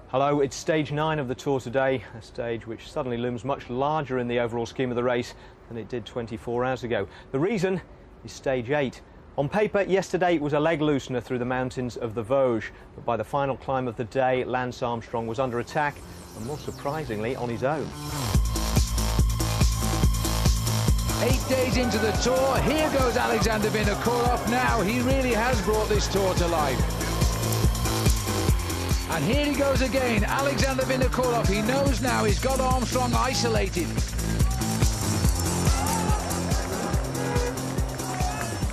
Hello, it's stage 9 of the Tour today, a stage which suddenly looms much larger in the overall scheme of the race than it did 24 hours ago. The reason is stage 8. On paper, yesterday it was a leg loosener through the mountains of the Vosges, but by the final climb of the day, Lance Armstrong was under attack, and more surprisingly, on his own. 8 days into the Tour, here goes Alexander Vinokourov now. He really has brought this Tour to life. And here he goes again, Alexander Vinokourov. He knows now he's got Armstrong isolated.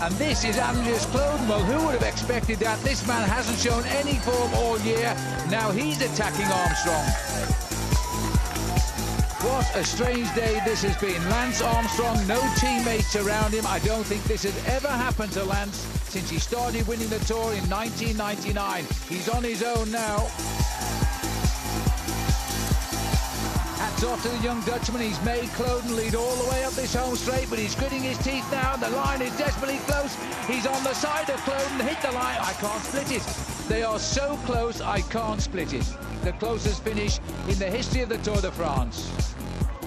And this is Andreas Klöden. Well, who would have expected that? This man hasn't shown any form all year. Now he's attacking Armstrong. What a strange day this has been. Lance Armstrong, no teammates around him. I don't think this has ever happened to Lance since he started winning the Tour in 1999. He's on his own now. Hats off to the young Dutchman. He's made Klöden lead all the way up this home straight, but he's gritting his teeth now. The line is desperately close. He's on the side of Klöden. Hit the line. I can't split it. They are so close, I can't split it. The closest finish in the history of the Tour de France.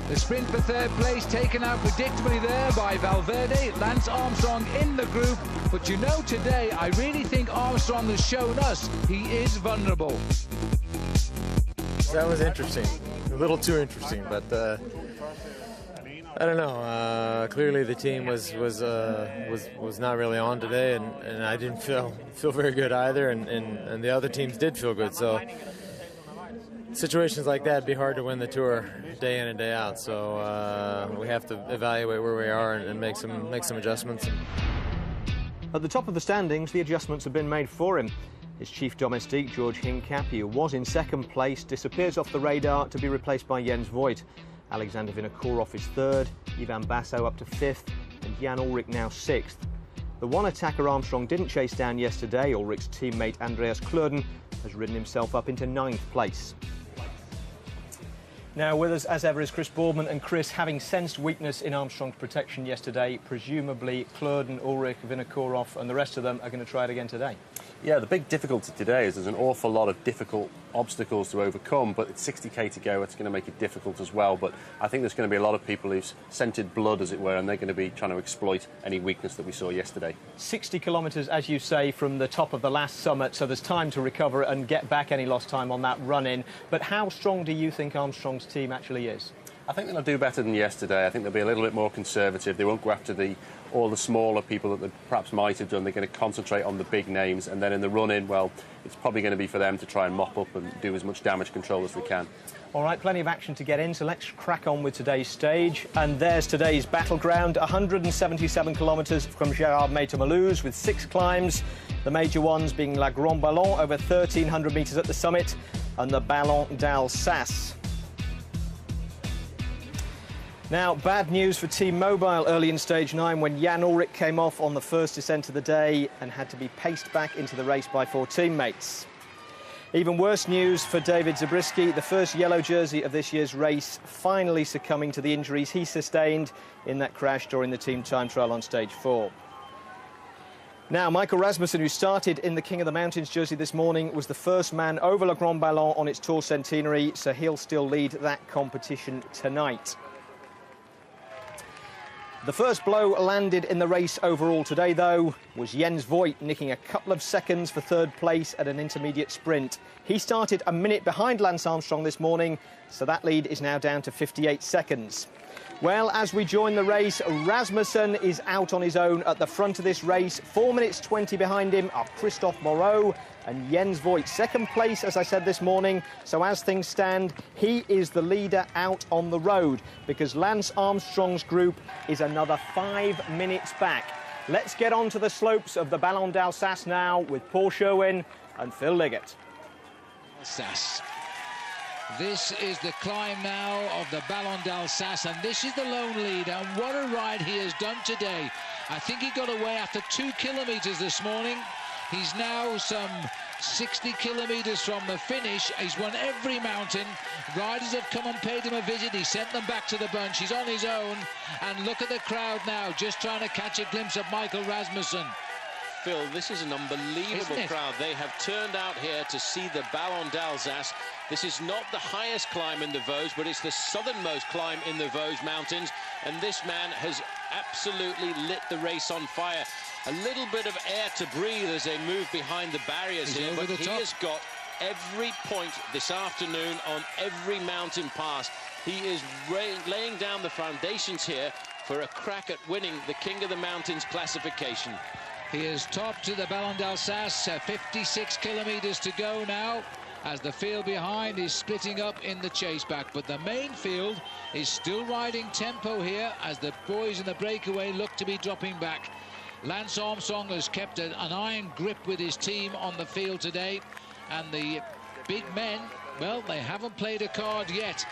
The sprint for third place taken out predictably there by Valverde. Lance Armstrong in the group. But you know, today, I really think Armstrong has shown us he is vulnerable. That was interesting. A little too interesting, but I don't know. Clearly the team was not really on today, and I didn't feel very good either, and the other teams did feel good. So situations like that, it'd be hard to win the Tour day in and day out. So we have to evaluate where we are and make some adjustments. At the top of the standings, the adjustments have been made for him. His chief domestique, George Hincapie, who was in second place, disappears off the radar to be replaced by Jens Voigt. Alexander Vinokourov is third, Ivan Basso up to fifth, and Jan Ullrich now sixth. The one attacker Armstrong didn't chase down yesterday, Ullrich's teammate Andreas Klöden, has ridden himself up into ninth place. Now with us as ever is Chris Boardman, and Chris, having sensed weakness in Armstrong's protection yesterday, presumably Klöden, Ullrich, Vinokourov and the rest of them are going to try it again today. Yeah, the big difficulty today is there's an awful lot of difficult obstacles to overcome, but it's 60k to go. It's going to make it difficult as well. But I think there's going to be a lot of people who've scented blood, as it were, and they're going to be trying to exploit any weakness that we saw yesterday. 60 kilometres, as you say, from the top of the last summit, so there's time to recover and get back any lost time on that run-in. But how strong do you think Armstrong's team actually is? I think they'll do better than yesterday. I think they'll be a little bit more conservative. They won't go after all the smaller people that they perhaps might have done. They're going to concentrate on the big names, and then in the run-in, well, it's probably going to be for them to try and mop up and do as much damage control as they can. All right, plenty of action to get in, so let's crack on with today's stage. And there's today's battleground, 177 kilometres from Gérardmer to Mulhouse, with 6 climbs. The major ones being La Grand Ballon, over 1,300 metres at the summit, and the Ballon d'Alsace. Now, bad news for Team Mobile early in stage 9 when Jan Ullrich came off on the first descent of the day and had to be paced back into the race by 4 teammates. Even worse news for David Zabriskie, the first yellow jersey of this year's race, finally succumbing to the injuries he sustained in that crash during the team time trial on stage 4. Now, Michael Rasmussen, who started in the King of the Mountains jersey this morning, was the first man over La Grand Ballon on its Tour Centenary, so he'll still lead that competition tonight. The first blow landed in the race overall today, though, was Jens Voigt nicking a couple of seconds for third place at an intermediate sprint. He started a minute behind Lance Armstrong this morning, so that lead is now down to 58 seconds. Well, as we join the race, Rasmussen is out on his own at the front of this race. 4 minutes 20 behind him are Christophe Moreau and Jens Voigt. Second place, as I said this morning. So as things stand, he is the leader out on the road because Lance Armstrong's group is another 5 minutes back. Let's get on to the slopes of the Ballon d'Alsace now with Paul Sherwin and Phil Liggett. Alsace. This is the climb now of the Ballon d'Alsace, and this is the lone leader, and what a ride he has done today. I think he got away after 2 kilometres this morning. He's now some 60 kilometres from the finish. He's won every mountain. Riders have come and paid him a visit. He sent them back to the bunch. He's on his own, and look at the crowd now, just trying to catch a glimpse of Michael Rasmussen. Phil, this is an unbelievable crowd. They have turned out here to see the Ballon d'Alsace. This is not the highest climb in the Vosges, but it's the southernmost climb in the Vosges Mountains. And this man has absolutely lit the race on fire. A little bit of air to breathe as they move behind the barriers here, but he has got every point this afternoon on every mountain pass. He is laying down the foundations here for a crack at winning the King of the Mountains classification. He is top to the Ballon d'Alsace, 56 kilometers to go now, as the field behind is splitting up in the chase back. But the main field is still riding tempo here as the boys in the breakaway look to be dropping back. Lance Armstrong has kept an iron grip with his team on the field today, and the big men, well, they haven't played a card yet.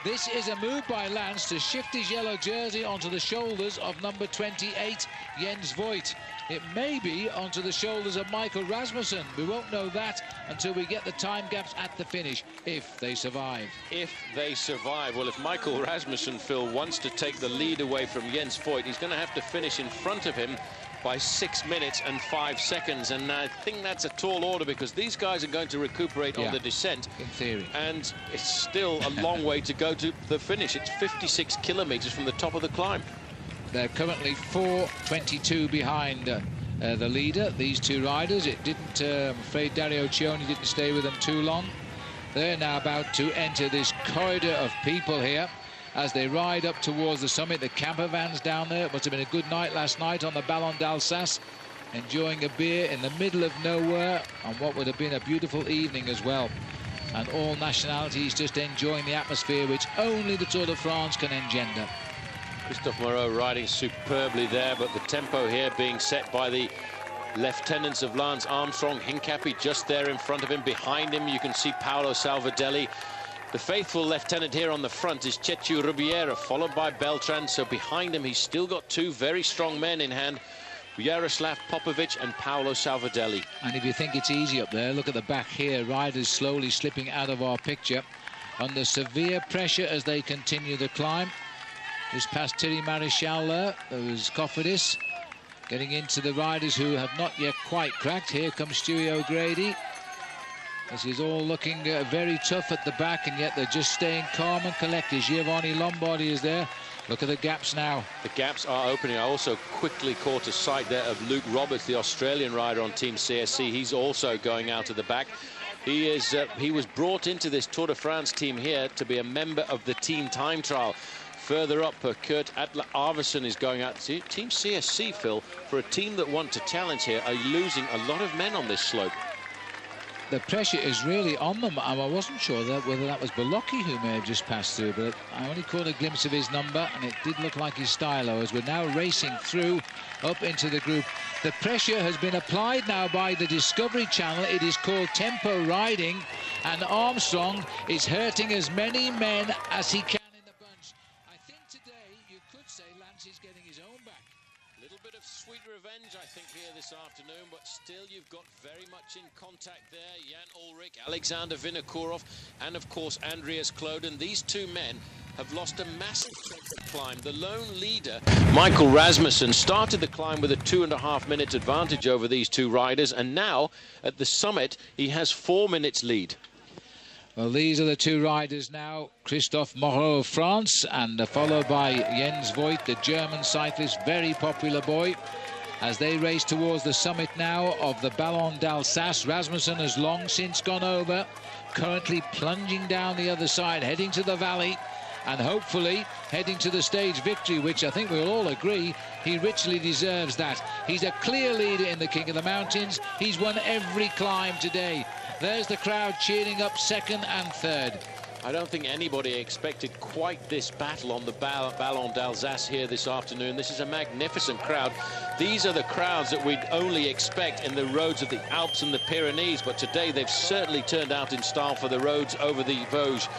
This is a move by Lance to shift his yellow jersey onto the shoulders of number 28, Jens Voigt. It may be onto the shoulders of Michael Rasmussen. We won't know that until we get the time gaps at the finish, if they survive. If they survive. Well, if Michael Rasmussen, Phil, wants to take the lead away from Jens Voigt, he's going to have to finish in front of him by 6 minutes and 5 seconds, and I think that's a tall order because these guys are going to recuperate on the descent. In theory. And it's still a long way to go to the finish. It's 56 kilometers from the top of the climb. They're currently 4:22 behind the leader, these two riders. It didn't, I'm afraid Dario Cioni didn't stay with them too long. They're now about to enter this corridor of people here as they ride up towards the summit. The camper vans down there. It must have been a good night last night on the Ballon d'Alsace, enjoying a beer in the middle of nowhere on what would have been a beautiful evening as well. And all nationalities just enjoying the atmosphere which only the Tour de France can engender. Christophe Moreau riding superbly there, but the tempo here being set by the lieutenants of Lance Armstrong. Hincapie just there in front of him. Behind him you can see Paolo Salvadelli. The faithful lieutenant here on the front is Chechu Rubiera, followed by Beltran. So behind him, he's still got two very strong men in hand, Jaroslav Popovic and Paolo Salvadelli. And if you think it's easy up there, look at the back here. Riders slowly slipping out of our picture under severe pressure as they continue the climb. Just past Thierry Marichal there, was Cofidis getting into the riders who have not yet quite cracked. Here comes Stewie O'Grady. This is all looking very tough at the back, and yet they're just staying calm and collected. Giovanni Lombardi is there. Look at the gaps now. The gaps are opening. I also quickly caught a sight there of Luke Roberts, the Australian rider on Team CSC. He's also going out of the back. He was brought into this Tour de France team here to be a member of the team time trial. Further up, Kurt Arvidsson is going out. See, Team CSC, Phil, for a team that want to challenge here, are losing a lot of men on this slope. The pressure is really on them. I wasn't sure whether that was Bolocki who may have just passed through, but I only caught a glimpse of his number, and it did look like his stylo as we're now racing through up into the group. The pressure has been applied now by the Discovery Channel. It is called tempo riding, and Armstrong is hurting as many men as he can in the bunch. I think today you could say Lance is getting his own back. A little bit of sweet revenge, I think, here this afternoon, but still you've got very much in contact there. Jan Ullrich, Alexander Vinokourov, and of course Andreas Kloden. These two men have lost a massive climb. The lone leader, Michael Rasmussen, started the climb with a 2.5 minute advantage over these two riders, and now at the summit he has 4 minutes lead. Well, these are the two riders now. Christophe Moreau of France, and followed by Jens Voigt, the German cyclist, very popular boy, as they race towards the summit now of the Ballon d'Alsace. Rasmussen has long since gone over, currently plunging down the other side, heading to the valley, and hopefully heading to the stage victory, which I think we'll all agree he richly deserves that. He's a clear leader in the King of the Mountains. He's won every climb today. There's the crowd cheering up second and third. I don't think anybody expected quite this battle on the Ballon d'Alsace here this afternoon. This is a magnificent crowd. These are the crowds that we'd only expect in the roads of the Alps and the Pyrenees, but today they've certainly turned out in style for the roads over the Vosges.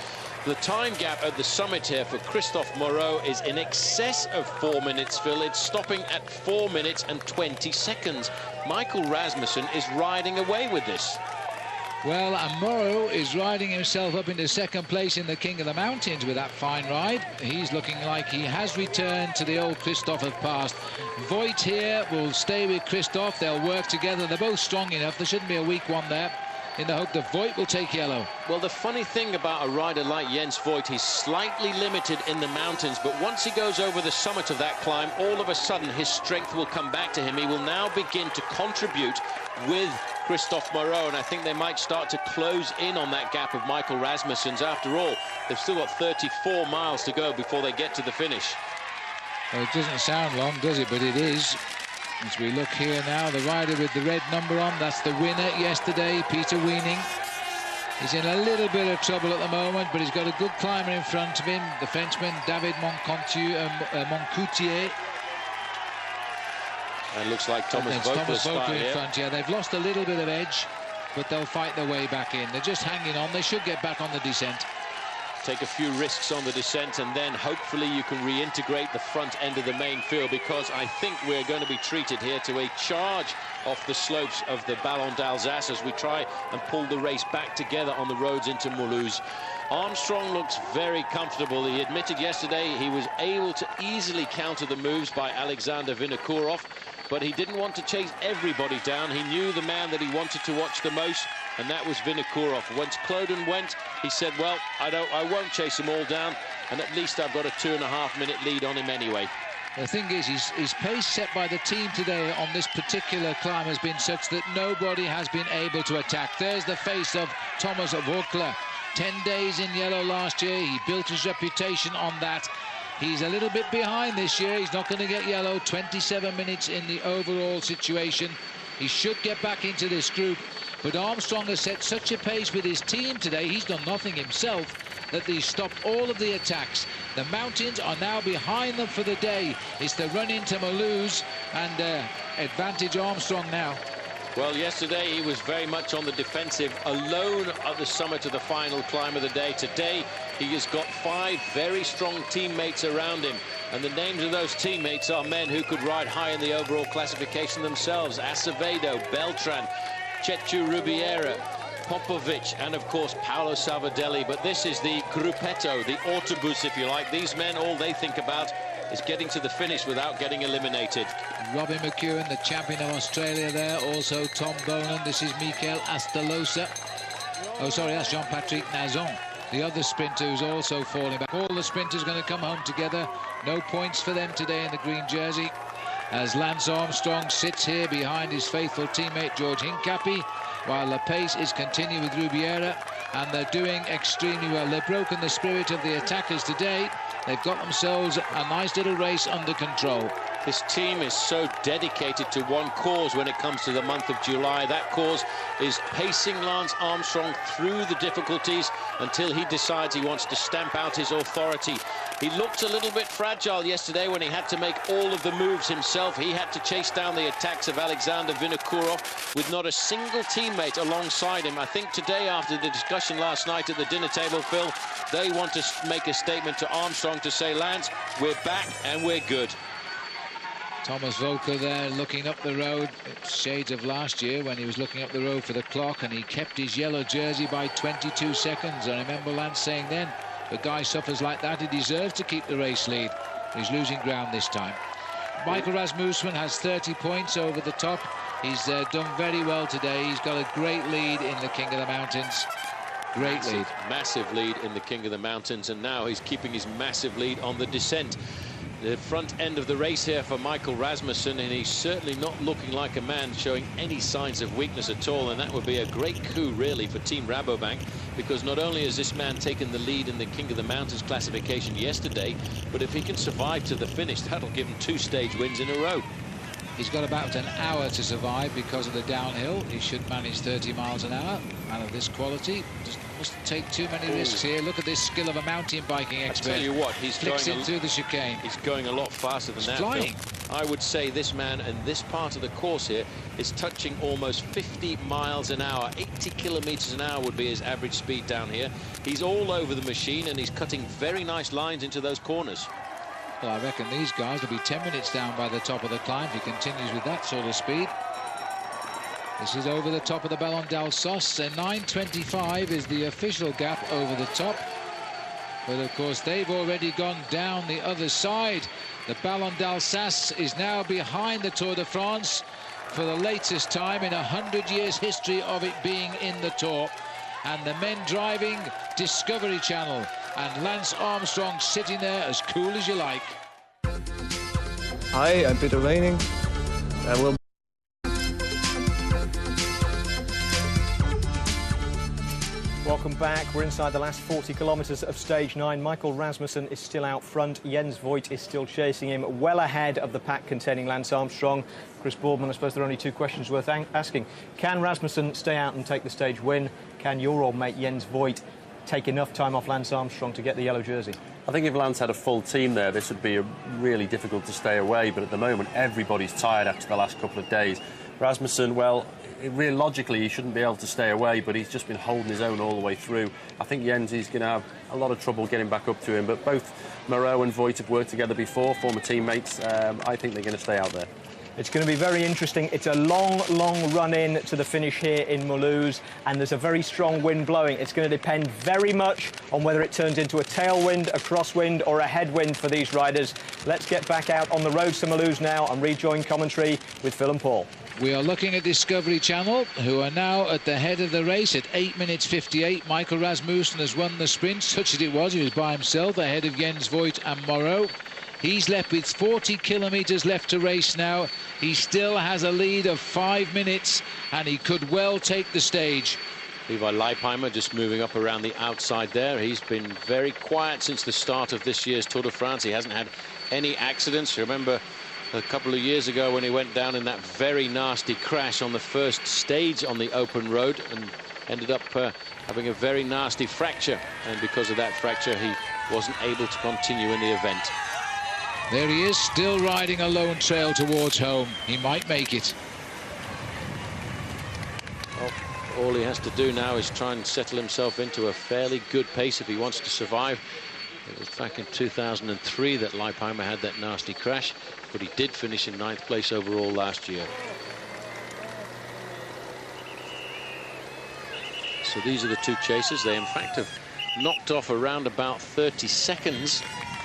The time gap at the summit here for Christophe Moreau is in excess of 4 minutes, Phil. It's stopping at 4 minutes and 20 seconds. Michael Rasmussen is riding away with this. Well, Morrow is riding himself up into second place in the King of the Mountains with that fine ride. He's looking like he has returned to the old Christoph of past. Voigt here will stay with Christoph. They'll work together. They're both strong enough. There shouldn't be a weak one there, in the hope that Voigt will take yellow. Well, the funny thing about a rider like Jens Voigt, he's slightly limited in the mountains, but once he goes over the summit of that climb, all of a sudden his strength will come back to him. He will now begin to contribute with Christoph Moreau, and I think they might start to close in on that gap of Michael Rasmussen's. After all, they've still got 34 miles to go before they get to the finish. Well, it doesn't sound long, does it? But it is. As we look here now, the rider with the red number on, that's the winner yesterday, Peter Weening. He's in a little bit of trouble at the moment, but he's got a good climber in front of him, the Frenchman David Moncoutier. And looks like Thomas Vogt in front. Yeah, they've lost a little bit of edge, but they'll fight their way back in. They're just hanging on. They should get back on the descent. Take a few risks on the descent, and then hopefully you can reintegrate the front end of the main field, because I think we're going to be treated here to a charge off the slopes of the Ballon d'Alsace as we try and pull the race back together on the roads into Mulhouse. Armstrong looks very comfortable. He admitted yesterday he was able to easily counter the moves by Alexander Vinokourov, but he didn't want to chase everybody down. He knew the man that he wanted to watch the most, and that was Vinokourov. Once Cloden went, he said, well, I won't chase them all down, and at least I've got a 2.5-minute lead on him anyway. The thing is, his pace set by the team today on this particular climb has been such that nobody has been able to attack. There's the face of Thomas Vogt. 10 days in yellow last year. He built his reputation on that. He's a little bit behind this year. He's not going to get yellow. 27 minutes in the overall situation. He should get back into this group. But Armstrong has set such a pace with his team today, he's done nothing himself, that he's stopped all of the attacks. The mountains are now behind them for the day. It's the run into Mulhouse and advantage Armstrong now. Well, yesterday he was very much on the defensive, alone at the summit of the final climb of the day. Today he has got 5 very strong teammates around him, and the names of those teammates are men who could ride high in the overall classification themselves: Acevedo, Beltran, Chechu Rubiera, Popovic, and of course Paolo Salvadelli. But this is the gruppetto, the autobus, if you like. These men, all they think about is getting to the finish without getting eliminated. Robin McEwen, the champion of Australia there. Also Tom Bonan. This is Mikel Astalosa. Oh, sorry, that's Jean-Patrick Nazon, the other sprinter who's also falling back. All the sprinters going to come home together. No points for them today in the green jersey, as Lance Armstrong sits here behind his faithful teammate George Hincapie, while the pace is continuing with Rubiera, and they're doing extremely well. They've broken the spirit of the attackers today. They've got themselves a nice little race under control. This team is so dedicated to one cause when it comes to the month of July. That cause is pacing Lance Armstrong through the difficulties until he decides he wants to stamp out his authority. He looked a little bit fragile yesterday when he had to make all of the moves himself. He had to chase down the attacks of Alexander Vinokourov with not a single teammate alongside him. I think today, after the discussion last night at the dinner table, Phil, they want to make a statement to Armstrong to say, Lance, we're back and we're good. Thomas Vogt there looking up the road. It's shades of last year when he was looking up the road for the clock, and he kept his yellow jersey by 22 seconds. I remember Lance saying then, if a guy suffers like that, he deserves to keep the race lead. He's losing ground this time. Michael Rasmussen has 30 points over the top. He's done very well today. He's got a great lead in the King of the Mountains. Great lead. Massive lead in the King of the Mountains, and now he's keeping his massive lead on the descent. The front end of the race here for Michael Rasmussen, and he's certainly not looking like a man showing any signs of weakness at all, and that would be a great coup really for Team Rabobank, because not only has this man taken the lead in the King of the Mountains classification yesterday, but if he can survive to the finish, that'll give him 2 stage wins in a row. He's got about an hour to survive because of the downhill. He should manage 30 miles an hour out of this quality. Just mustn't take too many risks here. Look at this skill of a mountain biking expert. I tell you what, he's flicks going it through the chicane. He's going a lot faster than that. Flying. I would say this man in this part of the course here is touching almost 50 miles an hour. 80 kilometers an hour would be his average speed down here. He's all over the machine, and he's cutting very nice lines into those corners. Well, I reckon these guys will be 10 minutes down by the top of the climb if he continues with that sort of speed. This is over the top of the Ballon d'Alsace, and 9:25 is the official gap over the top. But of course they've already gone down the other side. The Ballon d'Alsace is now behind the Tour de France for the latest time in 100 years history of it being in the Tour. And the men driving, Discovery Channel, and Lance Armstrong sitting there as cool as you like. Hi, I'm Peter Weining. Welcome back. We're inside the last 40 kilometres of stage 9. Michael Rasmussen is still out front. Jens Voigt is still chasing him, well ahead of the pack containing Lance Armstrong. Chris Boardman, I suppose there are only two questions worth asking. Can Rasmussen stay out and take the stage win? Can your old mate Jens Voigt take enough time off Lance Armstrong to get the yellow jersey? I think if Lance had a full team there, this would be really difficult to stay away. But at the moment, everybody's tired after the last couple of days. Rasmussen, well, really logically, he shouldn't be able to stay away, but he's just been holding his own all the way through. I think Jens is going to have a lot of trouble getting back up to him. But both Moreau and Voigt have worked together before, former teammates. I think they're going to stay out there. It's going to be very interesting. It's a long, long run-in to the finish here in Mulhouse, and there's a very strong wind blowing. It's going to depend very much on whether it turns into a tailwind, a crosswind or a headwind for these riders. Let's get back out on the roads to Mulhouse now and rejoin commentary with Phil and Paul. We are looking at Discovery Channel, who are now at the head of the race at 8 minutes 58. Michael Rasmussen has won the sprint. Such as it was, he was by himself ahead of Jens Voigt and Moreau. He's left with 40 kilometres left to race now. He still has a lead of 5 minutes, and he could well take the stage. Levi Leipheimer just moving up around the outside there. He's been very quiet since the start of this year's Tour de France. He hasn't had any accidents. Remember a couple of years ago when he went down in that very nasty crash on the first stage on the open road and ended up having a very nasty fracture. And because of that fracture, he wasn't able to continue in the event. There he is, still riding a lone trail towards home. He might make it. Well, all he has to do now is try and settle himself into a fairly good pace if he wants to survive. It was back in 2003 that Leipheimer had that nasty crash, but he did finish in 9th place overall last year. So these are the two chasers. They in fact have knocked off around about 30 seconds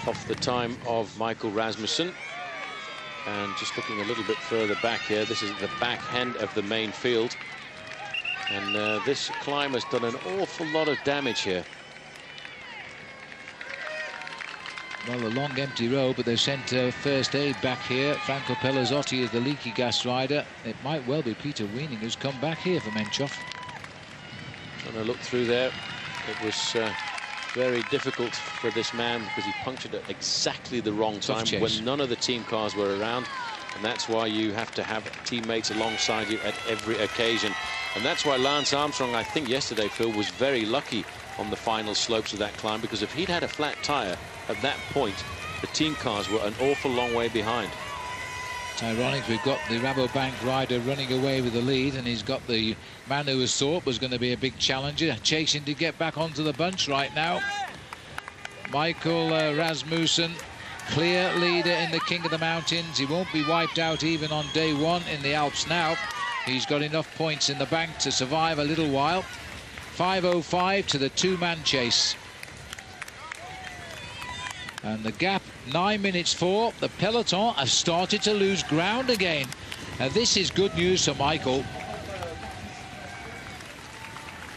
off the time of Michael Rasmussen. And just looking a little bit further back here, this is the back end of the main field, and this climb has done an awful lot of damage here. Well, a long empty road, but they've sent first aid back here. Franco Pelazzotti is the leaky gas rider. It might well be Peter Weining who's come back here for Menchov. Trying to look through there, it was very difficult for this man because he punctured at exactly the wrong time when none of the team cars were around, and that's why you have to have teammates alongside you at every occasion. And that's why Lance Armstrong, I think yesterday, Phil, was very lucky on the final slopes of that climb, because if he'd had a flat tyre at that point, the team cars were an awful long way behind. It's ironic, we've got the Rabobank rider running away with the lead, and he's got the man who was thought was going to be a big challenger chasing to get back onto the bunch right now. Michael Rasmussen, clear leader in the King of the Mountains. He won't be wiped out even on day one in the Alps now. He's got enough points in the bank to survive a little while. 5:05 to the two-man chase. And the gap, 9 minutes 4. The peloton have started to lose ground again. This is good news for Michael.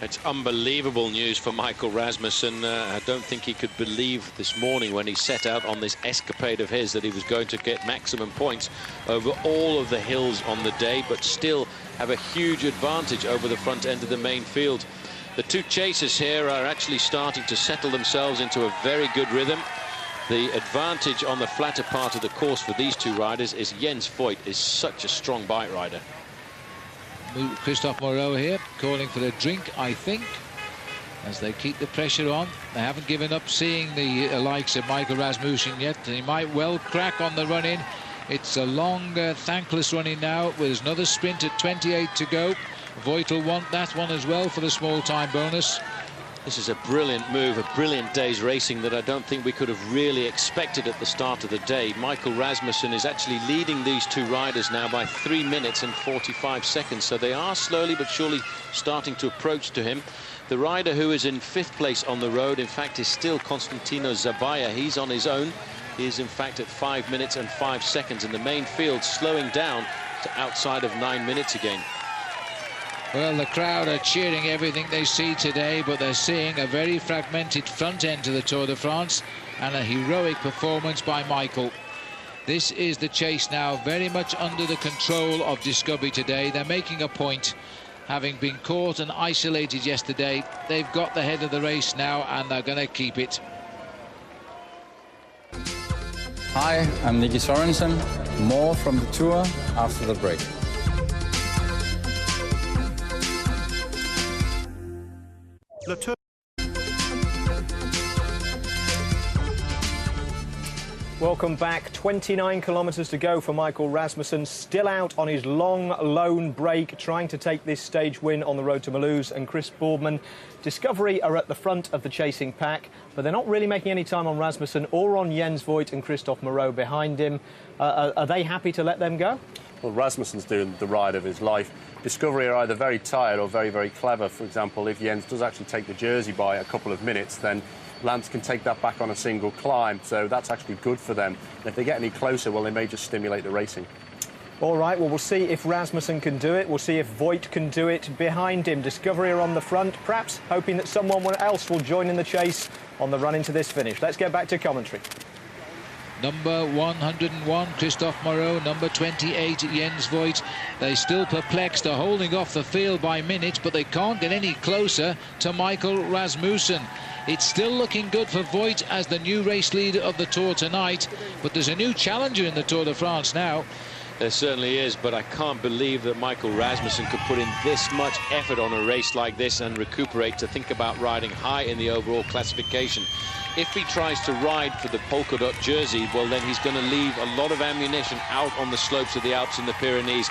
It's unbelievable news for Michael Rasmussen. I don't think he could believe this morning when he set out on this escapade of his that he was going to get maximum points over all of the hills on the day, but still have a huge advantage over the front end of the main field. The two chasers here are actually starting to settle themselves into a very good rhythm. The advantage on the flatter part of the course for these two riders is Jens Voigt is such a strong bike rider. Christophe Moreau here calling for a drink, I think, as they keep the pressure on. They haven't given up seeing the likes of Michael Rasmussen yet. He might well crack on the run-in. It's a long, thankless run-in now. There's another sprint at 28 to go. Voigt will want that one as well for the small time bonus. This is a brilliant move, a brilliant day's racing that I don't think we could have really expected at the start of the day. Michael Rasmussen is actually leading these two riders now by 3 minutes and 45 seconds. So they are slowly but surely starting to approach to him. The rider who is in 5th place on the road, in fact, is still Constantino Zabaya. He's on his own. He is, in fact, at 5 minutes and 5 seconds. In the main field, slowing down to outside of 9 minutes again. Well, the crowd are cheering everything they see today, but they're seeing a very fragmented front end to the Tour de France and a heroic performance by Michael. This is the chase now, very much under the control of Discovery today. They're making a point. Having been caught and isolated yesterday, they've got the head of the race now, and they're going to keep it. Hi, I'm Nicky Sorensen. More from the Tour after the break. Welcome back. 29 kilometres to go for Michael Rasmussen, still out on his long lone break, trying to take this stage win on the road to Mulhouse. And Chris Boardman, Discovery are at the front of the chasing pack, but they're not really making any time on Rasmussen or on Jens Voigt and Christophe Moreau behind him. Are they happy to let them go? Well, Rasmussen's doing the ride of his life. Discovery are either very tired or very, very clever. For example, if Jens does actually take the jersey by a couple of minutes, then Lance can take that back on a single climb, so that's actually good for them. And if they get any closer, well, they may just stimulate the racing. All right, well, we'll see if Rasmussen can do it. We'll see if Voigt can do it behind him. Discovery are on the front, perhaps hoping that someone else will join in the chase on the run into this finish. Let's get back to commentary. Number 101, Christophe Moreau. Number 28, Jens Voigt. They still perplexed, are holding off the field by minutes, but they can't get any closer to Michael Rasmussen. It's still looking good for Voigt as the new race leader of the Tour tonight, but there's a new challenger in the Tour de France now. There certainly is, but I can't believe that Michael Rasmussen could put in this much effort on a race like this and recuperate to think about riding high in the overall classification. If he tries to ride for the polka dot jersey, well, then he's going to leave a lot of ammunition out on the slopes of the Alps and the Pyrenees.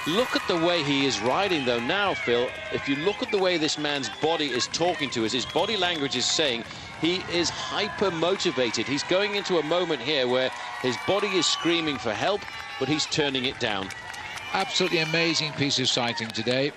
Look at the way he is riding, though, now, Phil. If you look at the way this man's body is talking to us, his body language is saying he is hyper-motivated. He's going into a moment here where his body is screaming for help, but he's turning it down. Absolutely amazing piece of cycling today.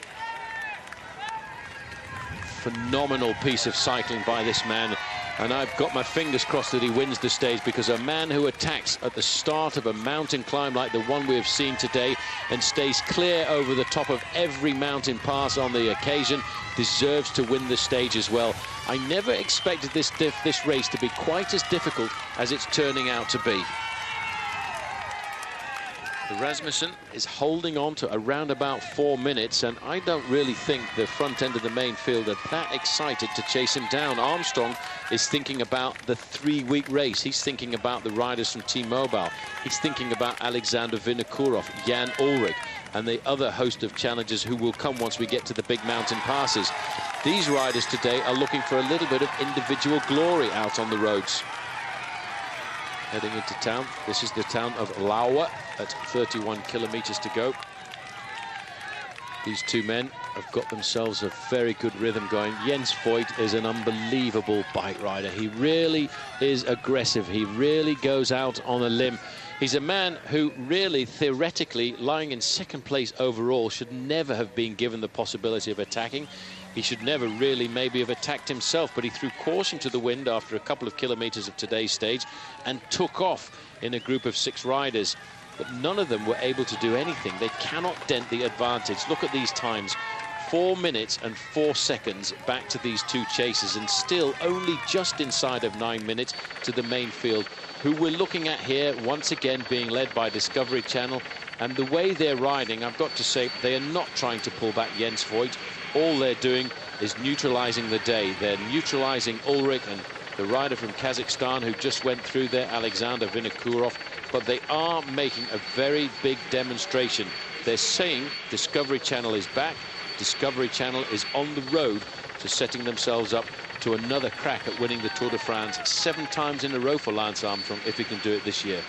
Phenomenal piece of cycling by this man. And I've got my fingers crossed that he wins the stage, because a man who attacks at the start of a mountain climb like the one we have seen today and stays clear over the top of every mountain pass on the occasion deserves to win the stage as well. I never expected this race to be quite as difficult as it's turning out to be. Rasmussen is holding on to around about 4 minutes, and I don't really think the front end of the main field are that excited to chase him down. Armstrong is thinking about the 3-week race. He's thinking about the riders from T-Mobile. He's thinking about Alexander Vinokourov, Jan Ullrich, and the other host of challengers who will come once we get to the big mountain passes. These riders today are looking for a little bit of individual glory out on the roads. Heading into town. This is the town of Laue at 31 kilometers to go. These two men have got themselves a very good rhythm going. Jens Voigt is an unbelievable bike rider. He really is aggressive. He really goes out on a limb. He's a man who really, theoretically, lying in 2nd place overall, should never have been given the possibility of attacking. He should never really maybe have attacked himself, but he threw caution to the wind after a couple of kilometers of today's stage and took off in a group of 6 riders. But none of them were able to do anything. They cannot dent the advantage. Look at these times. 4 minutes and 4 seconds back to these two chasers, and still only just inside of 9 minutes to the main field, who we're looking at here once again being led by Discovery Channel. And the way they're riding, I've got to say, they are not trying to pull back Jens Voigt. All they're doing is neutralizing the day. They're neutralizing Ullrich and the rider from Kazakhstan who just went through there, Alexander Vinokourov. But they are making a very big demonstration. They're saying Discovery Channel is back. Discovery Channel is on the road to setting themselves up to another crack at winning the Tour de France 7 times in a row for Lance Armstrong, if he can do it this year.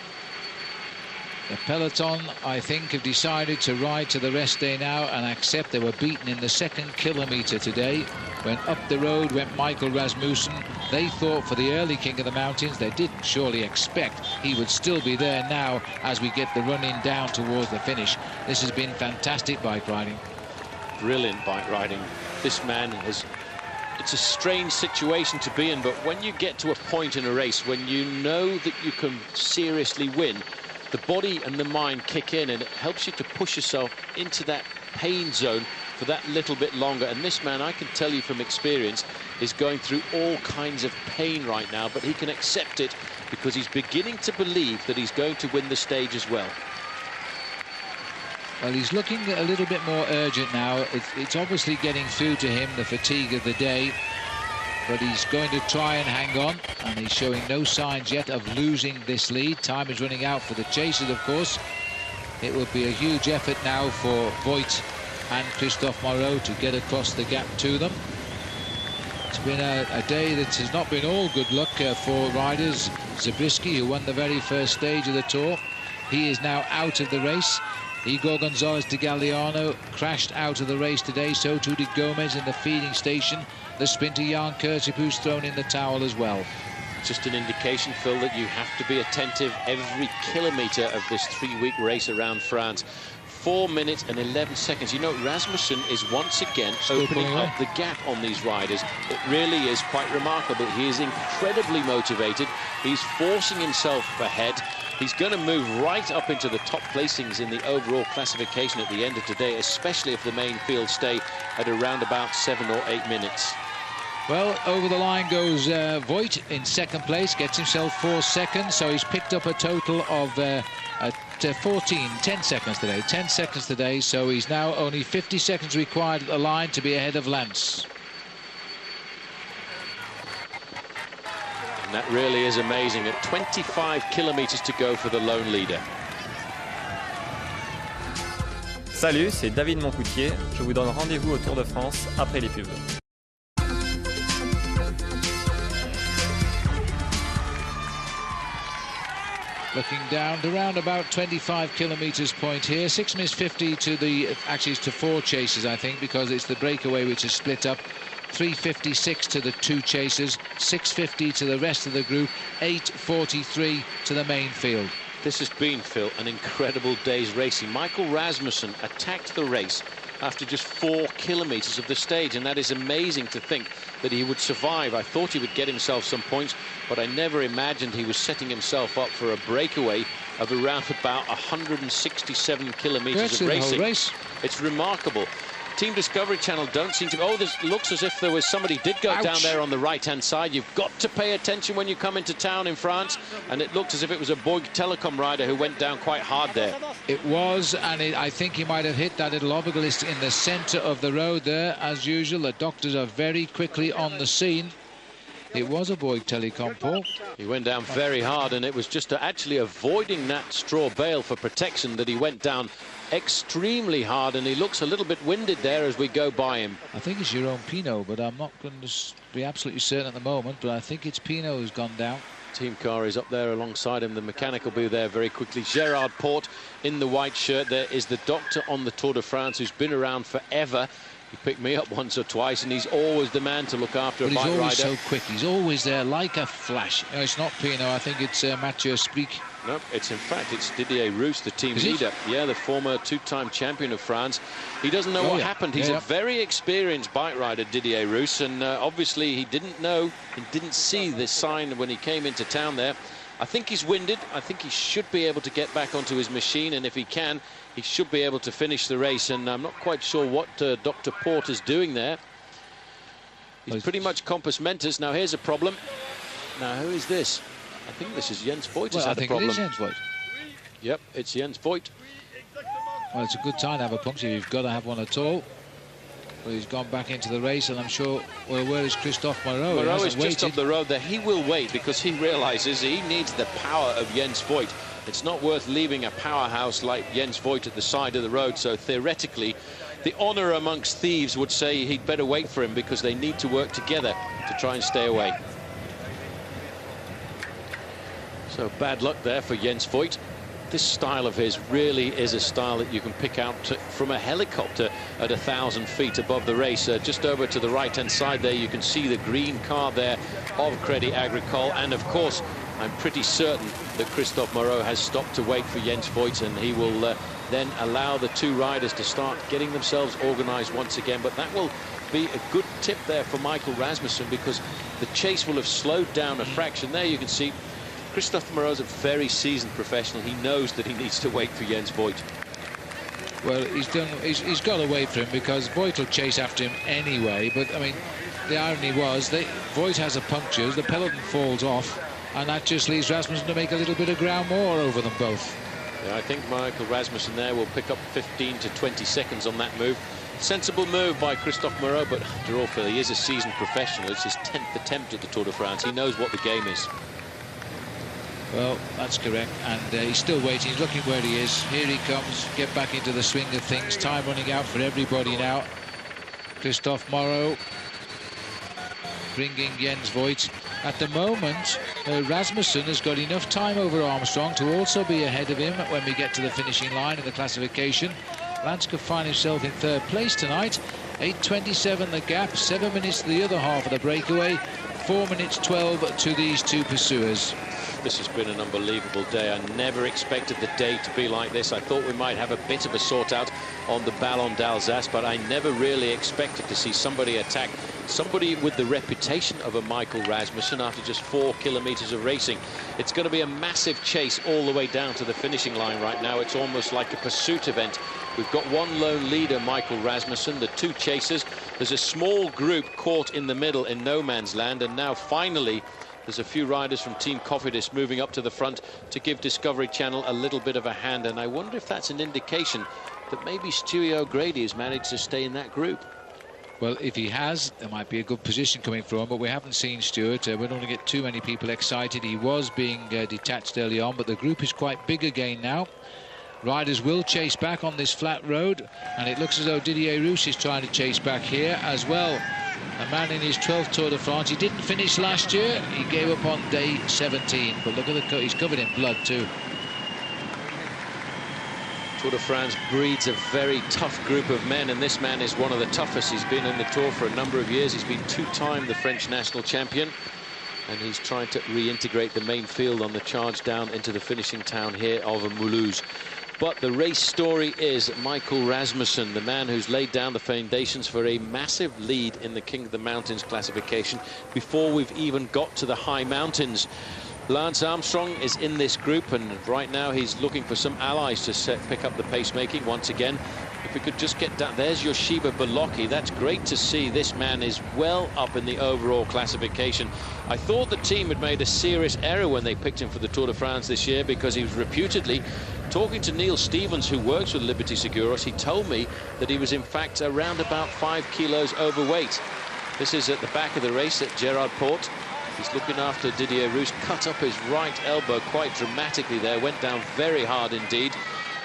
The peloton, I think, have decided to ride to the rest day now and accept they were beaten in the second kilometre today. When up the road went Michael Rasmussen. They thought for the early King of the Mountains, they didn't surely expect he would still be there now as we get the running down towards the finish. This has been fantastic bike riding. Brilliant bike riding. This man has... It's a strange situation to be in, but when you get to a point in a race when you know that you can seriously win, the body and the mind kick in, and it helps you to push yourself into that pain zone for that little bit longer. And this man, I can tell you from experience, is going through all kinds of pain right now, but he can accept it because he's beginning to believe that he's going to win the stage as well. Well, he's looking a little bit more urgent now. It's obviously getting through to him, the fatigue of the day. But he's going to try and hang on, and he's showing no signs yet of losing this lead. Time is running out for the chasers, of course. It will be a huge effort now for Voigt and Christophe Moreau to get across the gap to them. It's been a day that has not been all good luck for riders. Zabriskie, who won the very first stage of the Tour, he is now out of the race. Igor Gonzalez de Galliano crashed out of the race today, so too did Gomez in the feeding station. The sprinter Jan Kurtip, who's thrown in the towel as well. Just an indication, Phil, that you have to be attentive every kilometre of this 3-week race around France. 4 minutes and 11 seconds. You know, Rasmussen is once again opening up the gap on these riders. It really is quite remarkable. He is incredibly motivated. He's forcing himself ahead. He's going to move right up into the top placings in the overall classification at the end of today, especially if the main field stay at around about 7 or 8 minutes. Well, over the line goes Voigt in second place, gets himself 4 seconds, so he's picked up a total of 10 seconds today. 10 seconds today, so he's now only 50 seconds required at the line to be ahead of Lance. And that really is amazing. At 25 kilometres to go for the lone leader. Salut, c'est David Moncoutier. Je vous donne rendez-vous au Tour de France après les pubs. Looking down to around about 25 kilometres point here. 6 minutes 50 to the, actually it's to 4 chasers, I think, because it's the breakaway which is split up. 3:56 to the 2 chasers, 6:50 to the rest of the group, 8:43 to the main field. This has been, Phil, an incredible day's racing. Michael Rasmussen attacked the race after just 4 kilometres of the stage, and that is amazing to think that he would survive. I thought he would get himself some points, but I never imagined he was setting himself up for a breakaway of around about 167 kilometres of racing. Race. It's remarkable. Team Discovery Channel don't seem to... Oh, this looks as if there was somebody did go down there on the right-hand side. You've got to pay attention when you come into town in France, and it looked as if it was a Bouygues Telecom rider who went down quite hard there. It was, and I think he might have hit that little obelisk in the centre of the road there. As usual, the doctors are very quickly on the scene. It was a Bouygues Telecom, Paul. He went down very hard, and it was just actually avoiding that straw bale for protection that he went down extremely hard, and he looks a little bit winded there as we go by him. I think it's Jérôme Pinot, but I'm not going to be absolutely certain at the moment, but I think it's Pinot who's gone down. Team car is up there alongside him. The mechanic will be there very quickly. Gerard Porte in the white shirt. There is the doctor on the Tour de France who's been around forever. He picked me up once or twice, and he's always the man to look after a bike rider. He's always so quick. He's always there like a flash. No, it's not Pinot. I think it's Mathieu Spic. No, it's in fact it's Didier Rousse, the team leader. Yeah, the former 2-time champion of France. He doesn't know what happened. He's a very experienced bike rider, Didier Rousse, and obviously he didn't know and didn't see this sign when he came into town there. I think he's winded. I think he should be able to get back onto his machine, and if he can, he should be able to finish the race. And I'm not quite sure what Dr. Porte is doing there. He's pretty much compos mentis. Now here's a problem. Now who is this? I think this is Jens Voigt has had a problem. I think it is Jens Voigt. Yep, it's Jens Voigt. Well, it's a good time to have a puncture. You've got to have one at all. Well, he's gone back into the race, and I'm sure... Well, where is Christophe Moreau? Moreau is just up the road there. He will wait because he realises he needs the power of Jens Voigt. It's not worth leaving a powerhouse like Jens Voigt at the side of the road, so theoretically, the honour amongst thieves would say he'd better wait for him because they need to work together to try and stay away. So bad luck there for Jens Voigt. this style of his really is a style that you can pick out from a helicopter at 1,000 feet above the race. Just over to the right-hand side there, you can see the green car there of Crédit Agricole. And, of course, I'm pretty certain that Christophe Moreau has stopped to wait for Jens Voigt, and he will then allow the two riders to start getting themselves organised once again. But that will be a good tip there for Michael Rasmussen, because the chase will have slowed down a fraction. There you can see Christophe Moreau's a very seasoned professional. He knows that he needs to wait for Jens Voigt. Well, he's got to wait for him, because Voigt will chase after him anyway. But I mean, the irony was that Voigt has a puncture, the peloton falls off, and that just leaves Rasmussen to make a little bit of ground more over them both. Yeah, I think Michael Rasmussen there will pick up 15 to 20 seconds on that move. Sensible move by Christophe Moreau, but after all, Phil, he is a seasoned professional. It's his 10th attempt at the Tour de France. He knows what the game is. Well, that's correct, and he's still waiting. He's looking where he is. Here he comes. Get back into the swing of things. Time running out for everybody now. Christophe Moreau bringing Jens Voigt. At the moment, Rasmussen has got enough time over Armstrong to also be ahead of him when we get to the finishing line in the classification. Lance could find himself in third place tonight. 8:27 the gap, 7 minutes to the other half of the breakaway, 4 minutes 12 to these two pursuers. This has been an unbelievable day. I never expected the day to be like this. I thought we might have a bit of a sort out on the Ballon d'Alsace, but I never really expected to see somebody attack somebody with the reputation of a Michael Rasmussen after just 4 kilometers of racing. It's going to be a massive chase all the way down to the finishing line right now. It's almost like a pursuit event. We've got one lone leader, Michael Rasmussen, the two chasers. There's a small group caught in the middle in no man's land, and now finally there's a few riders from Team Cofidis moving up to the front to give Discovery Channel a little bit of a hand, and I wonder if that's an indication that maybe Stewie O'Grady has managed to stay in that group. Well, if he has, there might be a good position coming from him, but we haven't seen Stewart. We don't want to get too many people excited. He was being detached early on, but the group is quite big again now. Riders will chase back on this flat road, and it looks as though Didier Rousse is trying to chase back here as well. A man in his 12th Tour de France. He didn't finish last year. He gave up on day 17, but look at the he's covered in blood too. Tour de France breeds a very tough group of men, and this man is one of the toughest. He's been in the Tour for a number of years. He's been 2-time the French national champion, and he's trying to reintegrate the main field on the charge down into the finishing town here of Mulhouse. But the race story is Michael Rasmussen, the man who's laid down the foundations for a massive lead in the King of the Mountains classification before we've even got to the high mountains. Lance Armstrong is in this group, and right now he's looking for some allies to pick up the pacemaking once again. If we could just get down, there's Yoshiba Bolocki. That's great to see. This man is well up in the overall classification. I thought the team had made a serious error when they picked him for the Tour de France this year, because he was reputedly talking to Neil Stevens, who works with Liberty Seguros. He told me that he was in fact around about 5 kilos overweight. This is at the back of the race at Gerard Port. He's looking after Didier Rousse, cut up his right elbow quite dramatically there, went down very hard indeed.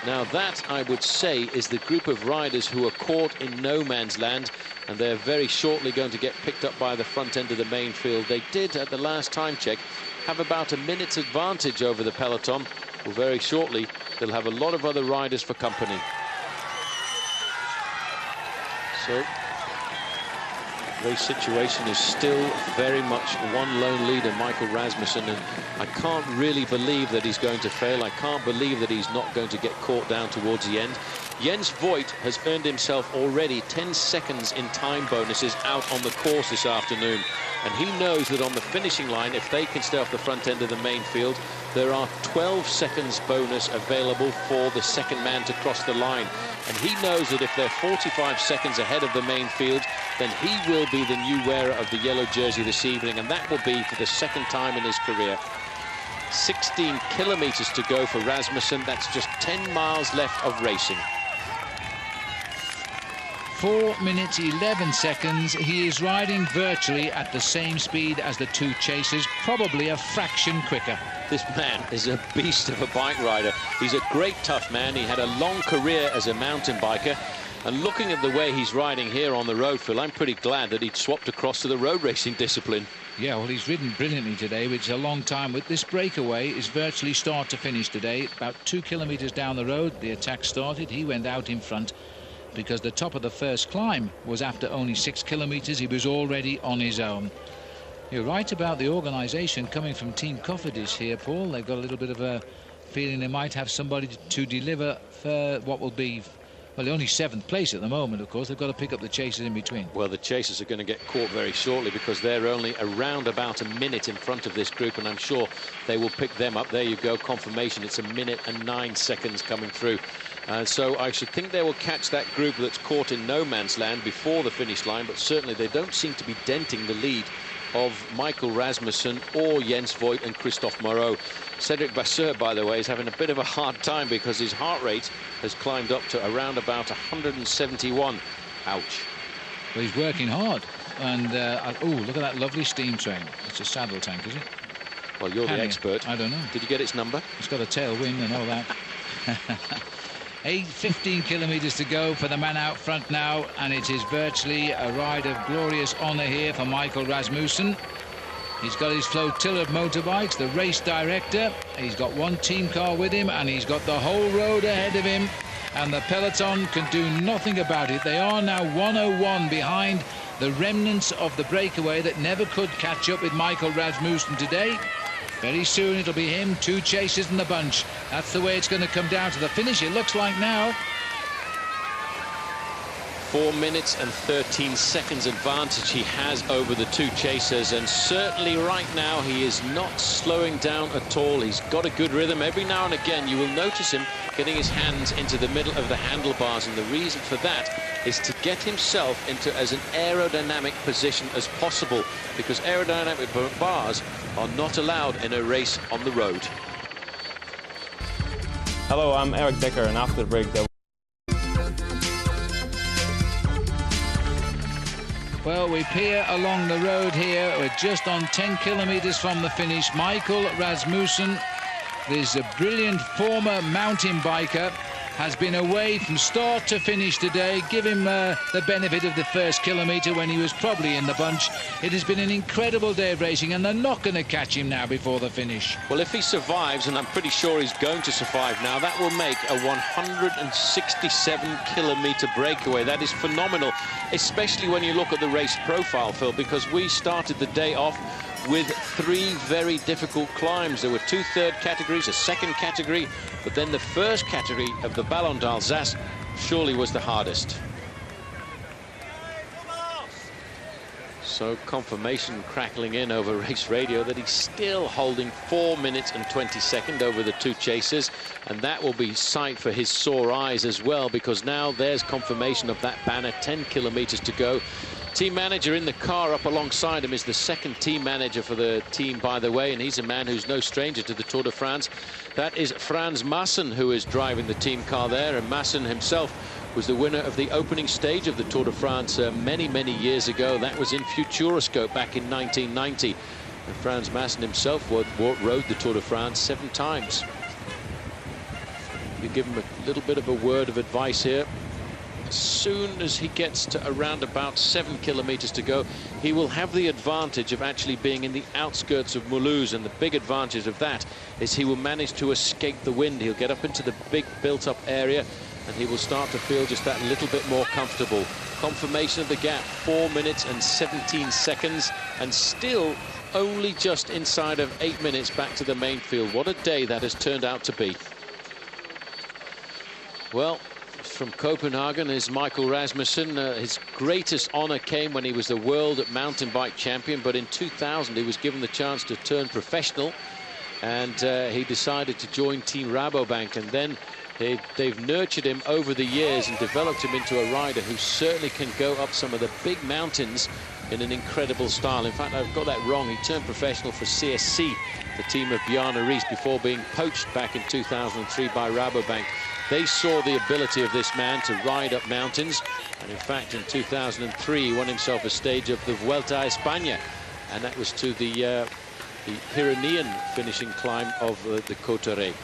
Now that, I would say, is the group of riders who are caught in no man's land, and they're very shortly going to get picked up by the front end of the main field. They did, at the last time check, have about a minute's advantage over the peloton. Well, very shortly, they'll have a lot of other riders for company. So race situation is still very much one lone leader, Michael Rasmussen, and I can't really believe that he's going to fail. I can't believe that he's not going to get caught down towards the end. Jens Voigt has earned himself already 10 seconds in time bonuses out on the course this afternoon, and he knows that on the finishing line, if they can stay off the front end of the main field, there are 12 seconds bonus available for the second man to cross the line. And he knows that if they're 45 seconds ahead of the main field, then he will be the new wearer of the yellow jersey this evening, and that will be for the second time in his career. 16 kilometers to go for Rasmussen. That's just 10 miles left of racing. 4 minutes 11 seconds. He is riding virtually at the same speed as the two chasers, probably a fraction quicker. This man is a beast of a bike rider. He's a great tough man. He had a long career as a mountain biker. And looking at the way he's riding here on the road, Phil, I'm pretty glad that he'd swapped across to the road racing discipline. Yeah, well, he's ridden brilliantly today, which is a long time. With this breakaway is virtually start to finish today. About 2 kilometres down the road, the attack started. He went out in front because the top of the first climb was after only 6 kilometres. He was already on his own. You're right about the organisation coming from Team Cofidis here, Paul. They've got a little bit of a feeling they might have somebody to deliver for what will be, well, only 7th place at the moment, of course. They've got to pick up the chasers in between. Well, the chasers are going to get caught very shortly because they're only around about a minute in front of this group, and I'm sure they will pick them up. There you go, confirmation. It's 1 minute and 9 seconds coming through. So I should think they will catch that group that's caught in no man's land before the finish line, but certainly they don't seem to be denting the lead of Michael Rasmussen or Jens Voigt and Christophe Moreau. Cedric Vasseur, by the way, is having a bit of a hard time because his heart rate has climbed up to around about 171. Ouch. Well, he's working hard. And, oh, look at that lovely steam train. It's a saddle tank, is it? Well, you're the expert. I don't know. Did you get its number? It's got a tailwind and all that. 15 kilometres to go for the man out front now, and it is virtually a ride of glorious honour here for Michael Rasmussen. He's got his flotilla of motorbikes, the race director. He's got one team car with him, and he's got the whole road ahead of him, and the peloton can do nothing about it. They are now 101 behind the remnants of the breakaway that never could catch up with Michael Rasmussen today. Very soon it'll be him, 2 chasers in the bunch. That's the way it's going to come down to the finish, it looks like now. 4 minutes and 13 seconds advantage he has over the 2 chasers, and certainly right now he is not slowing down at all. He's got a good rhythm. Every now and again you will notice him getting his hands into the middle of the handlebars, and the reason for that is to get himself into as an aerodynamic position as possible, because aerodynamic bars are not allowed in a race on the road. Hello, I'm Eric Decker, and after the break there. Well, we peer along the road here. We're just on 10 kilometres from the finish. Michael Rasmussen, this brilliant former mountain biker, has been away from start to finish today. Give him the benefit of the first kilometre when he was probably in the bunch. It has been an incredible day of racing, and they're not going to catch him now before the finish. Well, if he survives, and I'm pretty sure he's going to survive now, that will make a 167-kilometre breakaway. That is phenomenal, especially when you look at the race profile, Phil, because we started the day off with 3 very difficult climbs. There were 2 third categories, a second category, but then the first category of the Ballon d'Alsace surely was the hardest. So confirmation crackling in over race radio that he's still holding 4 minutes and 20 seconds over the 2 chasers, and that will be sight for his sore eyes as well, because now there's confirmation of that banner. 10 kilometres to go. Team manager in the car up alongside him is the second team manager for the team, by the way, and he's a man who's no stranger to the Tour de France. That is Frans Maassen, who is driving the team car there, and Maassen himself was the winner of the opening stage of the Tour de France many years ago. That was in Futuroscope back in 1990. And Frans Maassen himself rode the Tour de France 7 times. You give him a little bit of a word of advice here. As soon as he gets to around about 7 kilometres to go, he will have the advantage of actually being in the outskirts of Mulhouse, and the big advantage of that is he will manage to escape the wind. He'll get up into the big built-up area, and he will start to feel just that little bit more comfortable. Confirmation of the gap, 4 minutes and 17 seconds, and still only just inside of 8 minutes back to the main field. What a day that has turned out to be. Well, from Copenhagen is Michael Rasmussen. His greatest honour came when he was the world mountain bike champion, but in 2000 he was given the chance to turn professional, and he decided to join Team Rabobank, and then they've nurtured him over the years and developed him into a rider who certainly can go up some of the big mountains in an incredible style. In fact, I've got that wrong. He turned professional for CSC, the team of Bjarne Riis, before being poached back in 2003 by Rabobank. They saw the ability of this man to ride up mountains, and in fact in 2003 he won himself a stage of the Vuelta a España, and that was to the Pyrenean finishing climb of the Châtaigneraie.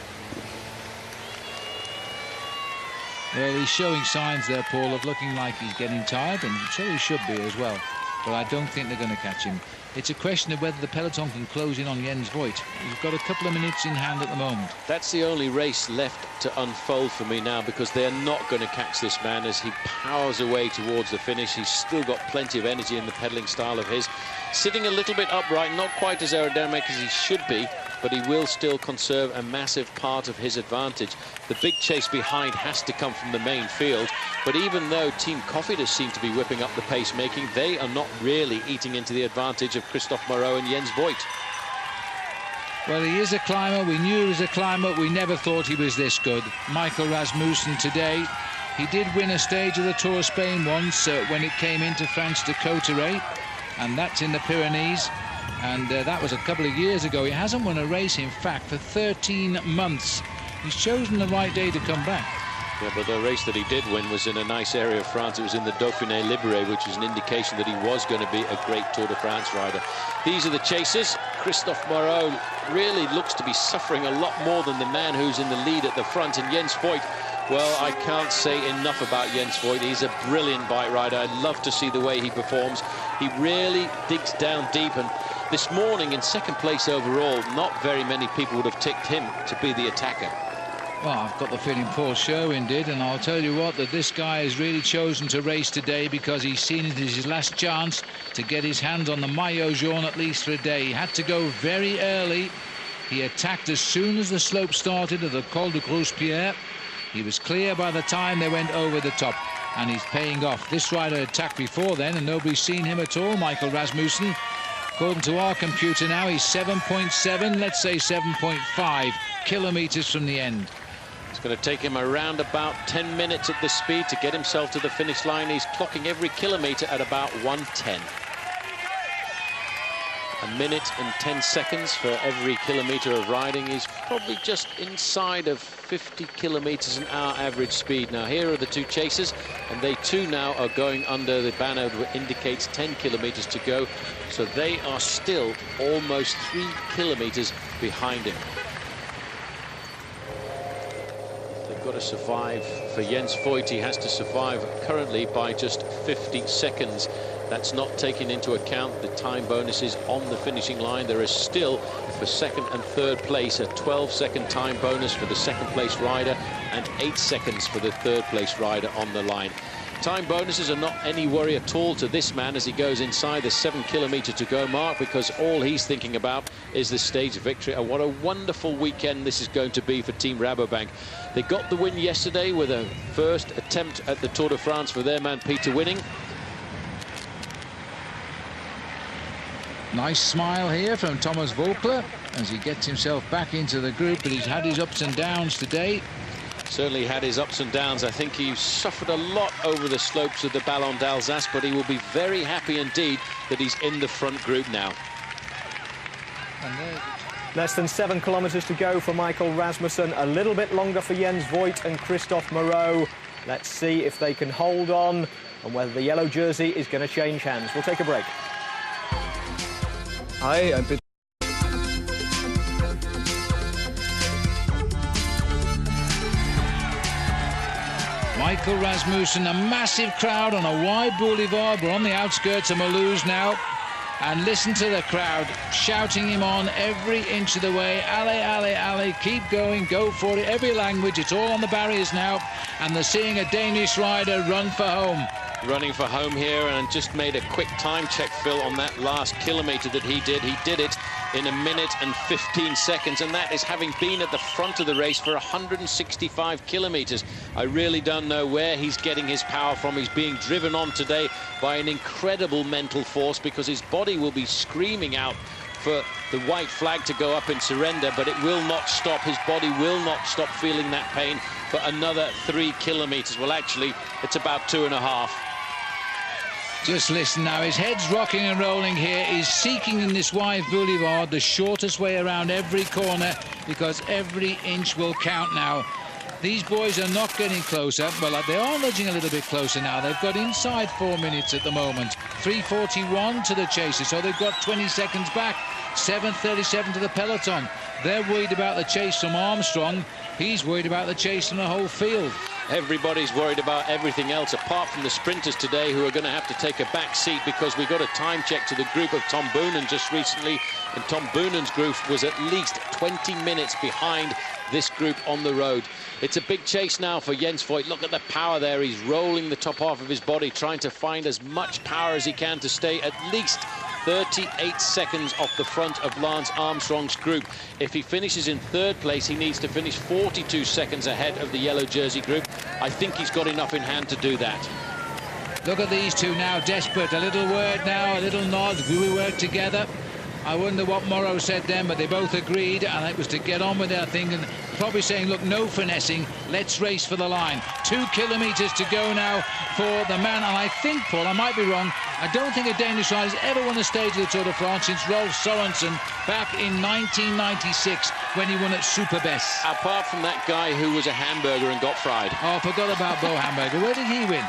Well, he's showing signs there, Paul, of looking like he's getting tired, and so he should be as well. But I don't think they're going to catch him. It's a question of whether the peloton can close in on Jens Voigt. He's got a couple of minutes in hand at the moment. That's the only race left to unfold for me now, because they're not going to catch this man as he powers away towards the finish. He's still got plenty of energy in the pedaling style of his. Sitting a little bit upright, not quite as aerodynamic as he should be, but he will still conserve a massive part of his advantage. The big chase behind has to come from the main field, but even though Team Cofidis seem to be whipping up the pace-making, they are not really eating into the advantage of Christophe Moreau and Jens Voigt. Well, he is a climber. We knew he was a climber. We never thought he was this good. Michael Rasmussen today, he did win a stage of the Tour of Spain once when it came into France to Châtaigneraie, and that's in the Pyrenees. And that was a couple of years ago. He hasn't won a race, in fact, for 13 months. He's chosen the right day to come back. Yeah, but the race that he did win was in a nice area of France. It was in the Dauphiné Libéré, which is an indication that he was going to be a great Tour de France rider. These are the chasers. Christophe Moreau really looks to be suffering a lot more than the man who's in the lead at the front. And Jens Voigt, well, I can't say enough about Jens Voigt. He's a brilliant bike rider. I love to see the way he performs. He really digs down deep, and this morning in second place overall, not very many people would have ticked him to be the attacker. Well, I've got the feeling Paul Sherwin did, and I'll tell you what, that this guy has really chosen to race today because he's seen it as his last chance to get his hands on the maillot jaune at least for a day. He had to go very early. He attacked as soon as the slope started at the Col de Grosse-Pierre. He was clear by the time they went over the top, and he's paying off. This rider attacked before then, and nobody's seen him at all, Michael Rasmussen. According to our computer now, he's 7.7, let's say 7.5 kilometres from the end. It's going to take him around about 10 minutes at this speed to get himself to the finish line. He's clocking every kilometre at about 1:10. A minute and 10 seconds for every kilometre of riding. He's probably just inside of 50 kilometres an hour average speed. Now here are the two chasers, and they too now are going under the banner that indicates 10 kilometres to go. So they are still almost 3 kilometres behind him. They've got to survive. For Jens Voigt, he has to survive currently by just 50 seconds. That's not taking into account the time bonuses on the finishing line. There is still, for second and third place, a 12-second time bonus for the second place rider and 8 seconds for the third place rider on the line. Time bonuses are not any worry at all to this man as he goes inside the 7 kilometre to go mark, because all he's thinking about is the stage victory. And what a wonderful weekend this is going to be for Team Rabobank. They got the win yesterday with a first attempt at the Tour de France for their man Peter Winning. Nice smile here from Thomas Volkler as he gets himself back into the group, but he's had his ups and downs today. Certainly had his ups and downs. I think he suffered a lot over the slopes of the Ballon d'Alsace, but he will be very happy indeed that he's in the front group now. Less than 7 kilometres to go for Michael Rasmussen. A little bit longer for Jens Voigt and Christophe Moreau. Let's see if they can hold on and whether the yellow jersey is going to change hands. We'll take a break. Hi, I'm Peter. Michael Rasmussen, a massive crowd on a wide boulevard. We're on the outskirts of Mulhouse now. And listen to the crowd shouting him on every inch of the way. Allez, allez, allez, keep going, go for it. Every language, it's all on the barriers now. And they're seeing a Danish rider run for home. Running for home here, and just made a quick time check, Phil, on that last kilometre that he did. He did it in 1 minute and 15 seconds, and that is having been at the front of the race for 165 kilometres. I really don't know where he's getting his power from. He's being driven on today by an incredible mental force, because his body will be screaming out for the white flag to go up in surrender, but it will not stop. His body will not stop feeling that pain for another 3 kilometres. Well, actually, it's about 2.5. Just listen now, his head's rocking and rolling here. He's seeking in this wide boulevard the shortest way around every corner, because every inch will count now. These boys are not getting closer. Well, they are nudging a little bit closer now. They've got inside 4 minutes at the moment. 3:41 to the chaser, so they've got 20 seconds back. 7:37 to the peloton. They're worried about the chase from Armstrong. He's worried about the chase from the whole field. Everybody's worried about everything else apart from the sprinters today, who are going to have to take a back seat, because we got a time check to the group of Tom Boonen just recently, and Tom Boonen's group was at least 20 minutes behind this group on the road. It's a big chase now for Jens Voigt. Look at the power there. He's rolling the top half of his body, trying to find as much power as he can to stay at least 38 seconds off the front of Lance Armstrong's group. If he finishes in third place, he needs to finish 42 seconds ahead of the yellow jersey group. I think he's got enough in hand to do that. Look at these two now, desperate. A little word now, a little nod. Will we work together? I wonder what Morrow said then, but they both agreed, and it was to get on with their thing, and probably saying, look, no finessing, let's race for the line. 2 kilometres to go now for the man, and I think, Paul, I might be wrong, I don't think a Danish rider has ever won a stage of the Tour de France since Rolf Sørensen back in 1996 when he won at Superbest. Apart from that guy who was a hamburger and got fried. Oh, I forgot about Bo Hamburger. Where did he win?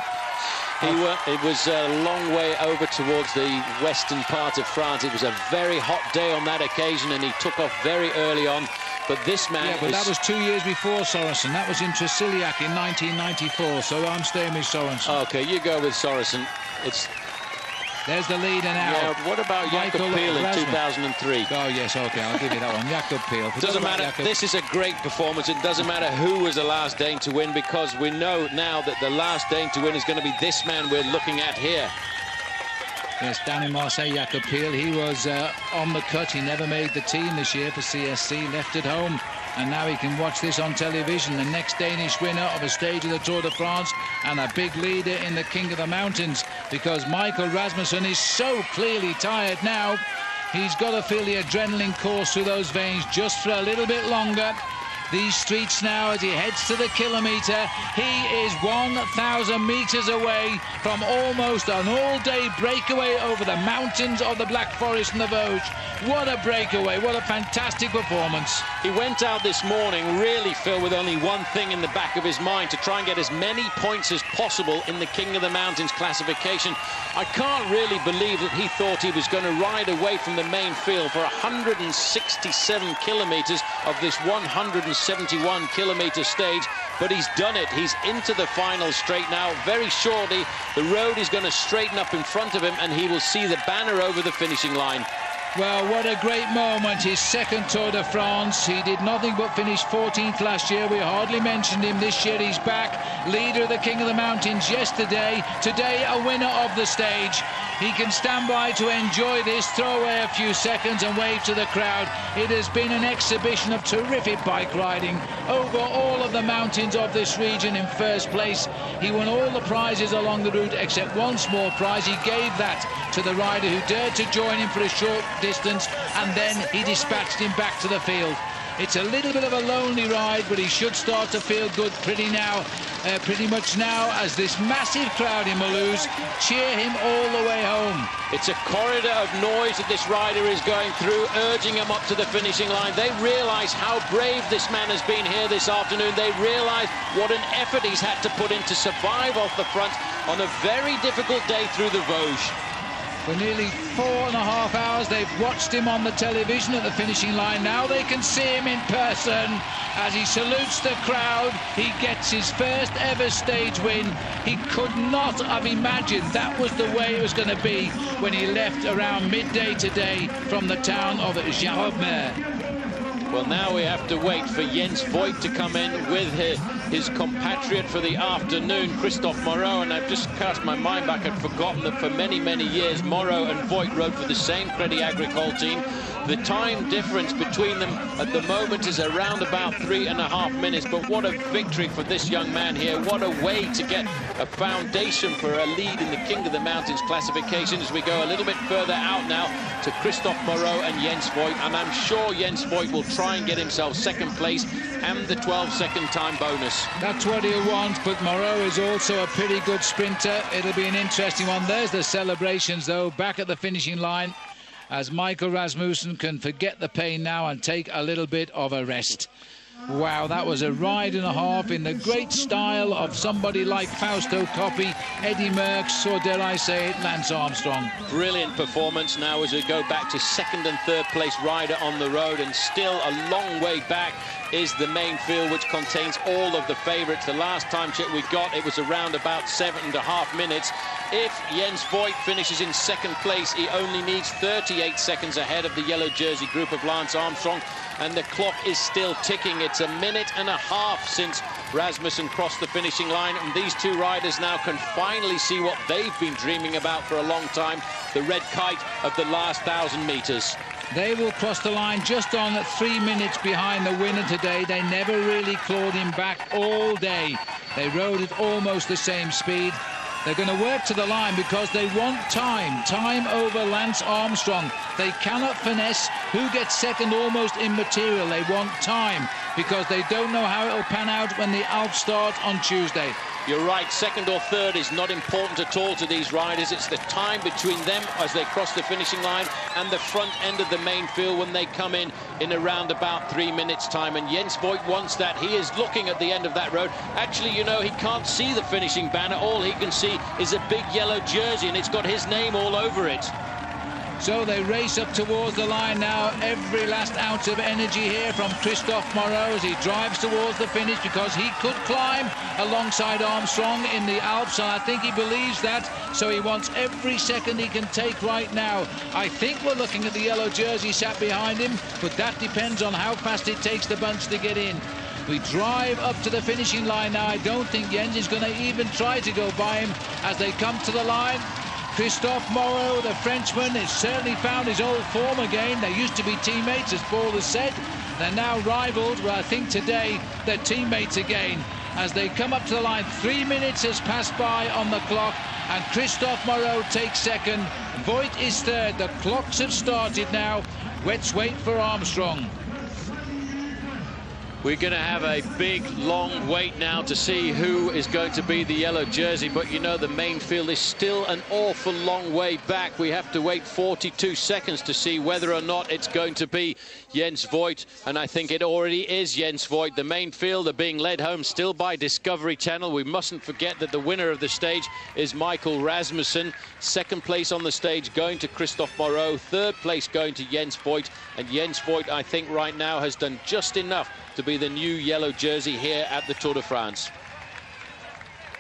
It was a long way over towards the western part of France. It was a very hot day on that occasion, and he took off very early on. But this man... Yeah, but that was 2 years before Sørensen. That was in Tresilliac in 1994, so I'm staying with Sørensen. OK, you go with Sørensen. There's the leader now. Yeah, what about Jakob Peel in 2003? Oh, yes, OK, I'll give you that one. Jakob Peel. Doesn't matter. This is a great performance. It doesn't matter who was the last Dane to win, because we know now that the last Dane to win is going to be this man we're looking at here. Yes, down in Marseille, Jakob Peel. He was on the cut. He never made the team this year for CSC, left at home. And now he can watch this on television. The next Danish winner of a stage of the Tour de France, and a big leader in the King of the Mountains, because Michael Rasmussen is so clearly tired now. He's got to feel the adrenaline course through those veins just for a little bit longer. These streets now, as he heads to the kilometre, he is 1,000 metres away from almost an all-day breakaway over the mountains of the Black Forest and the Vosges. What a breakaway, what a fantastic performance. He went out this morning really, Phil, with only one thing in the back of his mind, to try and get as many points as possible in the King of the Mountains classification. I can't really believe that he thought he was going to ride away from the main field for 167 kilometres of this 171-kilometre stage, but he's done it. He's into the final straight now. Very shortly, the road is going to straighten up in front of him, and he will see the banner over the finishing line. Well, what a great moment. His second Tour de France. He did nothing but finish 14th last year. We hardly mentioned him. This year he's back, leader of the King of the Mountains yesterday. Today a winner of the stage. He can stand by to enjoy this, throw away a few seconds and wave to the crowd. It has been an exhibition of terrific bike riding over all of the mountains of this region in first place. He won all the prizes along the route except one small prize. He gave that to the rider who dared to join him for a short distance, and then he dispatched him back to the field. It's a little bit of a lonely ride, but he should start to feel good pretty much now, as this massive crowd in Mulhouse cheer him all the way home. It's a corridor of noise that this rider is going through, urging him up to the finishing line. They realise how brave this man has been here this afternoon. They realise what an effort he's had to put in to survive off the front on a very difficult day through the Vosges. For nearly 4.5 hours they've watched him on the television at the finishing line. Now they can see him in person as he salutes the crowd. He gets his first ever stage win. He could not have imagined that was the way it was going to be when he left around midday today from the town of Chambord. Well, now we have to wait for Jens Voigt to come in with his compatriot for the afternoon, Christophe Moreau. And I've just cast my mind back and forgotten that for many, many years, Moreau and Voigt rode for the same Crédit Agricole team. The time difference between them at the moment is around about 3.5 minutes. But what a victory for this young man here. What a way to get a foundation for a lead in the King of the Mountains classification as we go a little bit further out now to Christophe Moreau and Jens Voigt. And I'm sure Jens Voigt will try and get himself second place and the 12-second time bonus. That's what he'll want, but Moreau is also a pretty good sprinter. It'll be an interesting one. There's the celebrations, though, back at the finishing line, as Michael Rasmussen can forget the pain now and take a little bit of a rest. Wow, that was a ride and a half in the great style of somebody like Fausto Coppi, Eddie Merckx, or dare I say it, Lance Armstrong. Brilliant performance now as we go back to second and third place rider on the road, and still a long way back is the main field, which contains all of the favourites. The last time check we got, it was around about 7.5 minutes. If Jens Voigt finishes in second place, he only needs 38 seconds ahead of the yellow jersey group of Lance Armstrong, and the clock is still ticking. It's 1.5 minutes since Rasmussen crossed the finishing line, and these two riders now can finally see what they've been dreaming about for a long time, the red kite of the last 1,000 metres. They will cross the line just on 3 minutes behind the winner today. They never really clawed him back all day. They rode at almost the same speed. They're going to work to the line because they want time over Lance Armstrong. They cannot finesse who gets second, almost immaterial. They want time because they don't know how it'll pan out when the Alps start on Tuesday. You're right, second or third is not important at all to these riders. It's the time between them as they cross the finishing line and the front end of the main field when they come in around about 3 minutes time. And Jens Voigt wants that. He is looking at the end of that road. Actually, you know, he can't see the finishing banner. All he can see is a big yellow jersey, and it's got his name all over it. So they race up towards the line now. Every last ounce of energy here from Christophe Moreau as he drives towards the finish, because he could climb alongside Armstrong in the Alps, and I think he believes that, so he wants every second he can take right now. I think we're looking at the yellow jersey sat behind him, but that depends on how fast it takes the bunch to get in. We drive up to the finishing line now. I don't think Jens is going to even try to go by him as they come to the line. Christophe Moreau, the Frenchman, has certainly found his old form again. They used to be teammates, as Paul has said. They're now rivaled, but I think today they're teammates again. As they come up to the line, 3 minutes has passed by on the clock, and Christophe Moreau takes second. Voigt is third. The clocks have started now. Let's wait for Armstrong. We're going to have a big, long wait now to see who is going to be the yellow jersey. But, you know, the main field is still an awful long way back. We have to wait 42 seconds to see whether or not it's going to be Jens Voigt. And I think it already is Jens Voigt. The main field are being led home still by Discovery Channel. We mustn't forget that the winner of the stage is Michael Rasmussen. Second place on the stage going to Christophe Moreau. Third place going to Jens Voigt. And Jens Voigt, I think, right now has done just enough to be the new yellow jersey here at the Tour de France.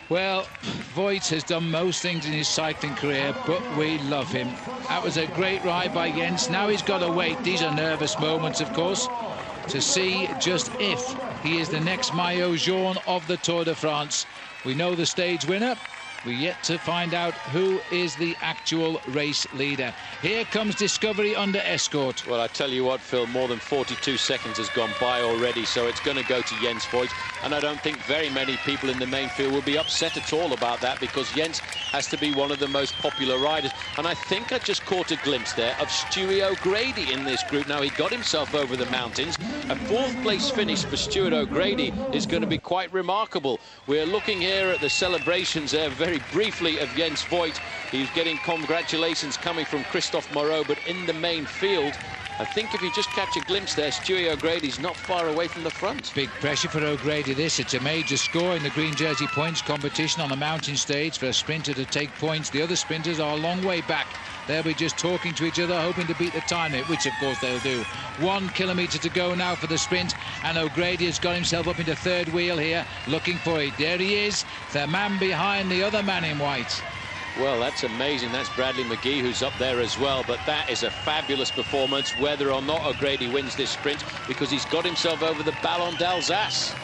Well, Voigt has done most things in his cycling career, but we love him. That was a great ride by Jens. Now he's got to wait. These are nervous moments, of course, to see just if he is the next maillot jaune of the Tour de France. We know the stage winner. We're yet to find out who is the actual race leader. Here comes Discovery under escort. Well, I tell you what, Phil, more than 42 seconds has gone by already, so it's going to go to Jens Voigt. And I don't think very many people in the main field will be upset at all about that, because Jens has to be one of the most popular riders. And I think I just caught a glimpse there of Stewie O'Grady in this group. Now, he got himself over the mountains. A fourth place finish for Stuart O'Grady is going to be quite remarkable. We're looking here at the celebrations there very briefly of Jens Voigt. He's getting congratulations coming from Christophe Moreau, but in the main field, I think if you just catch a glimpse there, Stewie O'Grady's not far away from the front. Big pressure for O'Grady this. It's a major score in the green jersey points competition on the mountain stage for a sprinter to take points. The other sprinters are a long way back. They'll be just talking to each other, hoping to beat the time limit, which of course they'll do. 1 kilometre to go now for the sprint, and O'Grady has got himself up into third wheel here, looking for it. There he is, the man behind the other man in white. Well, that's amazing. That's Bradley McGee, who's up there as well. But that is a fabulous performance, whether or not O'Grady wins this sprint, because he's got himself over the Ballon d'Alsace.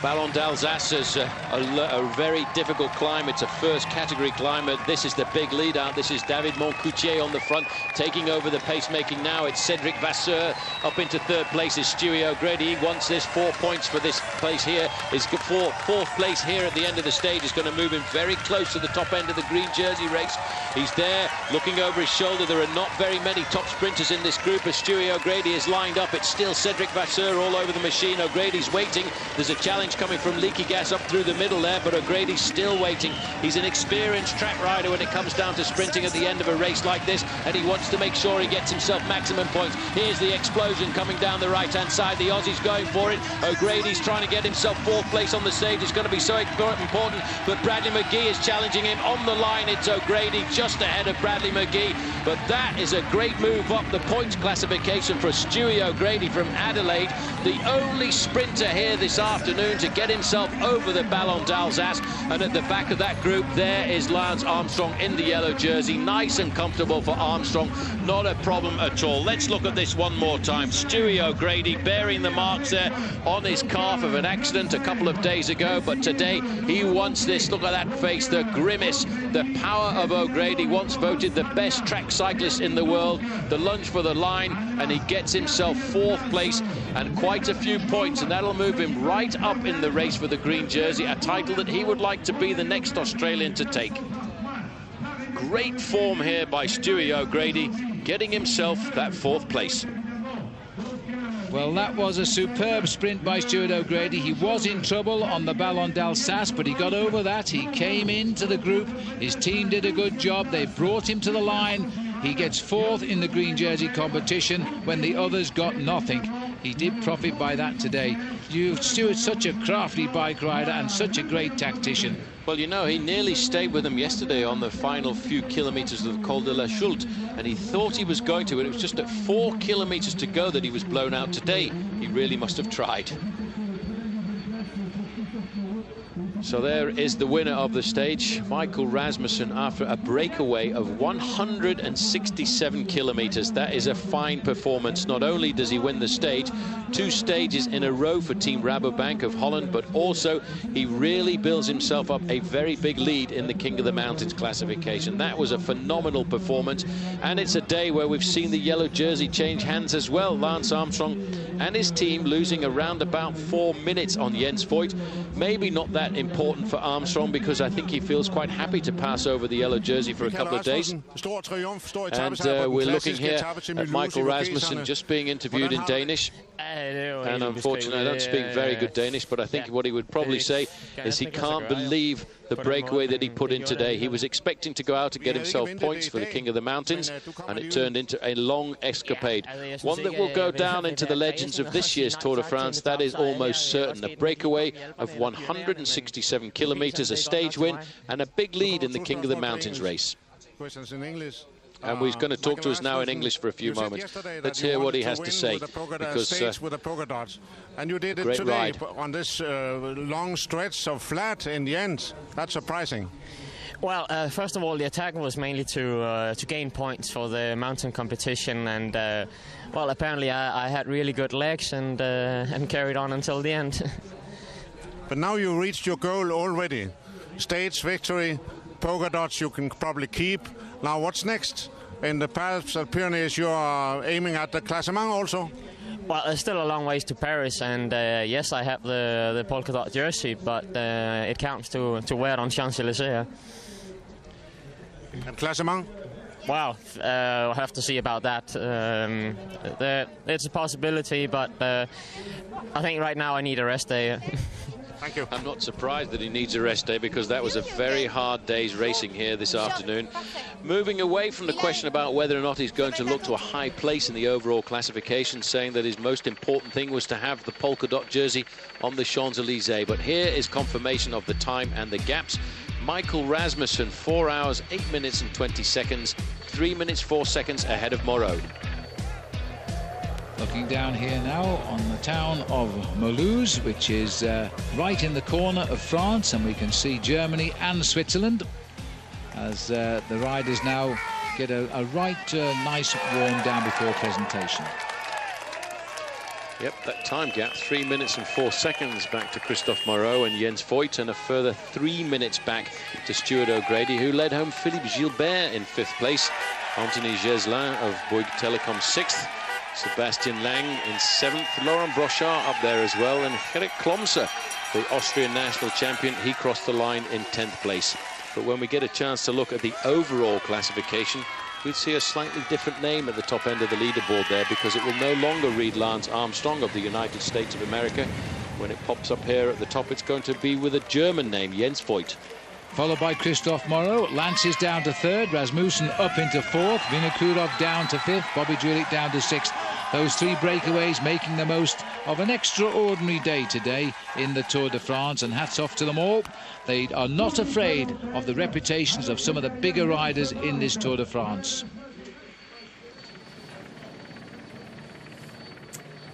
Ballon d'Alsace is a very difficult climb. It's a first category climber. This is the big lead out. This is David Moncoutier on the front, taking over the pacemaking now. It's Cedric Vasseur up into third place is Stewie O'Grady. He wants this 4 points for this place here. Is fourth place here at the end of the stage is going to move him very close to the top end of the green jersey race. He's there looking over his shoulder. There are not very many top sprinters in this group as Stewie O'Grady is lined up. It's still Cedric Vasseur all over the machine. O'Grady's waiting. There's a challenge coming from Leaky Gas up through the middle there, but O'Grady's still waiting. He's an experienced track rider when it comes down to sprinting at the end of a race like this, and he wants to make sure he gets himself maximum points. Here's the explosion coming down the right-hand side. The Aussie's going for it. O'Grady's trying to get himself fourth place on the stage. It's going to be so important, but Bradley McGee is challenging him on the line. It's O'Grady just ahead of Bradley McGee, but that is a great move up the points classification for Stewie O'Grady from Adelaide, the only sprinter here this afternoon to get himself over the Ballon d'Alsace. And at the back of that group there is Lance Armstrong in the yellow jersey. Nice and comfortable for Armstrong, not a problem at all. Let's look at this one more time. Stewie O'Grady bearing the marks there on his calf of an accident a couple of days ago, but today he wants this. Look at that face, the grimace, the power of O'Grady, once voted the best track cyclist in the world. The lunge for the line, and he gets himself fourth place and quite a few points, and that'll move him right up in the race for the green jersey, a title that he would like to be the next Australian to take. Great form here by Stewie O'Grady, getting himself that fourth place. Well, that was a superb sprint by Stewie O'Grady. He was in trouble on the Ballon d'Alsace, but he got over that. He came into the group. His team did a good job. They brought him to the line. He gets fourth in the green jersey competition when the others got nothing. He did profit by that today. Stewart's such a crafty bike rider and such a great tactician. Well, you know, he nearly stayed with them yesterday on the final few kilometres of the Col de la Chute, and he thought he was going to, and it was just at 4 kilometres to go that he was blown out today. He really must have tried. So there is the winner of the stage, Michael Rasmussen, after a breakaway of 167 kilometres. That is a fine performance. Not only does he win the stage, 2 stages in a row for Team Rabobank of Holland, but also he really builds himself up a very big lead in the King of the Mountains classification. That was a phenomenal performance, and it's a day where we've seen the yellow jersey change hands as well. Lance Armstrong and his team losing around about 4 minutes on Jens Voigt. Maybe not that important for Armstrong, because I think he feels quite happy to pass over the yellow jersey for a couple of days. And we're looking here at Michael Rasmussen just being interviewed in Danish. And unfortunately, I don't speak very good Danish, but I think what he would probably say is he can't believe the breakaway that he put in today. He was expecting to go out and get himself points for the King of the Mountains, and it turned into a long escapade. One that will go down into the legends of this year's Tour de France, that is almost certain. A breakaway of 167 kilometres, a stage win, and a big lead in the King of the Mountains race. And he's going to talk to us now in English for a few moments. Let's hear what he has to say, because and you did it today on this long stretch of flat in the end. That's surprising. Well, first of all, the attack was mainly to gain points for the mountain competition, and well, apparently I had really good legs and carried on until the end. But now you reached your goal already. Stage victory, polka dots you can probably keep. Now what's next? In the Pyrenees you are aiming at the Classement also? Well, there's still a long ways to Paris, and yes, I have the polka dot jersey, but it counts to wear on Champs-Élysées. And Classement? Well, I'll have to see about that. It's a possibility, but I think right now I need a rest day. Thank you. I'm not surprised that he needs a rest day, because that was a very hard day's racing here this afternoon. Moving away from the question about whether or not he's going to look to a high place in the overall classification, saying that his most important thing was to have the polka dot jersey on the Champs-Élysées. But here is confirmation of the time and the gaps. Michael Rasmussen, 4 hours, 8 minutes and 20 seconds, 3 minutes, 4 seconds ahead of Moreau. Looking down here now on the town of Mulhouse, which is right in the corner of France, and we can see Germany and Switzerland as the riders now get a right nice warm down before presentation. Yep, that time gap, 3 minutes and 4 seconds back to Christophe Moreau and Jens Voigt, and a further 3 minutes back to Stewie O'Grady, who led home Philippe Gilbert in 5th place, Anthony Geslin of Bouygues Telecom 6th, Sebastian Lang in 7th, Laurent Brochard up there as well, and Gerrit Klomse the Austrian national champion. He crossed the line in 10th place. But when we get a chance to look at the overall classification, we'd see a slightly different name at the top end of the leaderboard there, because it will no longer read Lance Armstrong of the United States of America. When it pops up here at the top, it's going to be with a German name, Jens Voigt. Followed by Christoph Morrow. Lance is down to 3rd, Rasmussen up into 4th, Vinokurov down to 5th, Bobby Julich down to 6th. Those 3 breakaways making the most of an extraordinary day today in the Tour de France, and hats off to them all. They are not afraid of the reputations of some of the bigger riders in this Tour de France.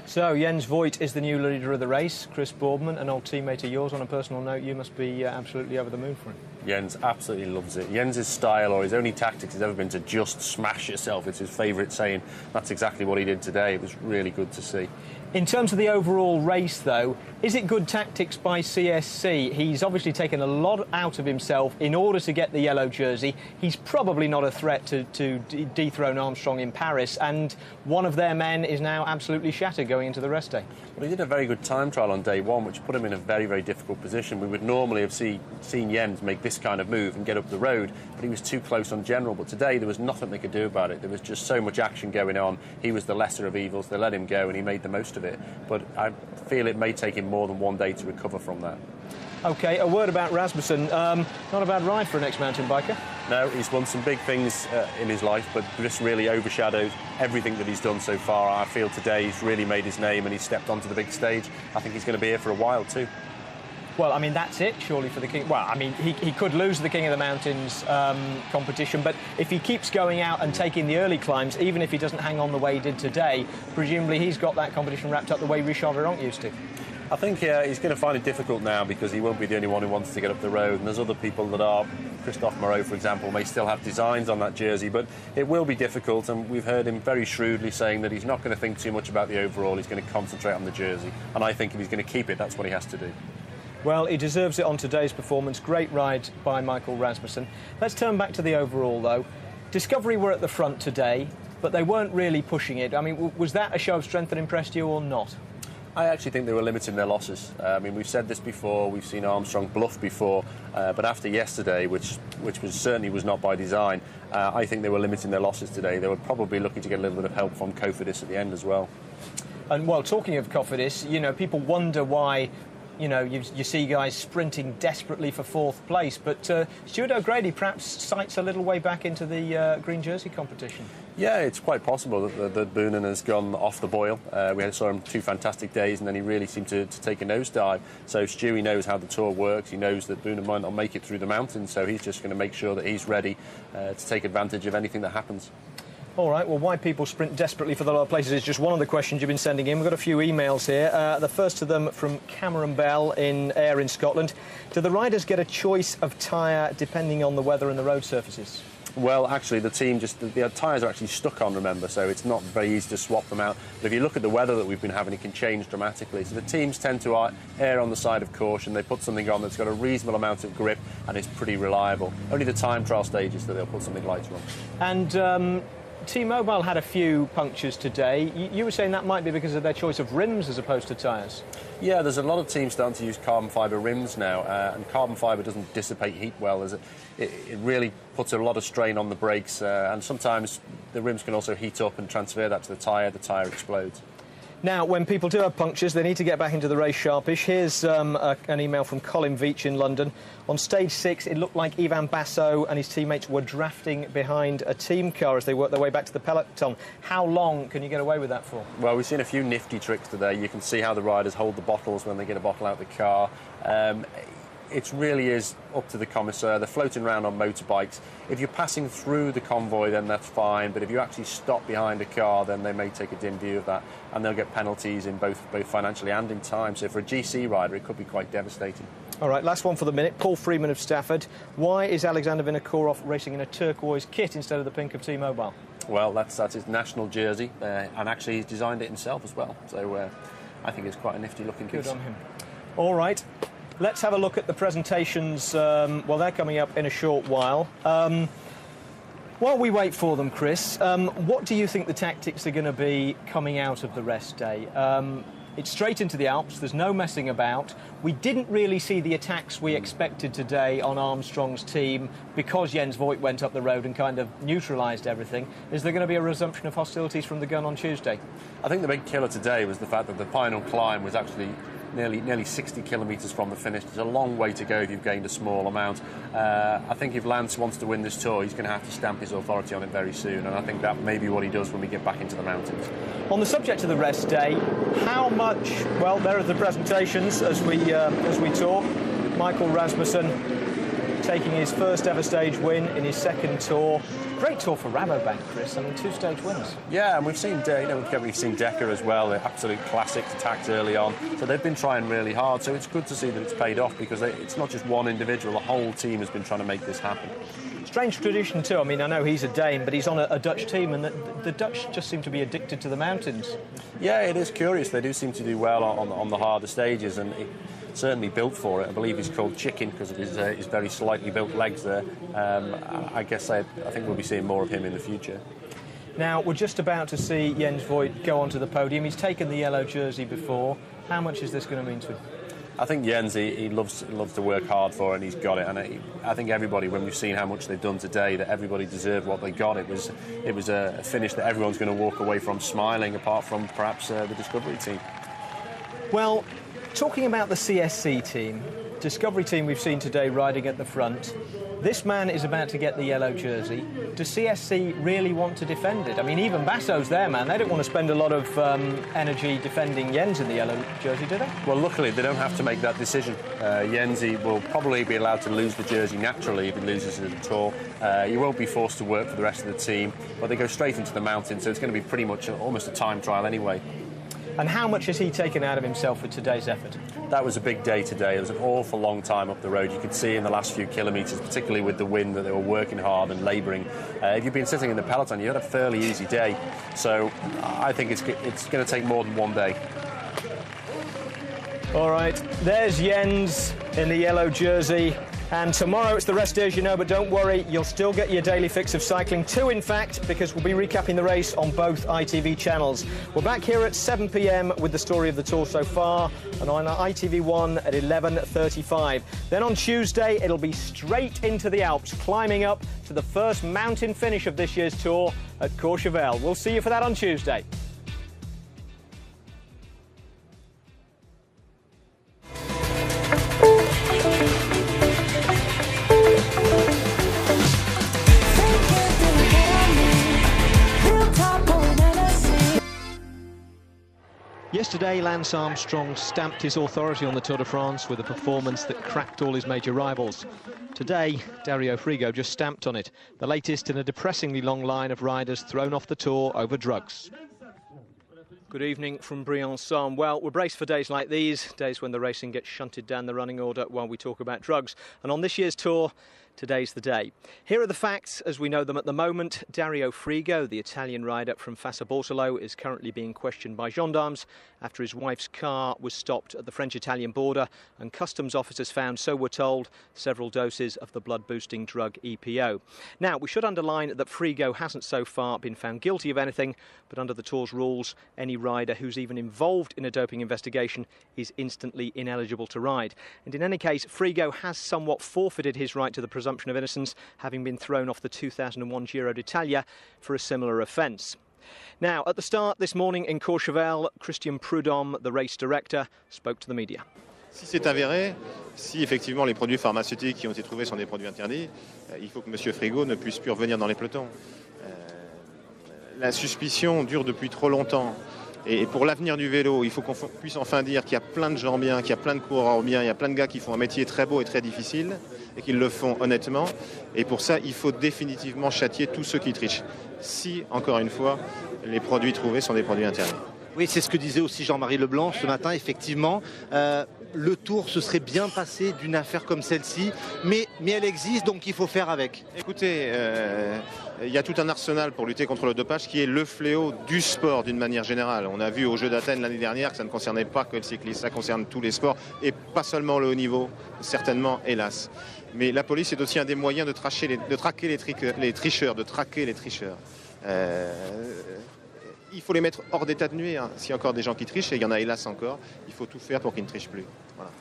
So Jens Voigt is the new leader of the race. Chris Boardman, an old teammate of yours. On a personal note, you must be absolutely over the moon for him. Jens absolutely loves it. Jens's style, or his only tactics, has ever been to just smash yourself. It's his favourite saying. That's exactly what he did today. It was really good to see. In terms of the overall race, though, is it good tactics by CSC? He's obviously taken a lot out of himself in order to get the yellow jersey. He's probably not a threat to dethrone Armstrong in Paris, and one of their men is now absolutely shattered going into the rest day. Well, he did a very good time trial on day 1, which put him in a very, very difficult position. We would normally have seen Jens make this kind of move and get up the road, but he was too close on general. But today there was nothing they could do about it. There was just so much action going on. He was the lesser of evils. They let him go and he made the most of it. But I feel it may take him more than one day to recover from that. OK, a word about Rasmussen. Not a bad ride for an ex-mountain biker. No, he's won some big things in his life, but this really overshadows everything that he's done so far. I feel today he's really made his name and he's stepped onto the big stage. I think he's going to be here for a while too. Well, I mean, that's it, surely, for the King. Well, I mean, he could lose the King of the Mountains competition, but if he keeps going out and taking the early climbs, even if he doesn't hang on the way he did today, presumably he's got that competition wrapped up the way Richard Virenque used to. I think he's going to find it difficult now, because he won't be the only one who wants to get up the road, and there's other people that are. Christophe Moreau, for example, may still have designs on that jersey, but it will be difficult, and we've heard him very shrewdly saying that he's not going to think too much about the overall. He's going to concentrate on the jersey, and I think if he's going to keep it, that's what he has to do. Well, he deserves it on today's performance. Great ride by Michael Rasmussen. Let's turn back to the overall, though. Discovery were at the front today, but they weren't really pushing it. I mean, was that a show of strength that impressed you or not? I actually think they were limiting their losses. I mean, we've said this before, we've seen Armstrong bluff before, but after yesterday, which certainly was not by design, I think they were limiting their losses today. They were probably looking to get a little bit of help from Cofidis at the end as well. And, well, talking of Cofidis, you know, people wonder why, you know, you see guys sprinting desperately for 4th place, but Stuart O'Grady perhaps sights a little way back into the green jersey competition. Yeah, it's quite possible that Boonen has gone off the boil. We saw him 2 fantastic days, and then he really seemed to take a nosedive. So Stewie knows how the Tour works. He knows that Boonen might not make it through the mountains, so he's just going to make sure that he's ready to take advantage of anything that happens. All right, well, why people sprint desperately for the lower places is just one of the questions you've been sending in. We've got a few emails here. The first of them from Cameron Bell in Ayr in Scotland. Do the riders get a choice of tyre depending on the weather and the road surfaces? Well, actually, the team the tyres are actually stuck on, remember, so it's not very easy to swap them out. But if you look at the weather that we've been having, it can change dramatically. So the teams tend to err on the side of caution. They put something on that's got a reasonable amount of grip and is pretty reliable. Only the time trial stages that they'll put something lighter on. And T-Mobile had a few punctures today. You were saying that might be because of their choice of rims as opposed to tyres. Yeah, there's a lot of teams starting to use carbon fibre rims now, and carbon fibre doesn't dissipate heat well. It really puts a lot of strain on the brakes, and sometimes the rims can also heat up and transfer that to the tyre explodes. Now, when people do have punctures, they need to get back into the race sharpish. Here's an email from Colin Veach in London. On stage 6, it looked like Ivan Basso and his teammates were drafting behind a team car as they worked their way back to the peloton. How long can you get away with that for? Well, we've seen a few nifty tricks today. You can see how the riders hold the bottles when they get a bottle out of the car. It really is up to the commissaire. They're floating around on motorbikes. If you're passing through the convoy, then that's fine. But if you actually stop behind a car, then they may take a dim view of that, and they'll get penalties in both financially and in time. So for a GC rider, it could be quite devastating. All right, last one for the minute. Paul Freeman of Stafford. Why is Alexander Vinokurov racing in a turquoise kit instead of the pink of T-Mobile? Well, that's his national jersey, and actually he's designed it himself as well. So I think it's quite a nifty-looking piece. Good on him. All right. Let's have a look at the presentations. Well, they're coming up in a short while. While we wait for them, Chris, what do you think the tactics are going to be coming out of the rest day? It's straight into the Alps, there's no messing about. We didn't really see the attacks we expected today on Armstrong's team because Jens Voigt went up the road and kind of neutralised everything. Is there going to be a resumption of hostilities from the gun on Tuesday? I think the big killer today was the fact that the final climb was actually nearly 60 kilometres from the finish. There's a long way to go if you've gained a small amount. I think if Lance wants to win this tour, he's going to have to stamp his authority on it very soon, and I think that may be what he does when we get back into the mountains. On the subject of the rest day, how much, well, there are the presentations as we talk. Michael Rasmussen taking his first ever stage win in his second tour. Great tour for Rabobank, Chris. I mean, 2 stage wins. Yeah, and we've seen Decker as well. They're absolute classics, attacked early on. So they've been trying really hard. So it's good to see that it's paid off because it's not just one individual. The whole team has been trying to make this happen. Strange tradition too. I mean, I know he's a Dane, but he's on a Dutch team, and the Dutch just seem to be addicted to the mountains. Yeah, it is curious. They do seem to do well on the harder stages, and certainly built for it. I believe he's called Chicken because of his very slightly built legs there. I think we'll be seeing more of him in the future. Now, we're just about to see Jens Voigt go onto the podium. He's taken the yellow jersey before. How much is this going to mean to him? I think Jens, he loves to work hard for it, and he's got it. And I think everybody, when we've seen how much they've done today, that everybody deserved what they got. It was a finish that everyone's going to walk away from smiling, apart from perhaps the Discovery team. Well, talking about the CSC team, Discovery team we've seen today riding at the front, this man is about to get the yellow jersey. Does CSC really want to defend it? I mean, even Basso's there, man. They don't want to spend a lot of energy defending Jens in the yellow jersey, do they? Well, luckily, they don't have to make that decision. Jens will probably be allowed to lose the jersey naturally if he loses it at all. He won't be forced to work for the rest of the team, but they go straight into the mountain, so it's going to be pretty much almost a time trial anyway. And how much has he taken out of himself for today's effort? That was a big day today. It was an awful long time up the road. You could see in the last few kilometres, particularly with the wind, that they were working hard and labouring. If you've been sitting in the peloton, you had a fairly easy day. So I think it's going to take more than one day. All right, there's Jens in the yellow jersey. And tomorrow it's the rest day, as you know, but don't worry, you'll still get your daily fix of cycling. 2, in fact, because we'll be recapping the race on both ITV channels. We're back here at 7 p.m. with the story of the tour so far, and on ITV1 at 11:35. Then on Tuesday, it'll be straight into the Alps, climbing up to the first mountain finish of this year's tour at Courchevel. We'll see you for that on Tuesday. Yesterday, Lance Armstrong stamped his authority on the Tour de France with a performance that cracked all his major rivals. Today, Dario Frigo just stamped on it, the latest in a depressingly long line of riders thrown off the Tour over drugs. Good evening from Briançon. Well, we're braced for days like these, days when the racing gets shunted down the running order while we talk about drugs. And on this year's Tour, today's the day. Here are the facts as we know them at the moment. Dario Frigo, the Italian rider from Fassa Bortolo, is currently being questioned by gendarmes after his wife's car was stopped at the French-Italian border and customs officers found, so we're told, several doses of the blood-boosting drug EPO. Now, we should underline that Frigo hasn't so far been found guilty of anything, but under the Tour's rules, any rider who's even involved in a doping investigation is instantly ineligible to ride. And in any case, Frigo has somewhat forfeited his right to the presumption of innocence, having been thrown off the 2001 Giro d'Italia for a similar offence. Now, at the start this morning in Courchevel, Christian Prudhomme, the race director, spoke to the media. Si c'est avéré, si effectivement les produits pharmaceutiques qui ont été trouvés sont des produits interdits, il faut que M. Frigo ne puisse plus revenir dans les pelotons. La suspicion dure depuis trop longtemps. Et pour l'avenir du vélo, il faut qu'on puisse enfin dire qu'il y a plein de gens bien, qu'il y a plein de coureurs bien, il y a plein de gars qui font un métier très beau et très difficile et qui le font honnêtement. Et pour ça, il faut définitivement châtier tous ceux qui trichent. Si, encore une fois, les produits trouvés sont des produits interdits. Oui, c'est ce que disait aussi Jean-Marie Leblanc ce matin, effectivement. Le Tour se serait bien passé d'une affaire comme celle-ci, mais elle existe, donc il faut faire avec. Écoutez, il y a tout un arsenal pour lutter contre le dopage qui est le fléau du sport d'une manière générale. On a vu aux Jeux d'Athènes l'année dernière que ça ne concernait pas que le cyclisme, ça concerne tous les sports et pas seulement le haut niveau, certainement, hélas. Mais la police est aussi un des moyens de traquer les tricheurs, de traquer les tricheurs. Il faut les mettre hors d'état de nuire. S'il y a encore des gens qui trichent, et il y en a hélas encore, il faut tout faire pour qu'ils ne trichent plus. Voilà.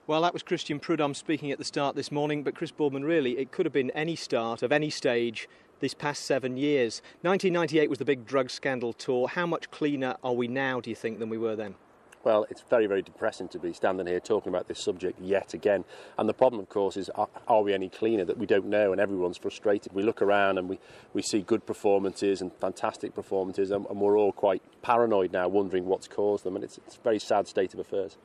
Well, that was Christian Prudhomme speaking at the start this morning, but Chris Boardman, really, it could have been any start of any stage this past 7 years. 1998 was the big drug scandal tour. How much cleaner are we now, do you think, than we were then? Well, it's very, very depressing to be standing here talking about this subject yet again. And the problem, of course, is are we any cleaner? That we don't know, and everyone's frustrated. We look around and we see good performances and fantastic performances, and we're all quite paranoid now, wondering what's caused them. And it's a very sad state of affairs.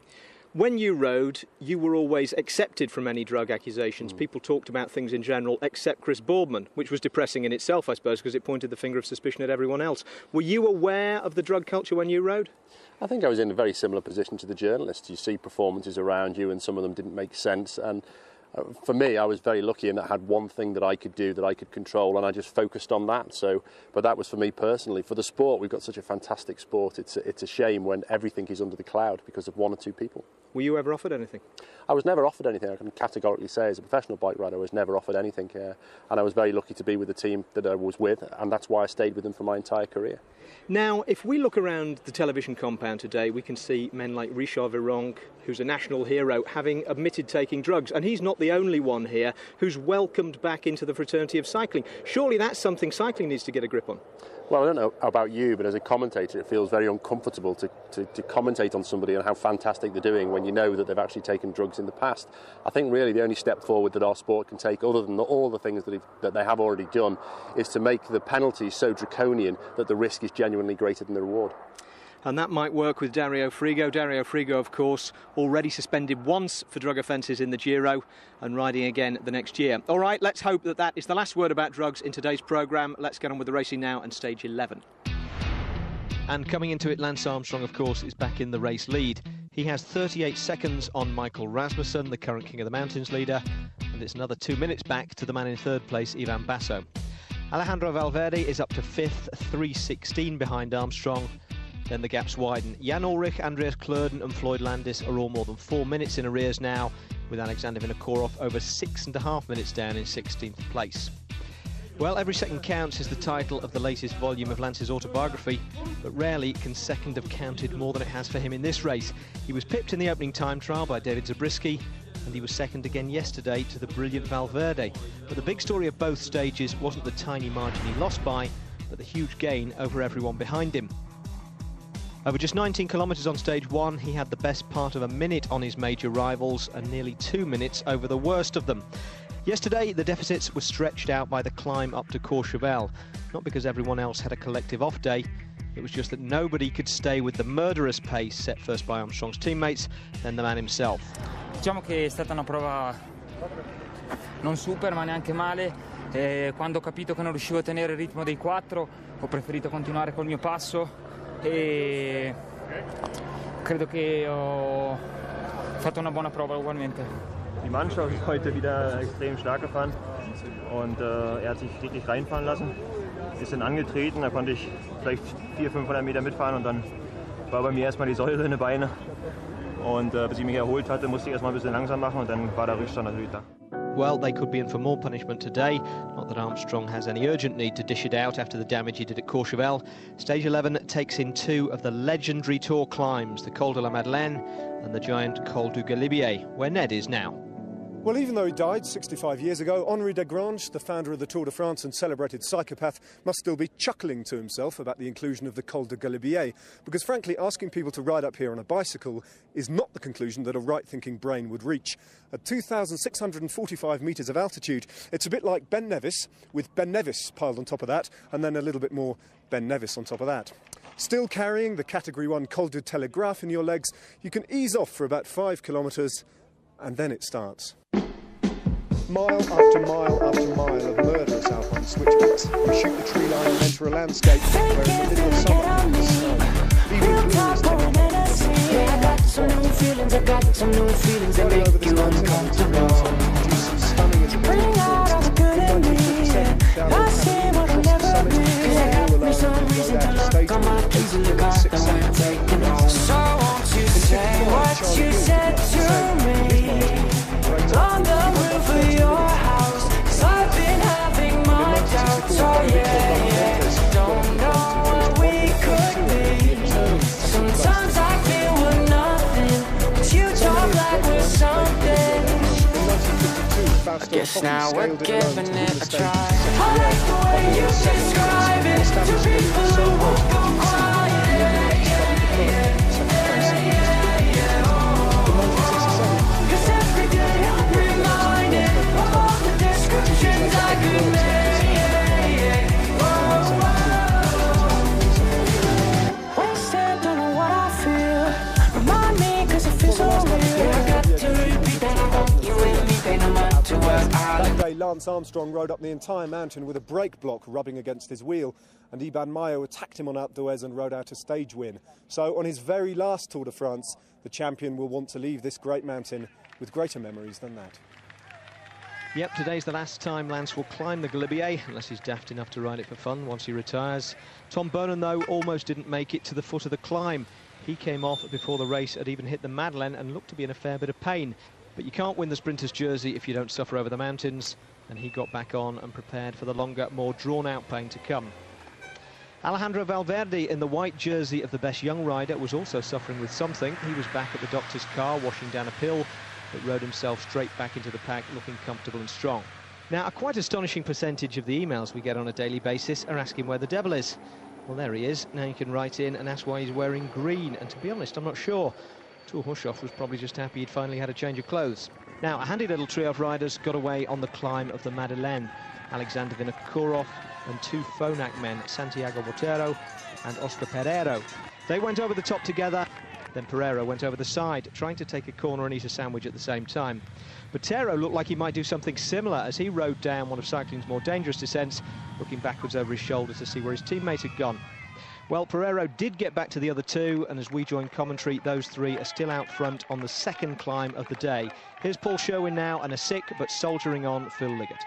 When you rode, you were always accepted from any drug accusations. People talked about things in general, except Chris Boardman, which was depressing in itself, I suppose, because it pointed the finger of suspicion at everyone else. Were you aware of the drug culture when you rode? I think I was in a very similar position to the journalists. You see performances around you, and some of them didn't make sense. And for me, I was very lucky in that I had one thing that I could do, that I could control, and I just focused on that. But that was for me personally. For the sport, we've got such a fantastic sport. It's a shame when everything is under the cloud because of one or two people. Were you ever offered anything? I was never offered anything. I can categorically say, as a professional bike rider, I was never offered anything. And I was very lucky to be with the team that I was with, and that's why I stayed with them for my entire career. Now, if we look around the television compound today, we can see men like Richard Virenque, who's a national hero, having admitted taking drugs. And he's not the only one here who's welcomed back into the fraternity of cycling. Surely that's something cycling needs to get a grip on. Well, I don't know about you, but as a commentator, it feels very uncomfortable to commentate on somebody and how fantastic they're doing when you know that they've actually taken drugs in the past. I think really the only step forward that our sport can take, other than all the things that they have already done, is to make the penalties so draconian that the risk is genuinely greater than the reward. And that might work with Dario Frigo. Dario Frigo, of course, already suspended once for drug offences in the Giro and riding again the next year. All right, let's hope that that is the last word about drugs in today's programme. Let's get on with the racing now and stage 11. And coming into it, Lance Armstrong, of course, is back in the race lead. He has 38 seconds on Michael Rasmussen, the current King of the Mountains leader, and it's another 2 minutes back to the man in third place, Ivan Basso. Alejandro Valverde is up to fifth, 3:16 behind Armstrong. Then the gaps widen. Jan Ullrich, Andreas Klöden and Floyd Landis are all more than 4 minutes in arrears now, with Alexander Vinokourov over 6.5 minutes down in 16th place. Well, every second counts is the title of the latest volume of Lance's autobiography, but rarely can second have counted more than it has for him in this race. He was pipped in the opening time trial by David Zabriskie, and he was second again yesterday to the brilliant Valverde. But the big story of both stages wasn't the tiny margin he lost by, but the huge gain over everyone behind him. Over just 19 kilometres on stage one, he had the best part of a minute on his major rivals and nearly 2 minutes over the worst of them. Yesterday, the deficits were stretched out by the climb up to Courchevel, not because everyone else had a collective off day. It was just that nobody could stay with the murderous pace set first by Armstrong's teammates, then the man himself. Diciamo che è stata una prova non super ma neanche male. Quando ho capito che non riuscivo a tenere il ritmo dei quattro, ho preferito continuare col mio passo e credo che ho fatto una buona prova ugualmente. Die Mannschaft ist heute wieder extrem stark gefahren und er hat sich richtig reinfahren lassen. Wir sind angetreten, da konnte ich vielleicht 400-500 Meter mitfahren und dann war bei mir erstmal die Säure in den Beinen. Und bis ich mich erholt hatte, musste ich erstmal ein bisschen langsam machen und dann war der Rückstand natürlich da. Well, they could be in for more punishment today. Not that Armstrong has any urgent need to dish it out after the damage he did at Courchevel. Stage 11 takes in two of the legendary Tour climbs, the Col de la Madeleine and the giant Col du Galibier, where Ned is now. Well, even though he died 65 years ago, Henri Desgrange, the founder of the Tour de France and celebrated psychopath, must still be chuckling to himself about the inclusion of the Col de Galibier, because frankly, asking people to ride up here on a bicycle is not the conclusion that a right-thinking brain would reach. At 2,645 metres of altitude, it's a bit like Ben Nevis, with Ben Nevis piled on top of that, and then a little bit more Ben Nevis on top of that. Still carrying the Category 1 Col du Telegraphe in your legs, you can ease off for about 5 kilometres, and then it starts. Mile after mile after mile of murderous alpine switchbacks. You shoot the tree line and enter a landscape where in the middle of summer, the snow, even blues take I got some new feelings that make you uncomfortable. Bring out all the good in me. I see what I'll never be. Cause I got me some reason to look on my keys in the car that we're taking home. So won't you say what you said to me on the roof of your house? 'Cause I've been having my doubts. Oh yeah, yeah. Don't know what we could Cause now we're giving it a try. I like the way you describe it to people who won't go quiet. Cause every day I'm reminded of all the descriptions I could make. When said, don't know what I feel. Remind me, cause it feels so real. I got to repeat that I want you with me, pay no mind to where That day, Lance Armstrong rode up the entire mountain with a brake block rubbing against his wheel, and Iban Mayo attacked him on Alpe d'Huez and rode out a stage win. So on his very last Tour de France, the champion will want to leave this great mountain with greater memories than that. Yep, today's the last time Lance will climb the Galibier, unless he's daft enough to ride it for fun once he retires. Tom Boonen, though, almost didn't make it to the foot of the climb. He came off before the race had even hit the Madeleine and looked to be in a fair bit of pain. But you can't win the sprinter's jersey if you don't suffer over the mountains, and he got back on and prepared for the longer, more drawn-out pain to come. Alejandro Valverde, in the white jersey of the best young rider, was also suffering with something. He was back at the doctor's car, washing down a pill, but rode himself straight back into the pack, looking comfortable and strong. Now, a quite astonishing percentage of the emails we get on a daily basis are asking where the devil is. Well, there he is. Now you can write in and ask why he's wearing green, and to be honest, I'm not sure. Tor Hushoff was probably just happy he'd finally had a change of clothes. Now, a handy little trio of riders got away on the climb of the Madeleine. Alexander Vinokourov and two Phonak men, Santiago Botero and Oscar Pereiro. They went over the top together, then Pereiro went over the side, trying to take a corner and eat a sandwich at the same time. Botero looked like he might do something similar as he rode down one of cycling's more dangerous descents, looking backwards over his shoulder to see where his teammate had gone. Well, Pereiro did get back to the other two, and as we join commentary, those three are still out front on the second climb of the day. Here's Paul Sherwin now, and a sick but soldiering on Phil Liggett.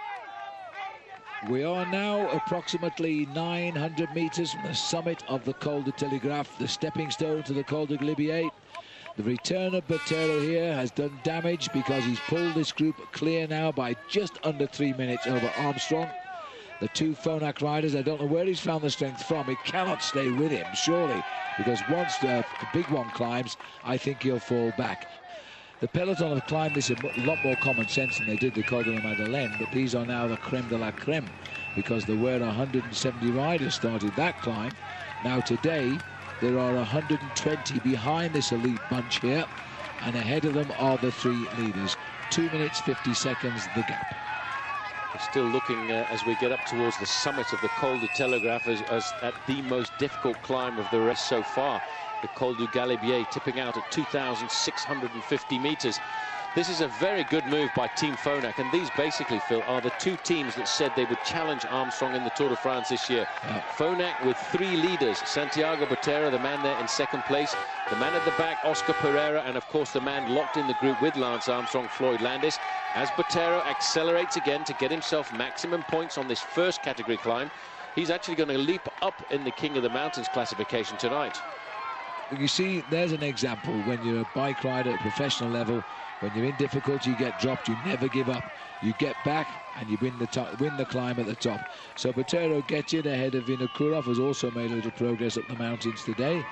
We are now approximately 900 metres from the summit of the Col de Telegraphe, the stepping stone to the Col de Galibier. The return of Botero here has done damage because he's pulled this group clear now by just under 3 minutes over Armstrong. The two Phonak riders, I don't know where he's found the strength from. He cannot stay with him, surely, because once the big one climbs, I think he'll fall back. The peloton have climbed this a lot more common sense than they did the Col de la Madeleine, but these are now the creme de la creme, because there were 170 riders started that climb. Now today, there are 120 behind this elite bunch here, and ahead of them are the three leaders. 2 minutes, 50 seconds, the gap. Still looking as we get up towards the summit of the Col de Telegraphe as at the most difficult climb of the race so far. The Col du Galibier tipping out at 2,650 metres. This is a very good move by Team Phonak, and these basically, Phil, are the two teams that said they would challenge Armstrong in the Tour de France this year. Yeah. Phonak with three leaders, Santiago Botero, the man there in second place, the man at the back, Oscar Pereira, and of course the man locked in the group with Lance Armstrong, Floyd Landis. As Botero accelerates again to get himself maximum points on this first category climb, he's actually going to leap up in the King of the Mountains classification tonight. You see, there's an example. When you're a bike rider at professional level, when you're in difficulty, you get dropped, you never give up. You get back and you win the climb at the top. So Botero gets in ahead of Vinokourov, who's also made a little progress up the mountains today.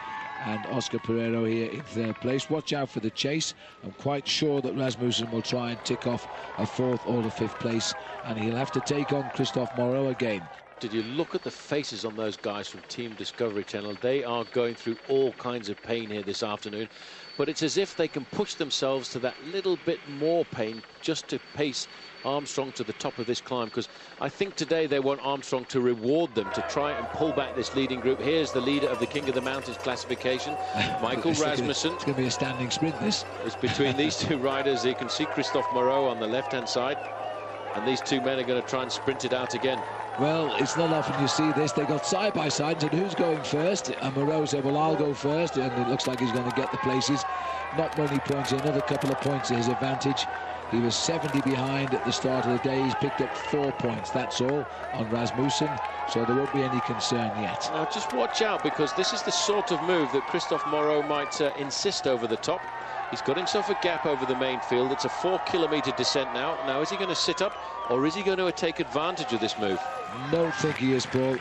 And Oscar Pereiro here in third place. Watch out for the chase. I'm quite sure that Rasmussen will try and tick off a fourth or a fifth place, and he'll have to take on Christophe Moreau again. Did you look at the faces on those guys from Team Discovery Channel? They are going through all kinds of pain here this afternoon, but it's as if they can push themselves to that little bit more pain just to pace Armstrong to the top of this climb, because I think today they want Armstrong to reward them, to try and pull back this leading group. Here's the leader of the King of the Mountains classification, Michael Rasmussen. It's going to be a standing sprint, this. It's between these two riders. You can see Christophe Moreau on the left-hand side, and these two men are going to try and sprint it out again. Well, it's not often you see this. They got side by side, and who's going first? And Moreau said, well, I'll go first, and it looks like he's going to get the places. Not many points, another couple of points to his advantage. He was 70 behind at the start of the day. He's picked up 4 points, that's all, on Rasmussen, so there won't be any concern yet. Now, just watch out, because this is the sort of move that Christophe Moreau might insist over the top. He's got himself a gap over the main field. It's a 4-kilometre descent now. Now, is he going to sit up, or is he going to take advantage of this move? Don't think he is, Paul.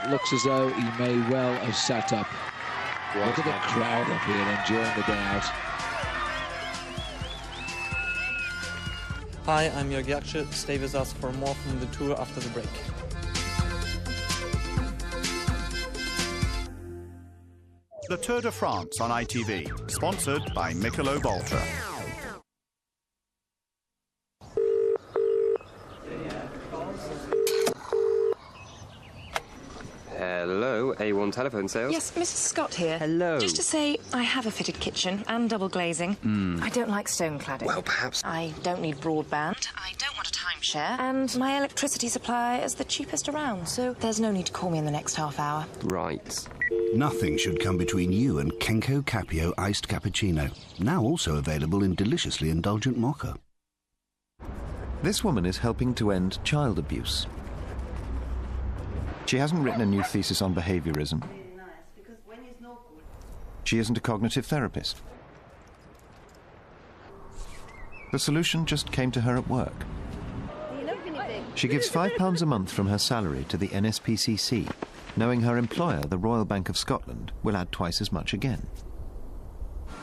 Looks as though he may well have sat up. Right. Look at the crowd up here enjoying the day out. Hi, I'm Jörg Jakce. Stay with us for more from the tour after the break. The Tour de France on ITV, sponsored by Michelob Ultra. Hello, A1 telephone sales. Yes, Mrs. Scott here. Hello. Just to say, I have a fitted kitchen and double glazing. I don't like stone cladding. Well, perhaps. I don't need broadband. I don't want a timeshare. And my electricity supply is the cheapest around, so there's no need to call me in the next half hour. Right. Nothing should come between you and Kenko Capio Iced Cappuccino, now also available in deliciously indulgent mocha. This woman is helping to end child abuse. She hasn't written a new thesis on behaviorism. She isn't a cognitive therapist. The solution just came to her at work. She gives £5 a month from her salary to the NSPCC, knowing her employer, the Royal Bank of Scotland, will add twice as much again.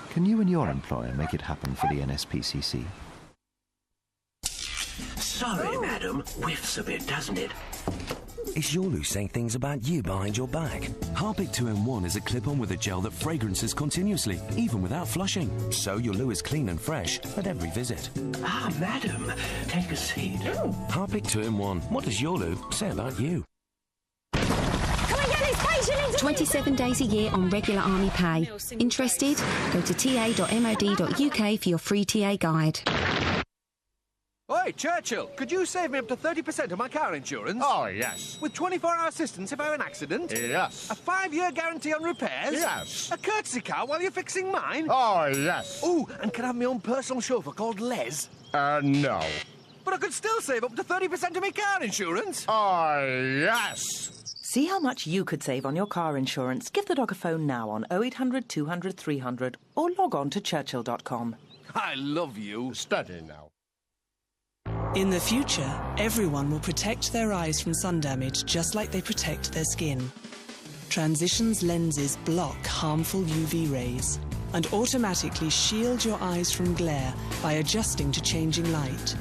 Can you and your employer make it happen for the NSPCC? Sorry, madam. Whiffs a bit, doesn't it? Is your loo saying things about you behind your back? Harpic 2-in-1 is a clip-on with a gel that fragrances continuously, even without flushing. So your loo is clean and fresh at every visit. Ah, madam, take a seat. Harpic 2-in-1. What does your loo say about you? 27 days a year on regular army pay. Interested? Go to ta.mod.uk for your free TA guide. Oi, Churchill, could you save me up to 30% of my car insurance? Oh, yes. With 24-hour assistance if I have an accident? Yes. A 5-year guarantee on repairs? Yes. A courtesy car while you're fixing mine? Oh, yes. Ooh, and can I have my own personal chauffeur called Les? No. But I could still save up to 30% of my car insurance? Oh, yes. See how much you could save on your car insurance. Give the dog a phone now on 0800 200 300 or log on to churchill.com. I love you. Steady now. In the future, everyone will protect their eyes from sun damage just like they protect their skin. Transitions lenses block harmful UV rays and automatically shield your eyes from glare by adjusting to changing light.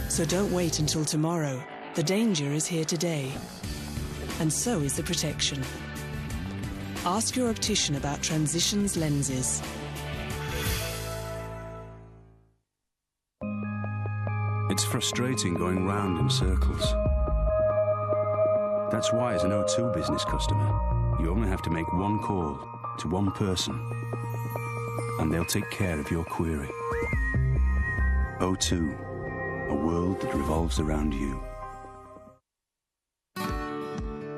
So don't wait until tomorrow. The danger is here today, and so is the protection. Ask your optician about Transitions lenses. It's frustrating going round in circles. That's why, as an O2 business customer, you only have to make one call to one person, and they'll take care of your query. O2, a world that revolves around you.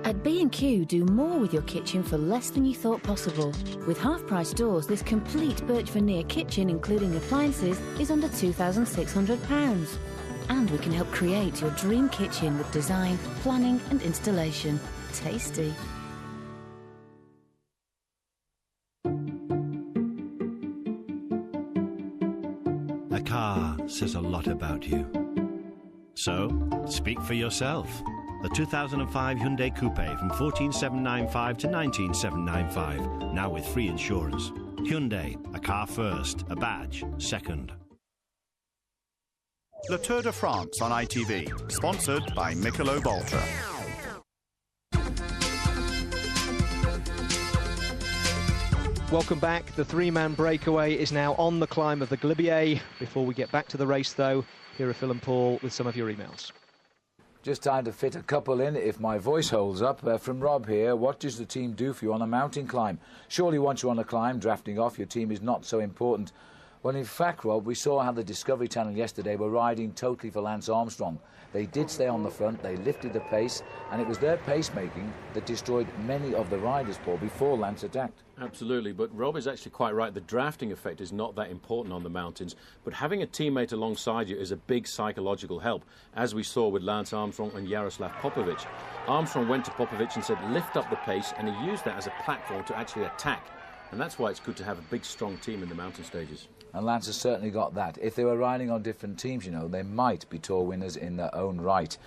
At B&Q, do more with your kitchen for less than you thought possible. With half-price doors, this complete birch veneer kitchen, including appliances, is under £2,600. And we can help create your dream kitchen with design, planning and installation. Tasty. A car says a lot about you. So, speak for yourself. The 2005 Hyundai Coupe from 14,795 to 19,795, now with free insurance. Hyundai, a car first, a badge second. Le Tour de France on ITV, sponsored by Michelob Ultra. Welcome back. The three-man breakaway is now on the climb of the Galibier. Before we get back to the race, though, here are Phil and Paul with some of your emails. Just time to fit a couple in, if my voice holds up. From Rob here, what does the team do for you on a mountain climb? Surely once you're on a climb, drafting off, your team is not so important. Well, in fact, Rob, we saw how the Discovery Channel yesterday were riding totally for Lance Armstrong. They did stay on the front, they lifted the pace, and it was their pacemaking that destroyed many of the riders, Paul, before Lance attacked. Absolutely, but Rob is actually quite right. The drafting effect is not that important on the mountains, but having a teammate alongside you is a big psychological help, as we saw with Lance Armstrong and Jaroslav Popovic. Armstrong went to Popovic and said, lift up the pace, and he used that as a platform to actually attack. And that's why it's good to have a big, strong team in the mountain stages. And Lance has certainly got that. If they were riding on different teams, you know, they might be Tour winners in their own right.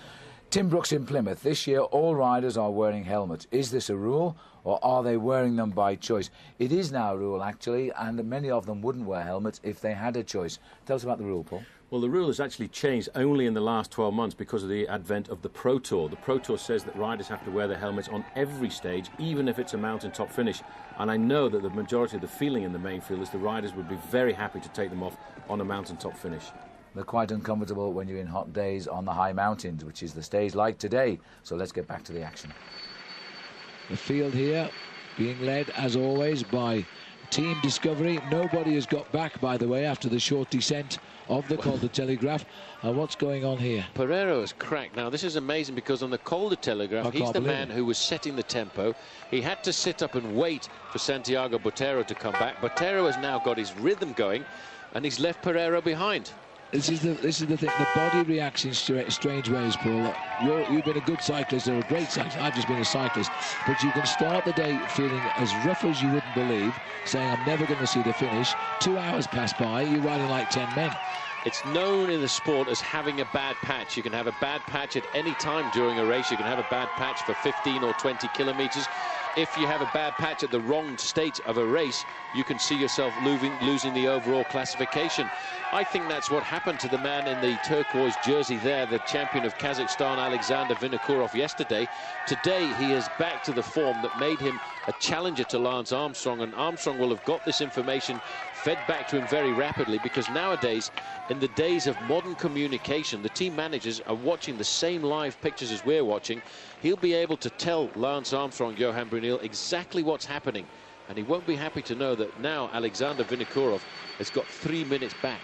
Tim Brooks in Plymouth. This year, all riders are wearing helmets. Is this a rule, or are they wearing them by choice? It is now a rule, actually, and many of them wouldn't wear helmets if they had a choice. Tell us about the rule, Paul. Well, the rule has actually changed only in the last 12 months because of the advent of the Pro Tour. The Pro Tour says that riders have to wear their helmets on every stage, even if it's a mountaintop finish. And I know that the majority of the feeling in the main field is the riders would be very happy to take them off on a mountaintop finish. They're quite uncomfortable when you're in hot days on the high mountains, which is the stage like today. So let's get back to the action. The field here being led, as always, by Team Discovery. Nobody has got back, by the way, after the short descent of the Col de Telegraph. What's going on here? Pereiro has cracked. Now, this is amazing because on the Col de Telegraph, he's the man who was setting the tempo. He had to sit up and wait for Santiago Botero to come back. Botero has now got his rhythm going, and he's left Pereiro behind. This is the thing. The body reacts in strange ways, Paul. You've been a good cyclist or a great cyclist. I've just been a cyclist. But you can start the day feeling as rough as you wouldn't believe, saying, I'm never going to see the finish. 2 hours pass by, you're riding like 10 men. It's known in the sport as having a bad patch. You can have a bad patch at any time during a race. You can have a bad patch for 15 or 20 kilometres. If you have a bad patch at the wrong stage of a race, you can see yourself losing the overall classification. I think that's what happened to the man in the turquoise jersey there, the champion of Kazakhstan, Alexander Vinokourov, yesterday. Today, he is back to the form that made him a challenger to Lance Armstrong, and Armstrong will have got this information fed back to him very rapidly, because nowadays, in the days of modern communication, the team managers are watching the same live pictures as we're watching. He'll be able to tell Lance Armstrong, Johan Brunel, exactly what's happening, and he won't be happy to know that now Alexander Vinokourov has got 3 minutes back.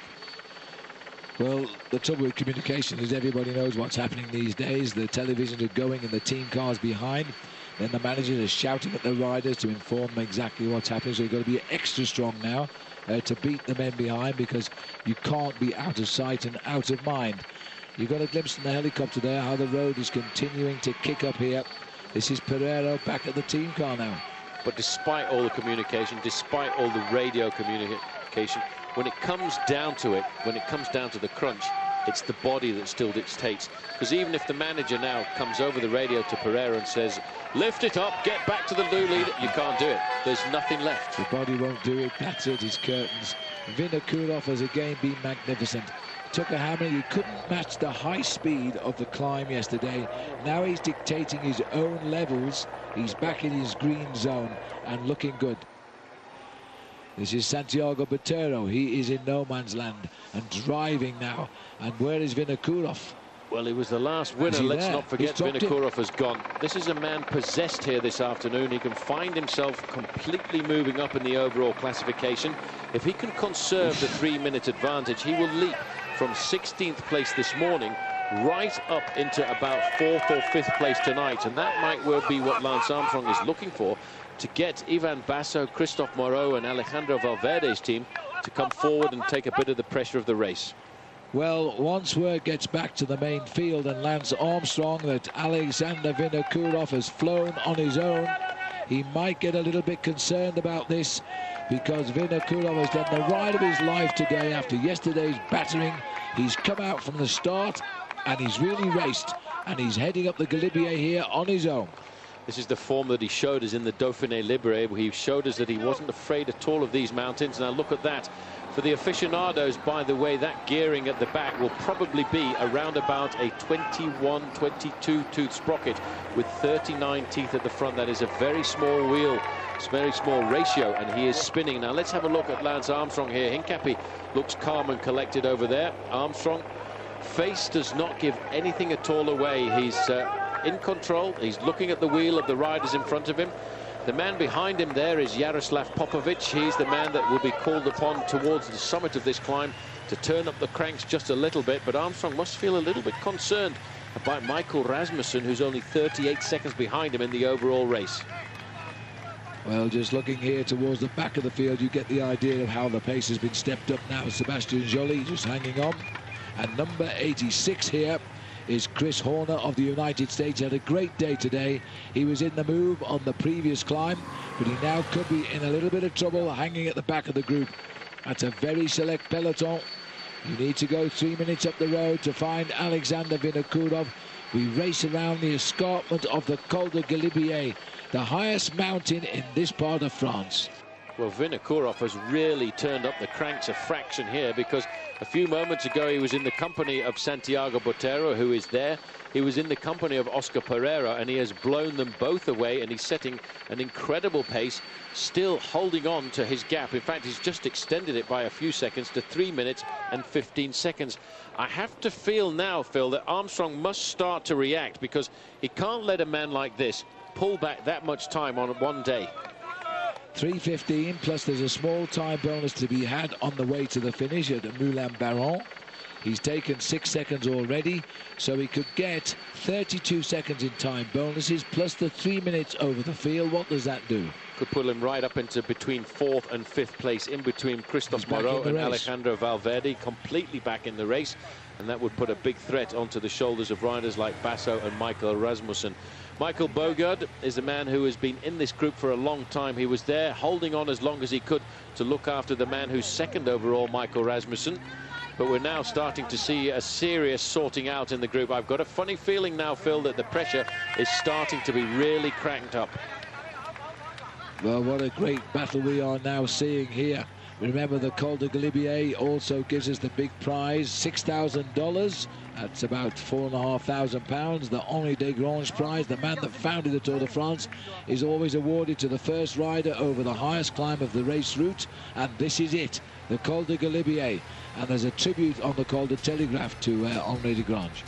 Well, the trouble with communication is everybody knows what's happening these days. The televisions are going and the team cars behind. Then the managers are shouting at the riders to inform them exactly what's happening. So you've got to be extra strong now to beat the men behind, because you can't be out of sight and out of mind. You've got a glimpse in the helicopter there how the road is continuing to kick up here. This is Pereiro back at the team car now. But despite all the communication, despite all the radio communication, when it comes down to it, when it comes down to the crunch, it's the body that still dictates. Because even if the manager now comes over the radio to Pereira and says, lift it up, get back to the loo lead, you can't do it. There's nothing left. The body won't do it. That's it, his curtains. Vinokourov has again been magnificent. Took a hammer. He couldn't match the high speed of the climb yesterday. Now he's dictating his own levels. He's back in his green zone and looking good. This is Santiago Botero. He is in no man's land and driving now. And where is Vinokourov? Well, he was the last winner. Let's not forget Vinokourov has gone. This is a man possessed here this afternoon. He can find himself completely moving up in the overall classification. If he can conserve the 3-minute advantage, he will leap from 16th place this morning right up into about 4th or 5th place tonight. And that might well be what Lance Armstrong is looking for, to get Ivan Basso, Christophe Moreau and Alejandro Valverde's team to come forward and take a bit of the pressure of the race. Well, once word gets back to the main field and Lance Armstrong that Alexander Vinokourov has flown on his own, he might get a little bit concerned about this, because Vinokourov has done the ride of his life today after yesterday's battering. He's come out from the start and he's really raced, and he's heading up the Galibier here on his own. This is the form that he showed us in the Dauphiné Libre. He showed us that he wasn't afraid at all of these mountains. Now look at that. For the aficionados, by the way, that gearing at the back will probably be around about a 21, 22 tooth sprocket with 39 teeth at the front. That is a very small wheel. It's a very small ratio, and he is spinning. Now let's have a look at Lance Armstrong here. Hincapie looks calm and collected over there. Armstrong, face does not give anything at all away. He's in control. He's looking at the wheel of the riders in front of him. The man behind him there is Jaroslav Popovic. He's the man that will be called upon towards the summit of this climb to turn up the cranks just a little bit. But Armstrong must feel a little bit concerned about Michael Rasmussen, who's only 38 seconds behind him in the overall race. Well, just looking here towards the back of the field, you get the idea of how the pace has been stepped up now. Sebastian Joly just hanging on. And number 86 here is Chris Horner of the United States. Had a great day today. He was in the move on the previous climb, but he now could be in a little bit of trouble hanging at the back of the group. That's a very select peloton. You need to go 3 minutes up the road to find Alexander Vinokourov. We race around the escarpment of the Col de Galibier, the highest mountain in this part of France. Well, Vinokourov has really turned up the cranks a fraction here, because a few moments ago he was in the company of Santiago Botero, who is there. He was in the company of Oscar Pereira, and he has blown them both away, and he's setting an incredible pace, still holding on to his gap. In fact, he's just extended it by a few seconds to 3 minutes and 15 seconds. I have to feel now, Phil, that Armstrong must start to react, because he can't let a man like this pull back that much time on one day. 3:15, plus there's a small time bonus to be had on the way to the finish at Moulin-Baron. He's taken 6 seconds already, so he could get 32 seconds in time bonuses, plus the 3 minutes over the field. What does that do? Could pull him right up into between 4th and 5th place, in between Christophe Moreau and Alejandro Valverde, completely back in the race, and that would put a big threat onto the shoulders of riders like Basso and Michael Rasmussen. Michael Bogard is a man who has been in this group for a long time. He was there holding on as long as he could to look after the man who's second overall, Michael Rasmussen. But we're now starting to see a serious sorting out in the group. I've got a funny feeling now, Phil, that the pressure is starting to be really cranked up. Well, what a great battle we are now seeing here. Remember, the Col de Galibier also gives us the big prize, $6,000. That's about £4,500. The Henri Desgrange prize, the man that founded the Tour de France, is always awarded to the first rider over the highest climb of the race route. And this is it, the Col de Galibier. And there's a tribute on the Col de Télégraphe to Henri Desgrange.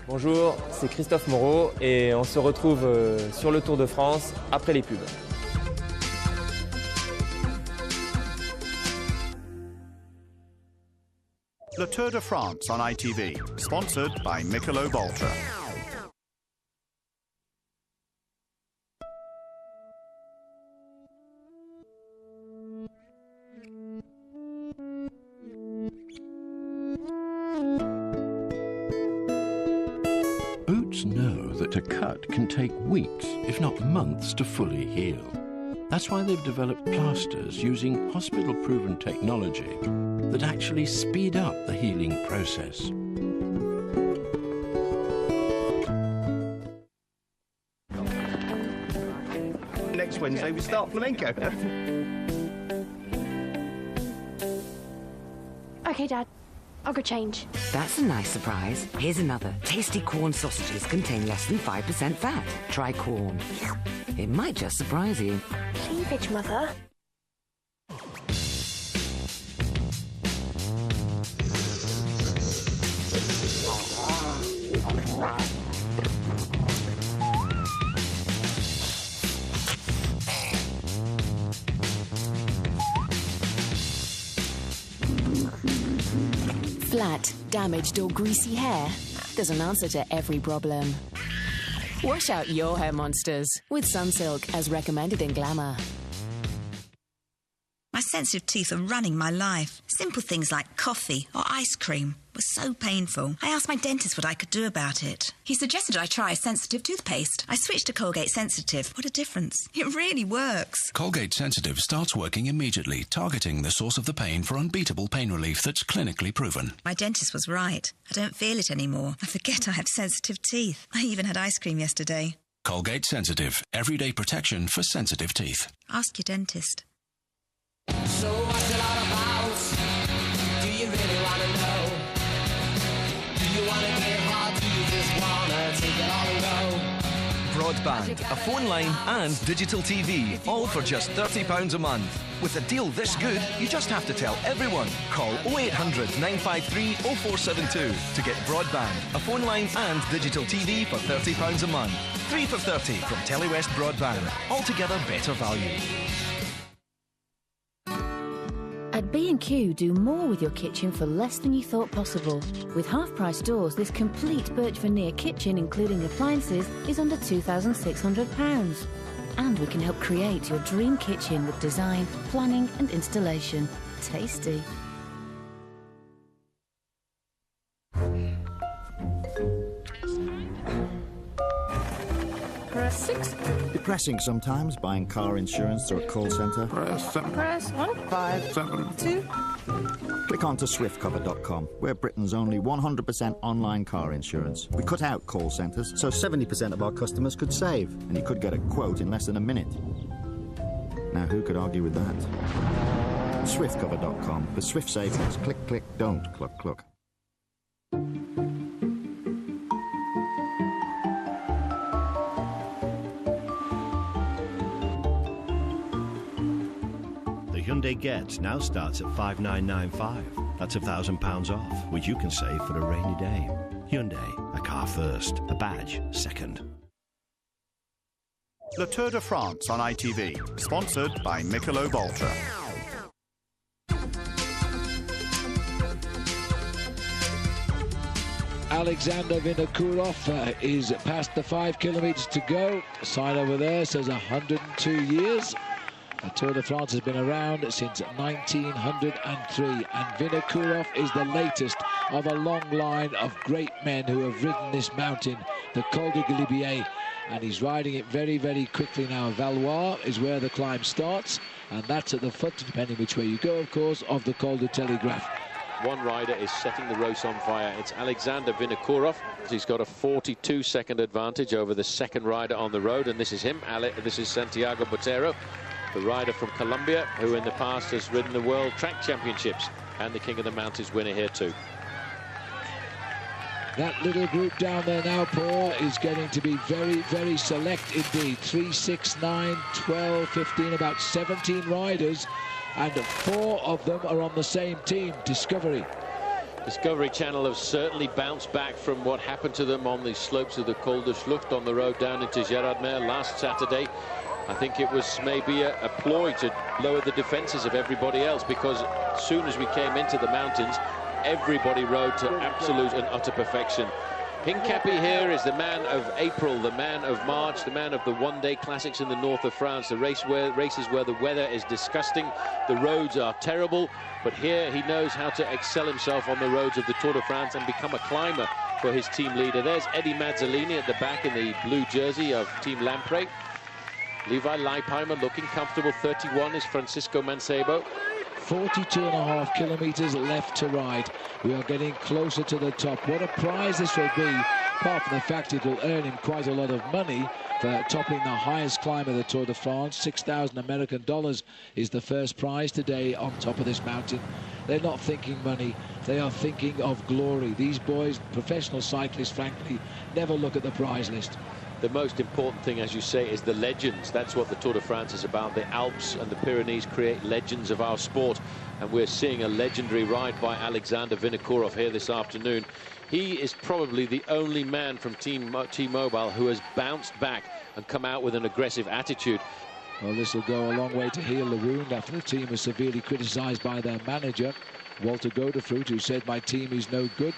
Bonjour, c'est Christophe Moreau et on se retrouve sur le Tour de France après les pubs. The Tour de France on ITV, sponsored by Michelob Ultra. Boots know that a cut can take weeks, if not months, to fully heal. That's why they've developed plasters using hospital-proven technology that actually speed up the healing process. Next Wednesday we start flamenco. Okay, Dad. I'll go change. That's a nice surprise. Here's another. Tasty corn sausages contain less than 5% fat. Try corn. It might just surprise you. Cleavage, Mother. Flat, damaged or greasy hair? There's an answer to every problem. Wash out your hair monsters with Sunsilk, as recommended in Glamour. My sensitive teeth are running my life. Simple things like coffee or ice cream were so painful. I asked my dentist what I could do about it. He suggested I try sensitive toothpaste. I switched to Colgate Sensitive. What a difference. It really works. Colgate Sensitive starts working immediately, targeting the source of the pain for unbeatable pain relief that's clinically proven. My dentist was right. I don't feel it anymore. I forget I have sensitive teeth. I even had ice cream yesterday. Colgate Sensitive. Everyday protection for sensitive teeth. Ask your dentist. So what's it all about? Do you really want to know? Do you want to get hard? Do you just want to take it all and go? Broadband, a phone line and digital TV, all for just £30 a month. With a deal this good, you just have to tell everyone. Call 0800 953 0472 to get broadband, a phone line and digital TV for £30 a month. 3 for 30 from Telewest Broadband. Altogether better value. At B&Q, do more with your kitchen for less than you thought possible. With half-price doors, this complete birch veneer kitchen, including appliances, is under £2,600. And we can help create your dream kitchen with design, planning and installation. Tasty. Press 6. Depressing sometimes, buying car insurance through a call centre. Press 7. Press 1. 5. 7. 2. Click on to swiftcover.com. We're Britain's only 100% online car insurance. We cut out call centres, so 70% of our customers could save, and you could get a quote in less than a minute. Now, who could argue with that? Swiftcover.com. For swift savings. Click, click, don't cluck, cluck. The Hyundai Get now starts at $5,995. That's £1,000 off, which you can save for a rainy day. Hyundai, a car first, a badge second. Le Tour de France on ITV, sponsored by Michelob Ultra. Alexander Vinokourov is past the 5 kilometres to go. The sign over there says 102 years. The Tour de France has been around since 1903, and Vinokourov is the latest of a long line of great men who have ridden this mountain, the Col de Galibier, and he's riding it very, very quickly now. Valois is where the climb starts, and that's at the foot, depending which way you go, of course, of the Col de Telegraph. One rider is setting the race on fire. It's Alexander Vinokourov. He's got a 42-second advantage over the second rider on the road, and this is him. This is Santiago Botero, the rider from Colombia, who in the past has ridden the World Track Championships, and the King of the Mountains winner here too. That little group down there now, Paul, is getting to be very, very select indeed. 3, 6, 9, 12, 15, about 17 riders, and 4 of them are on the same team, Discovery. Discovery Channel have certainly bounced back from what happened to them on the slopes of the Col de Schlucht on the road down into Gérardmer last Saturday. I think it was maybe a ploy to lower the defences of everybody else, because as soon as we came into the mountains, everybody rode to absolute and utter perfection. Hincapie here is the man of April, the man of March, the man of the one-day classics in the north of France, the races where the weather is disgusting, the roads are terrible, but here he knows how to excel himself on the roads of the Tour de France and become a climber for his team leader. There's Eddie Mazzolini at the back in the blue jersey of Team Lampre. Levi Leipheimer looking comfortable. 31 is Francisco Mancebo. 42.5 kilometres left to ride. We are getting closer to the top. What a prize this will be, apart from the fact it will earn him quite a lot of money for topping the highest climb of the Tour de France. 6,000 American dollars is the first prize today on top of this mountain. They're not thinking money, they are thinking of glory. These boys, professional cyclists, frankly, never look at the prize list. The most important thing, as you say, is the legends. That's what the Tour de France is about. The Alps and the Pyrenees create legends of our sport, and we're seeing a legendary ride by Alexander Vinokourov here this afternoon. He is probably the only man from T-Mobile who has bounced back and come out with an aggressive attitude. Well, this will go a long way to heal the wound after the team was severely criticised by their manager, Walter Godefroot, who said, "My team is no good."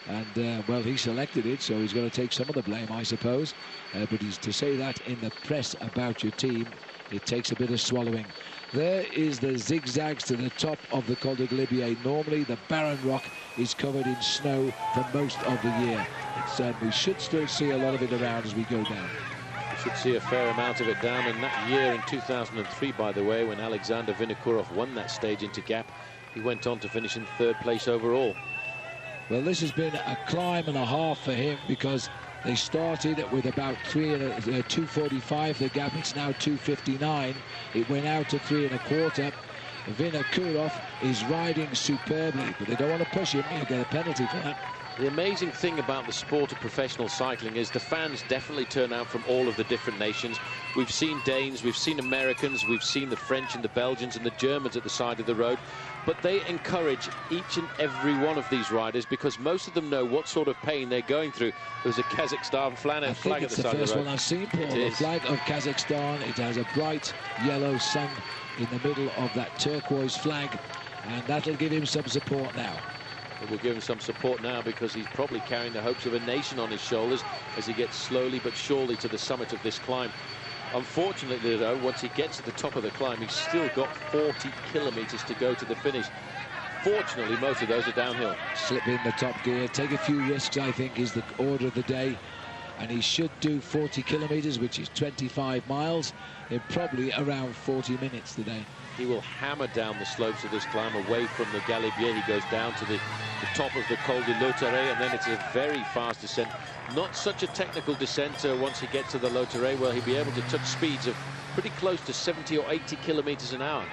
And, well, he selected it, so he's got to take some of the blame, I suppose. But to say that in the press about your team, it takes a bit of swallowing. There is the zigzags to the top of the Col de Galibier. Normally, the barren rock is covered in snow for most of the year. We should still see a lot of it around as we go down. We should see a fair amount of it down. In that year, in 2003, by the way, when Alexander Vinokourov won that stage into Gap, he went on to finish in 3rd place overall. Well, this has been a climb and a half for him, because they started with about 2:45 the Gap. It's now 2:59. It went out to 3 1/4. Vinokourov is riding superbly, but they don't want to push him. He'll get a penalty for that. The amazing thing about the sport of professional cycling is the fans definitely turn out from all of the different nations. We've seen Danes, we've seen Americans, we've seen the French and the Belgians and the Germans at the side of the road. But they encourage each and every one of these riders, because most of them know what sort of pain they're going through. There's a Kazakhstan flag at the side of the road. It's the first one I've seen, Paul. The flag of Kazakhstan. It has a bright yellow sun in the middle of that turquoise flag, and that'll give him some support now. It will give him some support now, because he's probably carrying the hopes of a nation on his shoulders as he gets slowly but surely to the summit of this climb. Unfortunately, though, once he gets to the top of the climb, he's still got 40 kilometres to go to the finish. Fortunately, most of those are downhill. Slip in the top gear, take a few risks, I think, is the order of the day. and he should do 40 kilometres, which is 25 miles, in probably around 40 minutes today. He will hammer down the slopes of this climb away from the Galibier. He goes down to the top of the Col de Lautaret, and then it's a very fast descent. Not such a technical descent once he gets to the Lautaret, where he'll be able to touch speeds of pretty close to 70 or 80 kilometres an hour.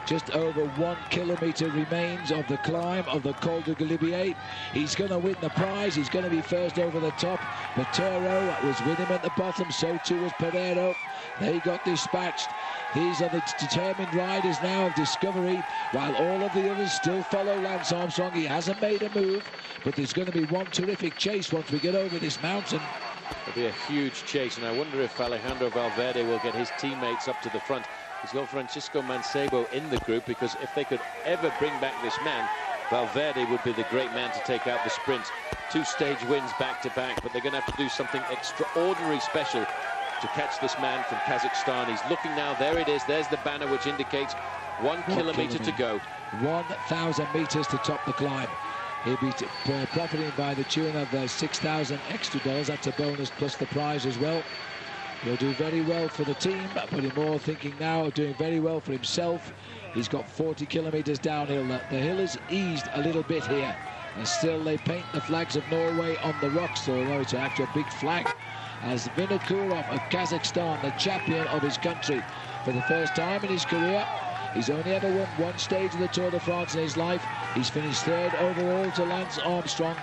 Just over 1 kilometre remains of the climb of the Col de Galibier. He's going to win the prize. He's going to be first over the top. Botero was with him at the bottom. So too was Pereiro. They got dispatched. These are the determined riders now of Discovery, while all of the others still follow Lance Armstrong. He hasn't made a move, but there's going to be one terrific chase once we get over this mountain. It'll be a huge chase, and I wonder if Alejandro Valverde will get his teammates up to the front. He's got Francisco Mancebo in the group, because if they could ever bring back this man, Valverde would be the great man to take out the sprint. 2 stage wins back-to-back, but they're going to have to do something extraordinary special to catch this man from Kazakhstan. He's looking now. There it is. There's the banner which indicates 1 kilometre to go. 1,000 metres to top the climb. He'll be profiting by the tune of $6,000 extra. That's a bonus plus the prize as well. He'll do very well for the team, but he's more thinking now of doing very well for himself. He's got 40 kilometres downhill. The hill has eased a little bit here, and still they paint the flags of Norway on the rocks, although it's actually a big flag. As Vinokurov of Kazakhstan, the champion of his country, for the first time in his career. He's only ever won 1 stage of the Tour de France in his life. He's finished 3rd overall to Lance Armstrong.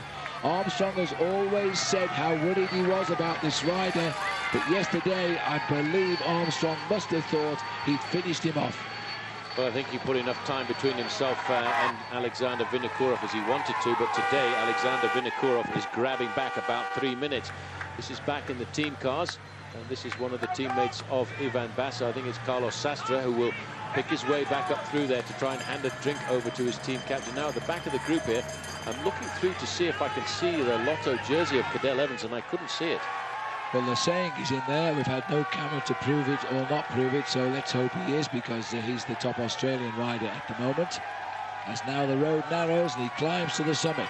Armstrong has always said how worried he was about this rider, but yesterday I believe Armstrong must have thought he'd finished him off. Well, I think he put enough time between himself and Alexander Vinokurov as he wanted to, but today Alexander Vinokurov is grabbing back about 3 minutes. This is back in the team cars, and this is one of the teammates of Ivan Bassa. I think it's Carlos Sastre who will pick his way back up through there to try and hand a drink over to his team captain. Now at the back of the group here, I'm looking through to see if I can see the Lotto jersey of Cadel Evans, and I couldn't see it. Well, they're saying he's in there. We've had no camera to prove it or not prove it, so let's hope he is, because he's the top Australian rider at the moment. As now the road narrows and he climbs to the summit.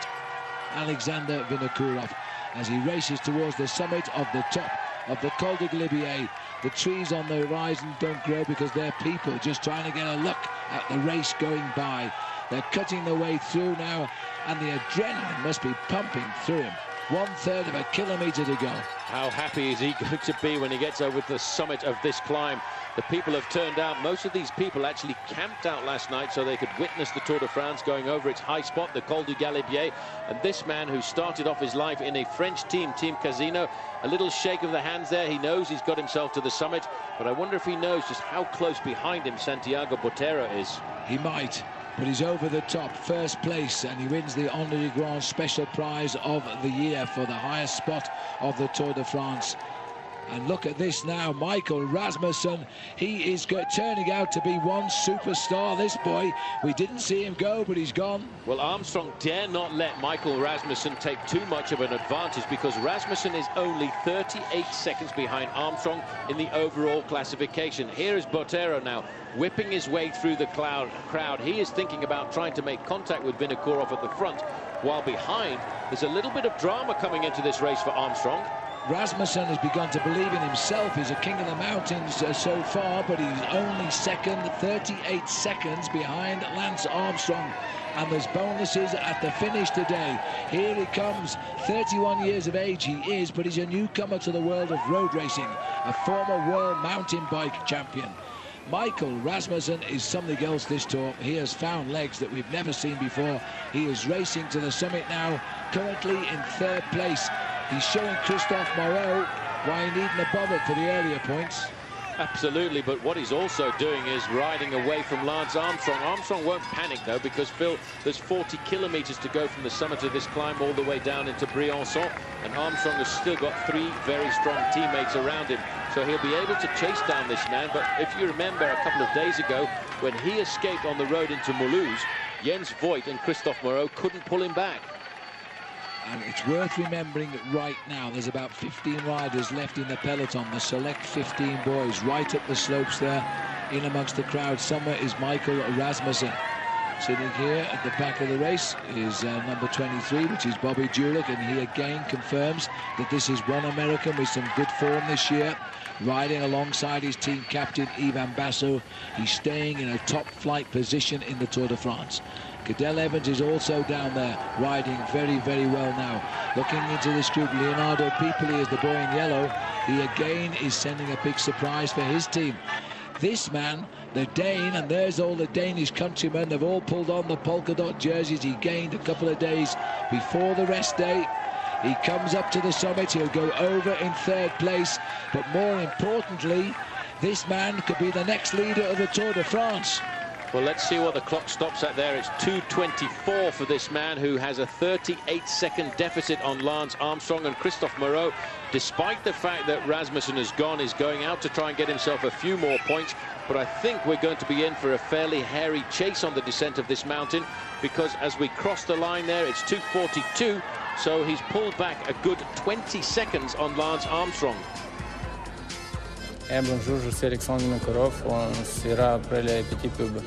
Alexander Vinokurov, as he races towards the summit of the top of the Col de Galibier. The trees on the horizon don't grow because they're people just trying to get a look at the race going by. They're cutting their way through now, and the adrenaline must be pumping through him. 1/3 of a kilometre to go. How happy is he going to be when he gets over to the summit of this climb? The people have turned out. Most of these people actually camped out last night so they could witness the Tour de France going over its high spot, the Col du Galibier. And this man, who started off his life in a French team, Team Casino, a little shake of the hands there. He knows he's got himself to the summit, but I wonder if he knows just how close behind him Santiago Botero is. He might, but he's over the top, first place, and he wins the Henri Grand special prize of the year for the highest spot of the Tour de France. And look at this now, Michael Rasmussen. He is turning out to be one superstar, this boy. We didn't see him go, but he's gone. Well, Armstrong dare not let Michael Rasmussen take too much of an advantage, because Rasmussen is only 38 seconds behind Armstrong in the overall classification. Here is Botero now, whipping his way through the crowd. He is thinking about trying to make contact with Vinokurov at the front, while behind there's a little bit of drama coming into this race for Armstrong. Rasmussen has begun to believe in himself. He's a king of the mountains so far, but he's only second, 38 seconds behind Lance Armstrong. And there's bonuses at the finish today. Here he comes, 31 years of age he is, but he's a newcomer to the world of road racing, a former world mountain bike champion. Michael Rasmussen is something else this tour. He has found legs that we've never seen before. He is racing to the summit now, currently in 3rd place. He's showing Christophe Moreau why he needn't have bothered for the earlier points. Absolutely, but what he's also doing is riding away from Lance Armstrong. Armstrong won't panic, though, because, Phil, there's 40 kilometres to go from the summit of this climb all the way down into Briançon, and Armstrong has still got 3 very strong teammates around him, so he'll be able to chase down this man. But if you remember a couple of days ago, when he escaped on the road into Mulhouse, Jens Voigt and Christophe Moreau couldn't pull him back. And it's worth remembering right now, there's about 15 riders left in the peloton, the select 15 boys, right up the slopes there, in amongst the crowd. Somewhere is Michael Rasmussen. Sitting here at the back of the race is number 23, which is Bobby Julich, and he again confirms that this is one American with some good form this year, riding alongside his team captain Ivan Basso. He's staying in a top flight position in the Tour de France. Cadel Evans is also down there, riding very, very well now. Looking into this group, Leonardo Pipoli is the boy in yellow. He again is sending a big surprise for his team. This man, the Dane, and there's all the Danish countrymen, they've all pulled on the polka dot jerseys. He gained a couple of days before the rest day. He comes up to the summit, he'll go over in third place, but more importantly, this man could be the next leader of the Tour de France. Well, let's see what the clock stops at there. It's 2:24 for this man who has a 38-second deficit on Lance Armstrong, and Christophe Moreau, despite the fact that Rasmussen has gone, is going out to try and get himself a few more points. But I think we're going to be in for a fairly hairy chase on the descent of this mountain, because as we cross the line there, it's 2:42, so he's pulled back a good 20 seconds on Lance Armstrong. Bonjour, je suis Alexandre Vinokourov. On sera après les petits pubs.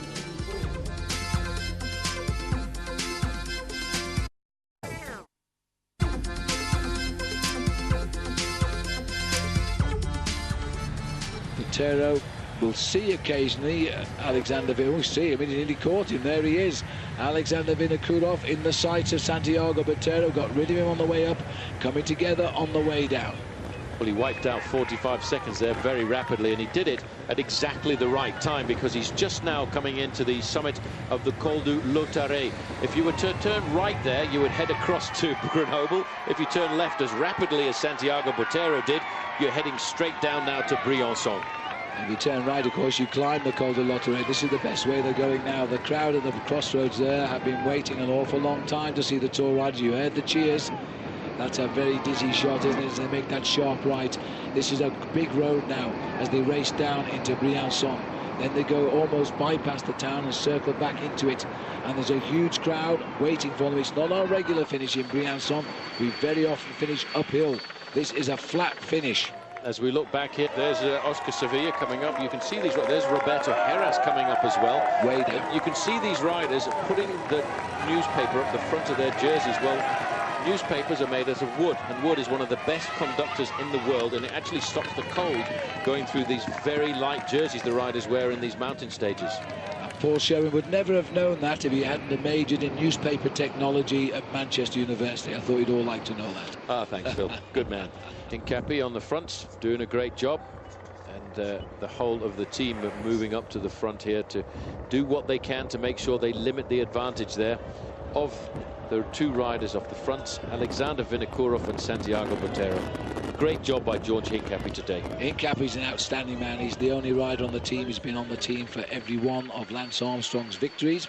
Botero will see occasionally Alexander Vinokourov. We'll see him, he nearly caught him. There he is. Alexander Vinokourov in the sights of Santiago Botero. Got rid of him on the way up, coming together on the way down. Well, he wiped out 45 seconds there very rapidly, and he did it at exactly the right time, because he's just now coming into the summit of the Col du Lautaret. If you were to turn right there, you would head across to Grenoble. If you turn left as rapidly as Santiago Botero did, you're heading straight down now to Briançon. If you turn right, of course, you climb the Col du Lautaret. This is the best way they're going now. The crowd at the crossroads there have been waiting an awful long time to see the Tour riders. You heard the cheers. That's a very dizzy shot, isn't it, as they make that sharp right. This is a big road now as they race down into Briançon. Then they go almost bypass the town and circle back into it. And there's a huge crowd waiting for them. It's not our regular finish in Briançon. We very often finish uphill. This is a flat finish. As we look back here, there's Oscar Sevilla coming up. You can see these. There's Roberto Heras coming up as well. Way down. You can see these riders putting the newspaper up the front of their jerseys. Well, newspapers are made out of wood, and wood is one of the best conductors in the world, and it actually stops the cold going through these very light jerseys the riders wear in these mountain stages. Paul Sherwin would never have known that if he hadn't majored in newspaper technology at Manchester University. I thought you'd all like to know that. Ah, thanks, Phil. Good man. Hincapie on the front, doing a great job. And the whole of the team are moving up to the front here to do what they can to make sure they limit the advantage there of the two riders off the front, Alexander Vinokourov and Santiago Botero. Great job by George Hincapie today. Hincapie's an outstanding man. He's the only rider on the team who's been on the team for every one of Lance Armstrong's victories.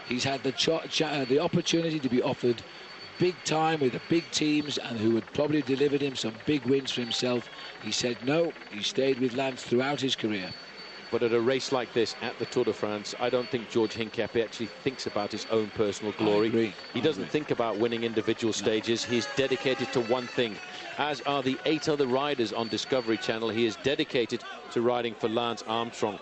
He's had the opportunity to be offered big time with the big teams, and who had probably delivered him some big wins for himself. He said no. He stayed with Lance throughout his career. But at a race like this, at the Tour de France, I don't think George Hincapie actually thinks about his own personal glory. He doesn't think about winning individual stages. He's dedicated to one thing, as are the 8 other riders on Discovery Channel. He is dedicated to riding for Lance Armstrong.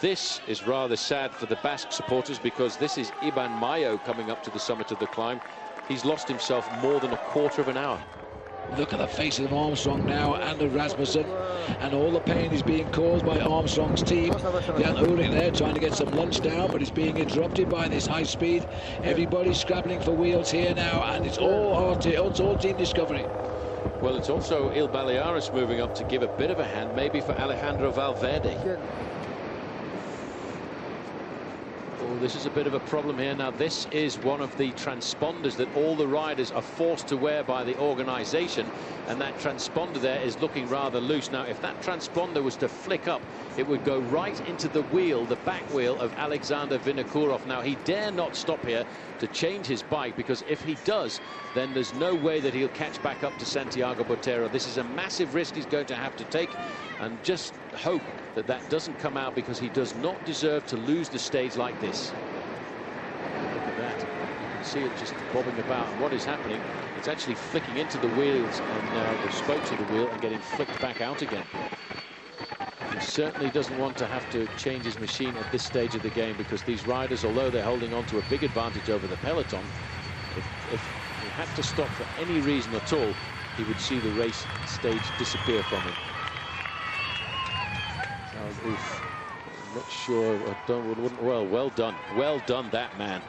This is rather sad for the Basque supporters, because this is Iban Mayo coming up to the summit of the climb. He's lost himself more than a quarter of an hour. Look at the faces of Armstrong now and of Rasmussen, and all the pain is being caused by Armstrong's team. Jan Ullrich there trying to get some lunch down, but it's being interrupted by this high speed. Everybody's scrabbling for wheels here now, and it's all Team Discovery. Well, it's also Il Balearis moving up to give a bit of a hand, maybe for Alejandro Valverde. Oh, this is a bit of a problem here. Now, this is one of the transponders that all the riders are forced to wear by the organisation, and that transponder there is looking rather loose. Now, if that transponder was to flick up, it would go right into the wheel, the back wheel of Alexander Vinokourov. Now, he dare not stop here to change his bike, because if he does, then there's no way that he'll catch back up to Santiago Botero. This is a massive risk he's going to have to take, and just hope that that doesn't come out, because he does not deserve to lose the stage like this. Look at that. You can see it just bobbing about. And what is happening? It's actually flicking into the wheels and the spokes of the wheel and getting flicked back out again. You can certainly doesn't want to have to change his machine at this stage of the game, because these riders, although they're holding on to a big advantage over the peloton, if he had to stop for any reason at all, he would see the race stage disappear from him. I'm not sure. Well done, that man.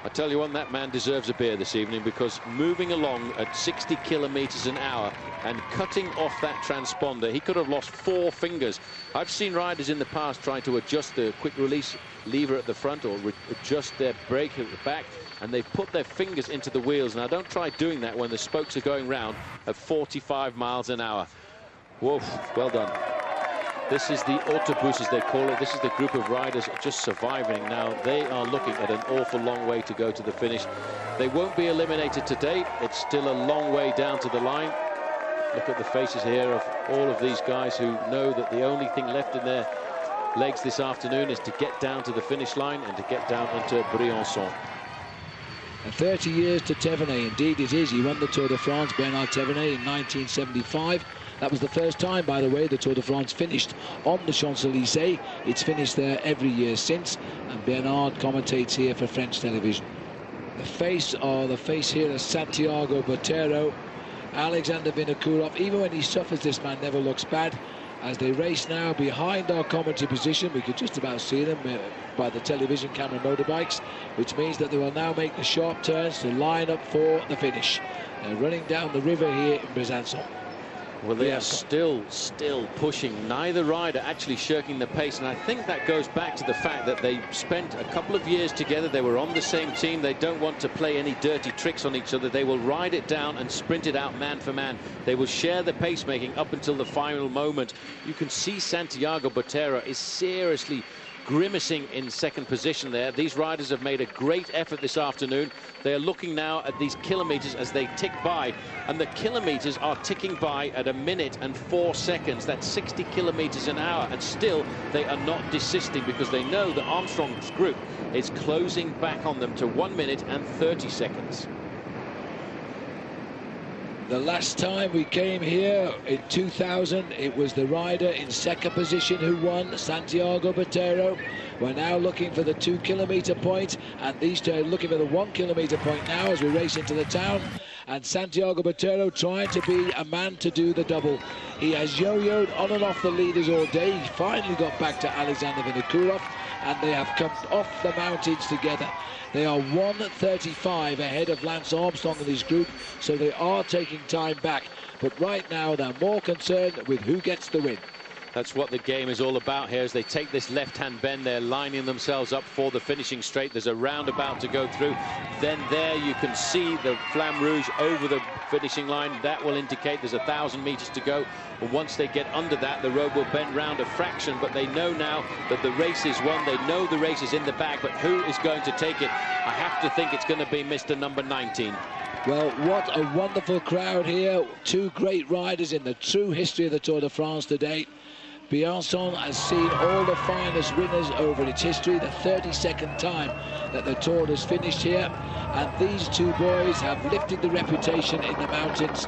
I tell you what, that man deserves a beer this evening, because moving along at 60 kilometers an hour and cutting off that transponder, he could have lost 4 fingers. I've seen riders in the past try to adjust the quick release lever at the front or adjust their brake at the back, and they've put their fingers into the wheels. Now, don't try doing that when the spokes are going round at 45 miles an hour. Whoa, well done. This is the autobus, as they call it. This is the group of riders just surviving. Now, they are looking at an awful long way to go to the finish. They won't be eliminated today. It's still a long way down to the line. Look at the faces here of all of these guys who know that the only thing left in their legs this afternoon is to get down to the finish line and to get down into Briançon. And 30 years to Thévenet, indeed it is. He won the Tour de France, Bernard Thévenet, in 1975. That was the first time, by the way, the Tour de France finished on the Champs-Élysées. It's finished there every year since, and Bernard commentates here for French television. The face here is Santiago Botero. Alexander Vinokourov, even when he suffers, this man never looks bad. As they race now behind our commentary position, we could just about see them by the television camera motorbikes, which means that they will now make the sharp turns to line up for the finish. They're running down the river here in Besançon. Well, they are still pushing. Neither rider actually shirking the pace, and I think that goes back to the fact that they spent a couple of years together. They were on the same team. They don't want to play any dirty tricks on each other. They will ride it down and sprint it out man for man. They will share the pacemaking up until the final moment. You can see Santiago Botero is seriously grimacing in second position there. These riders have made a great effort this afternoon. They are looking now at these kilometers as they tick by, and the kilometers are ticking by at 1 minute and 4 seconds. That's 60 kilometers an hour, and still they are not desisting, because they know that Armstrong's group is closing back on them to 1 minute and 30 seconds. The last time we came here in 2000, it was the rider in second position who won, Santiago Botero. We're now looking for the 2 kilometer point, and these two are looking for the 1 kilometer point now as we race into the town. And Santiago Botero trying to be a man to do the double. He has yo-yoed on and off the leaders all day. He finally got back to Alexander Vinokourov, and they have come off the mountains together. They are 1:35 ahead of Lance Armstrong and his group, so they are taking time back. But right now, they're more concerned with who gets the win. That's what the game is all about here. As they take this left-hand bend, they're lining themselves up for the finishing straight. There's a roundabout to go through. Then there you can see the Flamme Rouge over the finishing line. That will indicate there's 1,000 meters to go. But once they get under that, the road will bend round a fraction. But they know now that the race is won. They know the race is in the bag. But who is going to take it? I have to think it's going to be Mr. number 19. Well, what a wonderful crowd here. 2 great riders in the true history of the Tour de France today. Briançon has seen all the finest winners over its history, the 32nd time that the Tour has finished here, and these 2 boys have lifted the reputation in the mountains.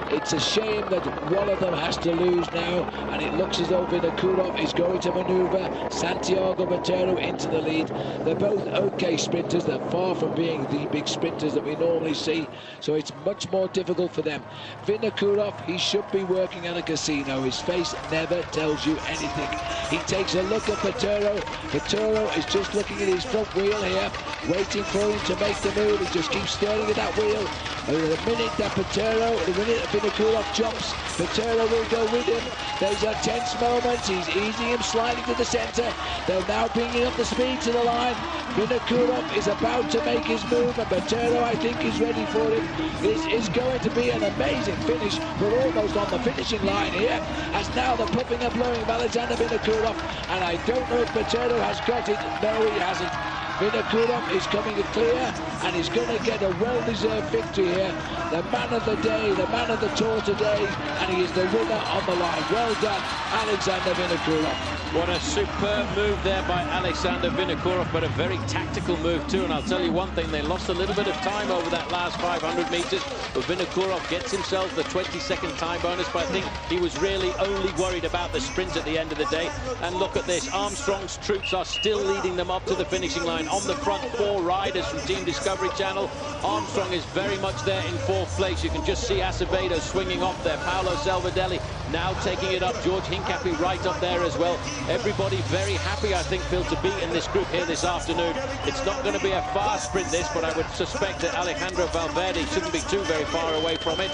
It's a shame that one of them has to lose now, and it looks as though Vinokourov is going to manoeuvre Santiago Botero into the lead. They're both okay sprinters. They're far from being the big sprinters that we normally see, so it's much more difficult for them. Vinokourov, he should be working at a casino. His face never tells you anything. He takes a look at Botero. Botero is just looking at his front wheel here, waiting for him to make the move. He just keeps staring at that wheel. And the minute that Vinokourov jumps, Botero will go with him. There's a tense moment. He's easing him slightly to the centre. They're now bringing up the speed to the line. Vinokourov is about to make his move, and Botero, I think, is ready for him. This is going to be an amazing finish. We're almost on the finishing line here, as now the puffing and blowing of Alexander Vinokourov, and I don't know if Botero has got it. No, he hasn't. Vinokourov is coming clear and he's going to get a well-deserved victory here. The man of the day, the man of the Tour today, and he is the winner on the line. Well done, Alexander Vinokourov. What a superb move there by Alexander Vinokourov, but a very tactical move too. And I'll tell you one thing, they lost a little bit of time over that last 500 metres, but Vinokourov gets himself the 20-second time bonus, but I think he was really only worried about the sprint at the end of the day. And look at this, Armstrong's troops are still leading them up to the finishing line. On the front, 4 riders from Team Discovery Channel. Armstrong is very much there in 4th place. You can just see Acevedo swinging off there. Paolo Salvadelli now taking it up. George Hincapie right up there as well. Everybody very happy, I think, Phil, to be in this group here this afternoon. It's not going to be a fast sprint, this, but I would suspect that Alejandro Valverde shouldn't be too very far away from it.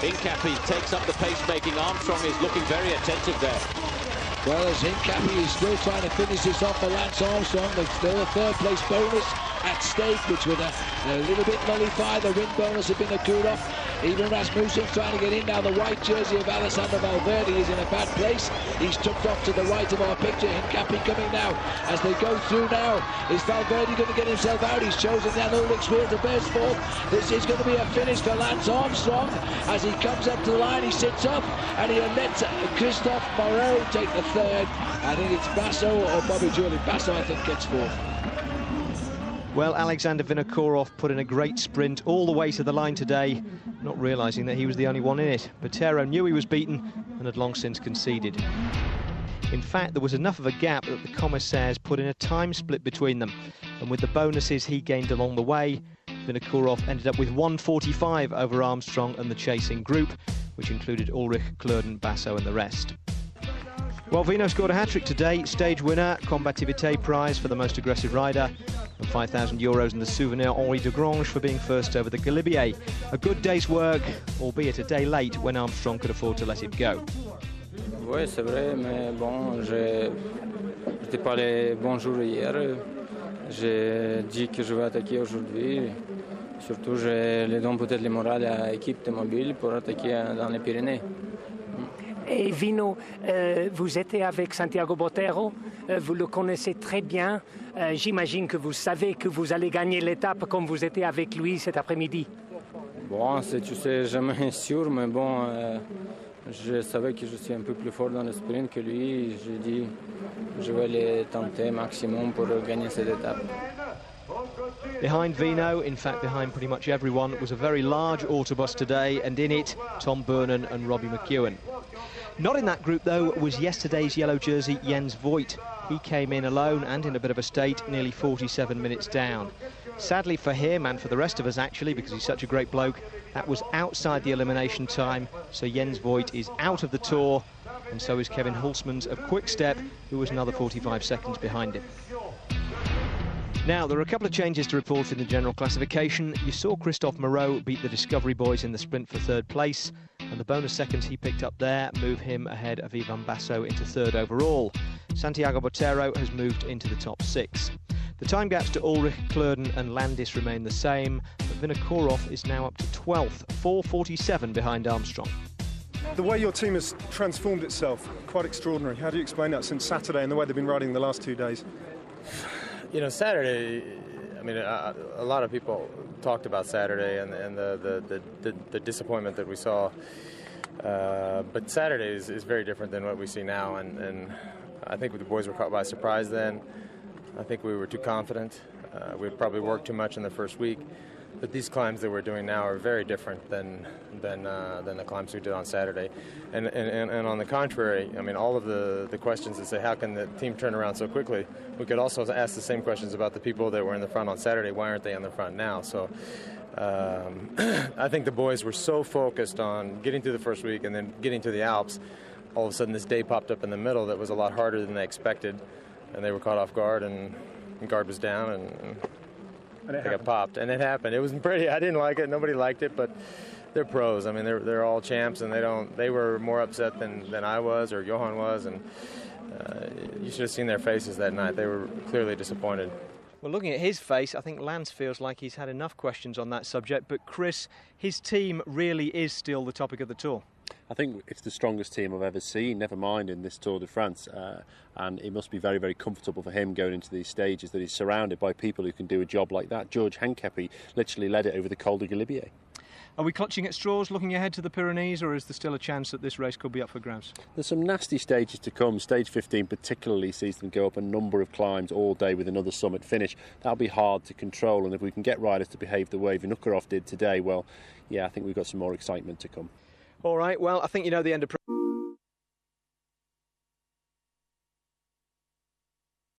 Hincapie takes up the pace-making. Armstrong is looking very attentive there. Well, as Hincapie is still trying to finish this off for Lance Armstrong, there's still a 3rd place bonus at stake, which would a little bit nullify the win bonus of Vinokourov. Even Rasmussen's trying to get in now. The white jersey of Alessandro Valverde is in a bad place. He's tucked off to the right of our picture. Hincapie coming now as they go through now. Is Valverde going to get himself out? He's chosen Jan Ullrich's wheel to burst forth. This is going to be a finish for Lance Armstrong. As he comes up to the line, he sits up and he lets Christophe Moreau take the 3rd. I think it's Basso or Bobby Julie. Basso, I think, gets 4th. Well, Alexander Vinokourov put in a great sprint all the way to the line today, not realising that he was the only one in it. Botero knew he was beaten and had long since conceded. In fact, there was enough of a gap that the commissaires put in a time split between them, and with the bonuses he gained along the way, Vinokourov ended up with 1:45 over Armstrong and the chasing group, which included Ullrich, Klurden, Basso and the rest. Well, Vino scored a hat-trick today, stage winner, Combativité prize for the most aggressive rider, and €5,000 in the Souvenir Henri de Grange for being first over the Galibier. A good day's work, albeit a day late when Armstrong could afford to let it go. Oui, c'est vrai, mais bon, j'étais pas les bons jours hier. J'ai dit que je vais attaquer aujourd'hui. Surtout, je les donne peut-être le moral à l'équipe de mobile pour attaquer dans les Pyrénées. Et Vino, vous étiez avec Santiago Botero, vous le connaissez très bien. J'imagine que vous savez que vous allez gagner l'étape comme vous étiez avec lui cet après-midi. Bon, tu sais jamais sûr, mais bon, je savais que je suis un peu plus fort dans le sprint que lui. J'ai dit je vais les tenter maximum pour gagner cette étape. Behind Vino, in fact behind pretty much everyone, was a very large autobus today, and in it Tom Burnham and Robbie McEwen. Not in that group though was yesterday's yellow jersey Jens Voigt. He came in alone and in a bit of a state, nearly 47 minutes down. Sadly for him and for the rest of us actually, because he's such a great bloke, that was outside the elimination time, so Jens Voigt is out of the Tour, and so is Kevin Hulsmans of Quick Step, who was another 45 seconds behind him. Now, there are a couple of changes to report in the general classification. You saw Christophe Moreau beat the Discovery boys in the sprint for 3rd place, and the bonus seconds he picked up there move him ahead of Ivan Basso into 3rd overall. Santiago Botero has moved into the top 6. The time gaps to Ullrich, Klurden and Landis remain the same, but Vinokourov is now up to 12th, 4:47 behind Armstrong. The way your team has transformed itself, quite extraordinary. How do you explain that since Saturday and the way they've been riding the last 2 days? You know, Saturday, I mean, a lot of people talked about Saturday and the disappointment that we saw. But Saturday is very different than what we see now. And I think the boys were caught by surprise then. I think we were too confident. We probably worked too much in the first week. But these climbs that we're doing now are very different than the climbs we did on Saturday. And on the contrary, I mean, all of the questions that say, how can the team turn around so quickly? We could also ask the same questions about the people that were in the front on Saturday. Why aren't they on the front now? So I think the boys were so focused on getting through the first week and then getting to the Alps. All of a sudden, this day popped up in the middle that was a lot harder than they expected. And they were caught off guard, and guard was down, and they got popped, and it happened. It wasn't pretty. I didn't like it. Nobody liked it, but they're pros. I mean, they're all champs, and they were more upset than I was or Johan was, and you should have seen their faces that night. They were clearly disappointed. Well, looking at his face, I think Lance feels like he's had enough questions on that subject, but Chris, his team really is still the topic of the Tour. I think it's the strongest team I've ever seen, never mind in this Tour de France, and it must be very, very comfortable for him going into these stages that he's surrounded by people who can do a job like that. George Henkepi literally led it over the Col de Galibier. Are we clutching at straws, looking ahead to the Pyrenees, or is there still a chance that this race could be up for grabs? There's some nasty stages to come. Stage 15 particularly sees them go up a number of climbs all day with another summit finish. That'll be hard to control, and if we can get riders to behave the way Vinokurov did today, well, yeah, I think we've got some more excitement to come. All right, well, I think you know the end of...